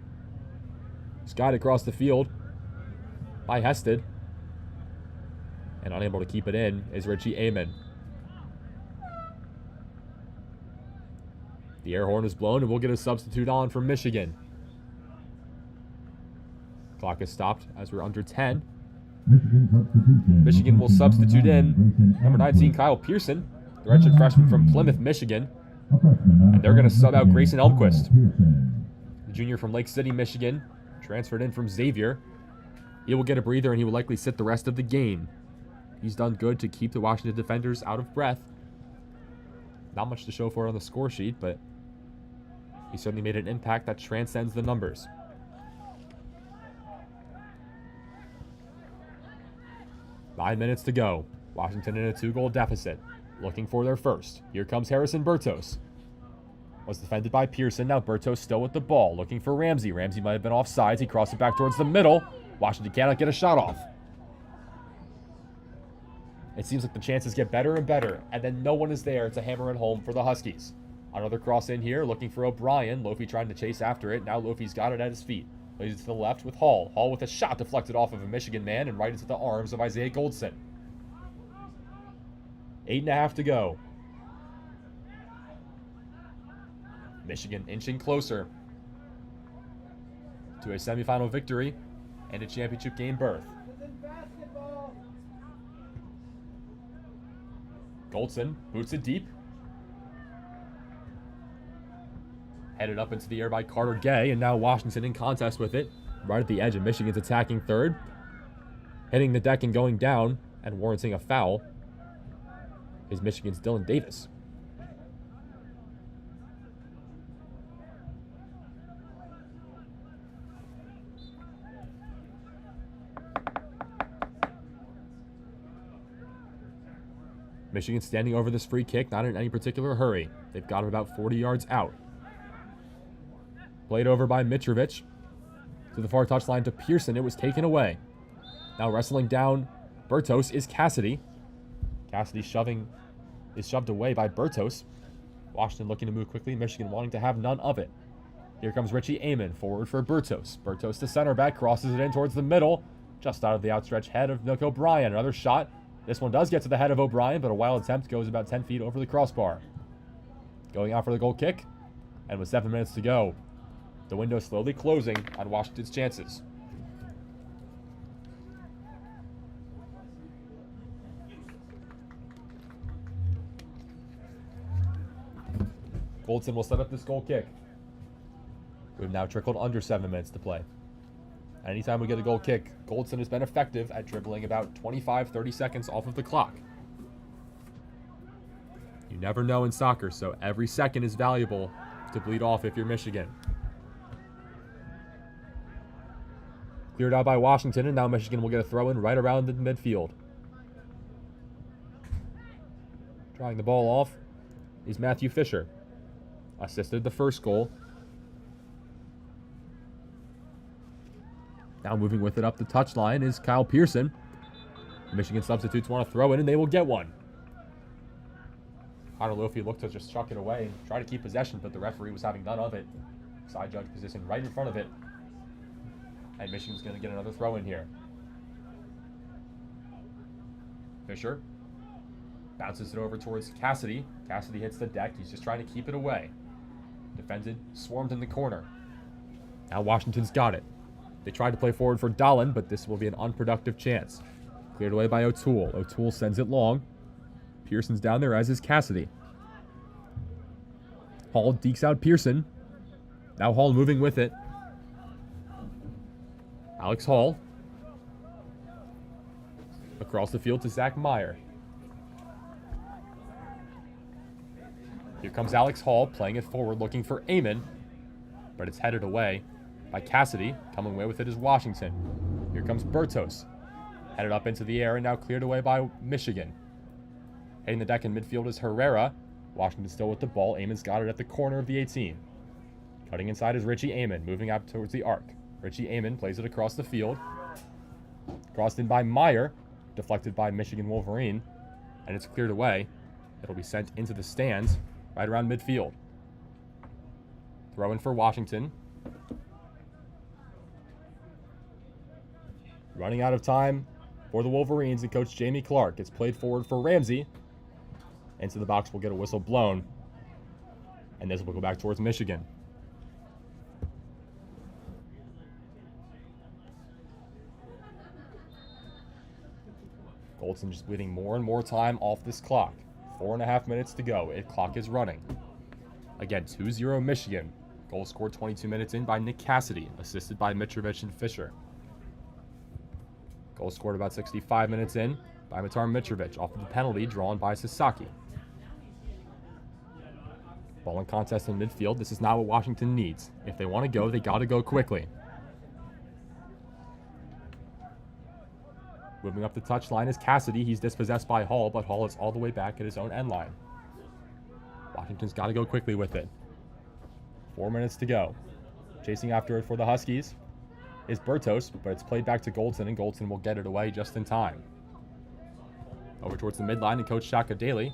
Skied across the field by Hested. And unable to keep it in is Richie Amon. The air horn is blown, and we'll get a substitute on for Michigan. Clock is stopped as we're under 10. Michigan will substitute in number 19, Kyle Pearson, the redshirt freshman from Plymouth, Michigan. And they're going to sub out Grayson Elmquist, the junior from Lake City, Michigan, transferred in from Xavier. He will get a breather, and he will likely sit the rest of the game. He's done good to keep the Washington defenders out of breath. Not much to show for it on the score sheet, but he certainly made an impact that transcends the numbers. Nine minutes to go. Washington in a 2-goal deficit, looking for their first. Here comes Harrison Bertos. Was defended by Pearson. Now Bertos still with the ball, looking for Ramsey. Ramsey might have been offsides. He crossed it back towards the middle. Washington cannot get a shot off. It seems like the chances get better and better, and then no one is there to hammer it home for the Huskies. Another cross in here, looking for O'Brien. Lofi trying to chase after it. Now Lofi's got it at his feet. Lays it to the left with Hall. Hall with a shot deflected off of a Michigan man and right into the arms of Isaiah Goldson. 8.5 to go. Michigan inching closer to a semifinal victory and a championship game berth. Goldson boots it deep. Headed up into the air by Carter Gay, and now Washington in contest with it. Right at the edge of Michigan's attacking third. Hitting the deck and going down and warranting a foul is Michigan's Dylan Davis. Michigan standing over this free kick, not in any particular hurry. They've got him about 40 yards out. Played over by Mitrovic to the far touchline to Pearson. It was taken away. Now wrestling down Bertos is Cassidy. Cassidy is shoved away by Bertos. Washington looking to move quickly. Michigan wanting to have none of it. Here comes Richie Amon forward for Bertos. Bertos to center back, crosses it in towards the middle, just out of the outstretched head of Nick O'Brien. Another shot. This one does get to the head of O'Brien, but a wild attempt goes about 10 feet over the crossbar. Going out for the goal kick, and with 7 minutes to go, the window slowly closing on Washington's chances. Goldson will set up this goal kick. We've now trickled under 7 minutes to play. Anytime we get a goal kick, Goldson has been effective at dribbling about 25-30 seconds off of the clock. You never know in soccer, so every second is valuable to bleed off if you're Michigan. Cleared out by Washington, and now Michigan will get a throw in right around the midfield. Drawing the ball off is Matthew Fisher. Assisted the first goal. Now moving with it up the touchline is Kyle Pearson. The Michigan substitutes want to throw in, and they will get one. Connor Lofi looked to just chuck it away and try to keep possession, but the referee was having none of it. Side judge position right in front of it. And Michigan's going to get another throw in here. Fisher bounces it over towards Cassidy. Cassidy hits the deck. He's just trying to keep it away. Defended, swarmed in the corner. Now Washington's got it. They tried to play forward for Dahlin, but this will be an unproductive chance. Cleared away by O'Toole. O'Toole sends it long. Pearson's down there, as is Cassidy. Hall dekes out Pearson. Now Hall moving with it. Alex Hall. Across the field to Zach Meyer. Here comes Alex Hall playing it forward, looking for Amon. But it's headed away by Cassidy. Coming away with it is Washington. Here comes Bertos. Headed up into the air and now cleared away by Michigan. Hitting the deck in midfield is Herrera. Washington still with the ball. Amon's got it at the corner of the 18. Cutting inside is Richie Amon, moving out towards the arc. Richie Amon plays it across the field. Crossed in by Meyer. Deflected by Michigan Wolverine. And it's cleared away. It'll be sent into the stands right around midfield. Throw in for Washington. Running out of time for the Wolverines, and Coach Jamie Clark. It's played forward for Ramsey. Into the box, will get a whistle blown. And this will go back towards Michigan. Goldson just bleeding more and more time off this clock. 4.5 minutes to go. Clock is running. Again, 2-0 Michigan. Goal scored 22 minutes in by Nick Cassidy, assisted by Mitrovic and Fisher. Goal scored about 65 minutes in by Matar Mitrovic off of the penalty drawn by Sasaki. Ball in contest in midfield. This is not what Washington needs. If they want to go, they got to go quickly. Moving up the touchline is Cassidy. He's dispossessed by Hall, but Hall is all the way back at his own end line. Washington's got to go quickly with it. 4 minutes to go. Chasing after it for the Huskies is Bertos, but it's played back to Goldson, and Goldson will get it away just in time. Over towards the midline, and Coach Shaka Daly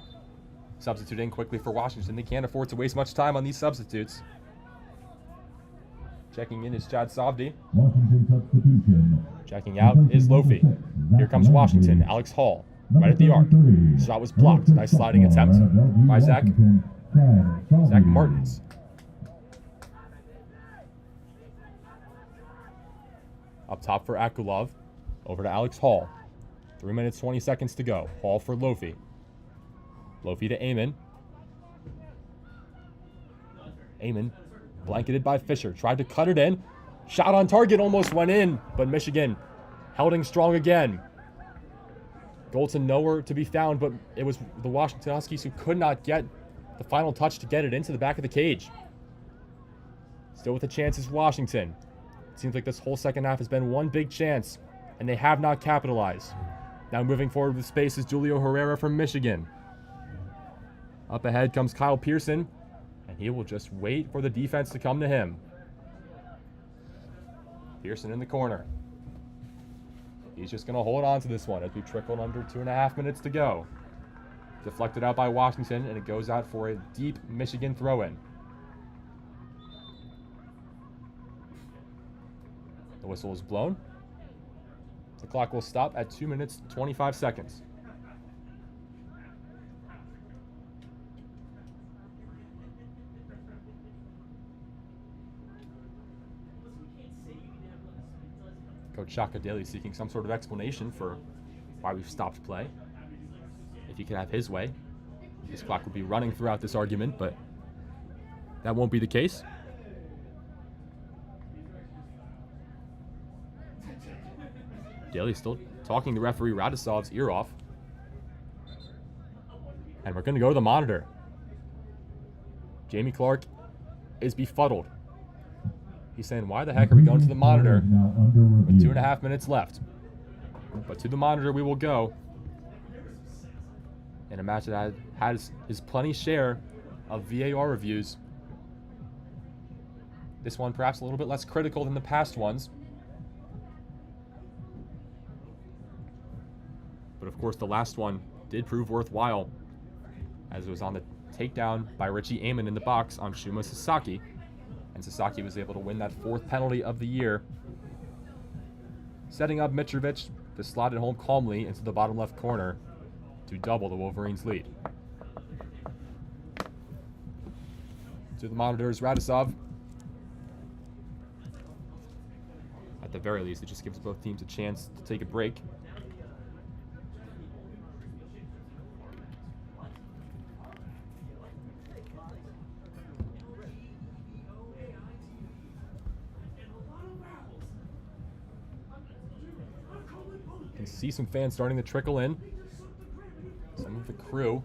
substituting quickly for Washington. They can't afford to waste much time on these substitutes. Checking in is Chad Savdi. Washington substitution. Checking out is Lofi. Here comes Washington. Alex Hall, right at the arc. Shot was blocked. Nice sliding attempt by Zach Martins. Up top for Akulov. Over to Alex Hall. 3 minutes, 20 seconds to go. Hall for Lofi. Lofi to Amon. Amon blanketed by Fisher. Tried to cut it in. Shot on target, almost went in, but Michigan holding strong again. Goldson nowhere to be found, but it was the Washington Huskies who could not get the final touch to get it into the back of the cage. Still with a chance is Washington. It seems like this whole second half has been one big chance, and they have not capitalized. Now moving forward with space is Julio Herrera from Michigan. Up ahead comes Kyle Pearson, and he will just wait for the defense to come to him. Pearson in the corner. He's just going to hold on to this one as we trickle under 2.5 minutes to go. Deflected out by Washington, and it goes out for a deep Michigan throw-in. The whistle is blown. The clock will stop at 2 minutes, 25 seconds. Coach Shaka Daly seeking some sort of explanation for why we've stopped play. If he could have his way, this clock would be running throughout this argument, but that won't be the case. Daly still talking to referee Radisov's ear off. And we're going to go to the monitor. Jamie Clark is befuddled. He's saying, why the heck are we going to the monitor with 2.5 minutes left? But to the monitor we will go in a match that has his plenty share of VAR reviews. This one perhaps a little bit less critical than the past ones. But of course, the last one did prove worthwhile, as it was on the takedown by Richie Amon in the box on Shuma Sasaki. And Sasaki was able to win that 4th penalty of the year, setting up Mitrovic to slot it home calmly into the bottom left corner to double the Wolverines' lead. To the monitors, Radisov. At the very least, it just gives both teams a chance to take a break. You can see some fans starting to trickle in. Some of the crew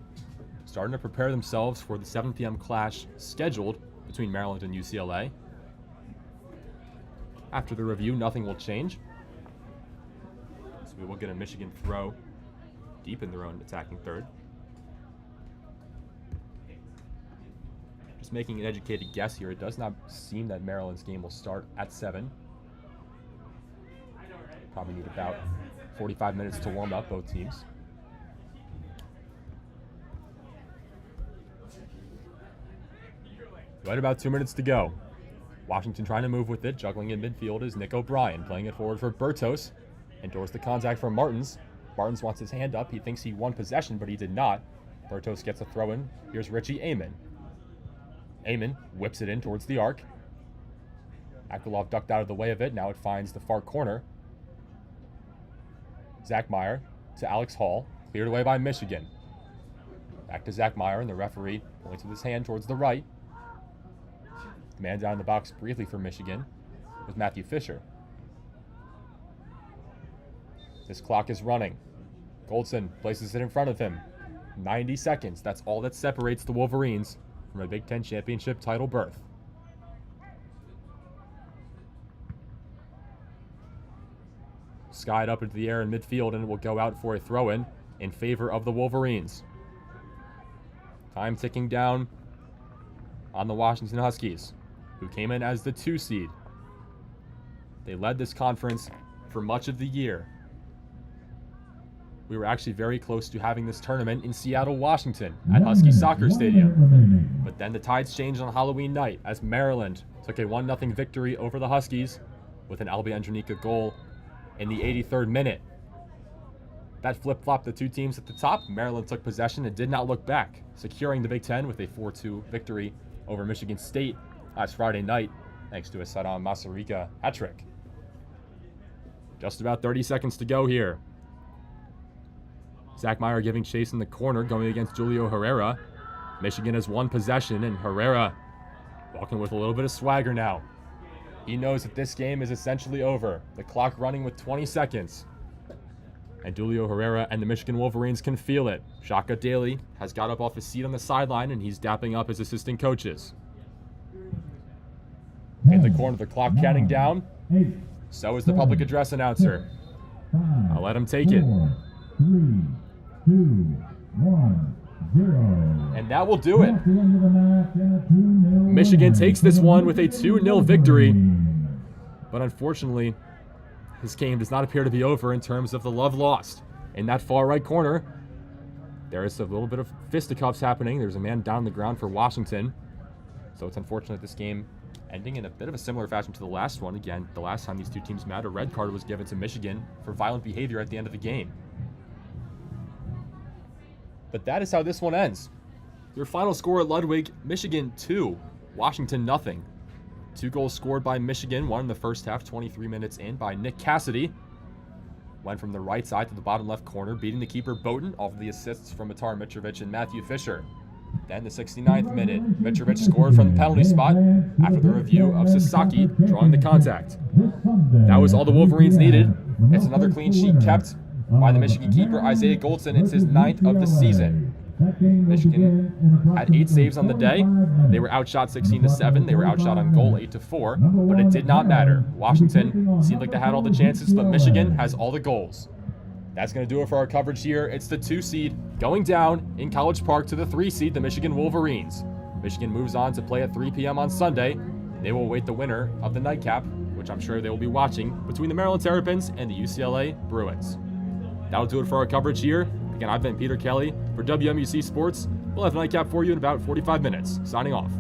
starting to prepare themselves for the 7 p.m. clash scheduled between Maryland and UCLA. After the review, nothing will change. So we will get a Michigan throw deep in their own attacking third. Just making an educated guess here, it does not seem that Maryland's game will start at 7. Probably need about 45 minutes to warm up, both teams. Right about 2 minutes to go. Washington trying to move with it, juggling in midfield is Nick O'Brien, playing it forward for Bertos. Endures the contact from Martins. Martins wants his hand up. He thinks he won possession, but he did not. Bertos gets a throw in. Here's Richie Amon. Amon whips it in towards the arc. Akulov ducked out of the way of it. Now it finds the far corner. Zach Meyer to Alex Hall. Cleared away by Michigan. Back to Zach Meyer, and the referee points with his hand towards the right. The man down in the box briefly for Michigan was Matthew Fisher. This clock is running. Goldson places it in front of him. 90 seconds. That's all that separates the Wolverines from a Big Ten championship title berth. Skied up into the air in midfield, and it will go out for a throw-in in favor of the Wolverines. Time ticking down on the Washington Huskies, who came in as the 2 seed. They led this conference for much of the year. We were actually very close to having this tournament in Seattle, Washington at Husky Soccer Stadium. But then the tides changed on Halloween night as Maryland took a 1-0 victory over the Huskies with an Albie Andronika goal in the 83rd minute. That flip-flopped the two teams at the top. Maryland took possession and did not look back, securing the Big Ten with a 4-2 victory over Michigan State last Friday night, thanks to a Sadam Masarika hat trick. Just about 30 seconds to go here. Zach Meyer giving chase in the corner, going against Julio Herrera. Michigan has won possession, and Herrera walking with a little bit of swagger now. He knows that this game is essentially over. The clock running with 20 seconds. And Julio Herrera and the Michigan Wolverines can feel it. Shaka Daly has got up off his seat on the sideline, and he's dapping up his assistant coaches. In the corner, the clock counting down. So is the public address announcer. I'll let him take it. 3, 2, 1, 0. And that will do it. Michigan takes this one with a 2-0 victory. But unfortunately, this game does not appear to be over in terms of the love lost. In that far right corner, there is a little bit of fisticuffs happening. There's a man down on the ground for Washington. So it's unfortunate this game ending in a bit of a similar fashion to the last one. Again, the last time these two teams met, a red card was given to Michigan for violent behavior at the end of the game. But that is how this one ends. Your final score at Ludwig, Michigan 2, Washington 0. 2 goals scored by Michigan, one in the first half, 23 minutes in, by Nick Cassidy. Went from the right side to the bottom left corner, beating the keeper Bowden off of the assists from Matar Mitrovic and Matthew Fisher. Then the 69th minute, Mitrovic scored from the penalty spot after the review of Sasaki drawing the contact. That was all the Wolverines needed. It's another clean sheet kept by the Michigan keeper, Isaiah Goldson. It's his 9th of the season. Michigan had 8 saves on the day. They were outshot 16-7. They were outshot on goal 8-4, but it did not matter. Washington seemed like they had all the chances, but Michigan has all the goals. That's going to do it for our coverage here. It's the 2 seed going down in College Park to the 3 seed, the Michigan Wolverines. Michigan moves on to play at 3 p.m. on Sunday. They will await the winner of the nightcap, which I'm sure they will be watching, between the Maryland Terrapins and the UCLA Bruins. That'll do it for our coverage here. Again, I've been Peter Kelly for WMUC Sports. We'll have the nightcap for you in about 45 minutes. Signing off.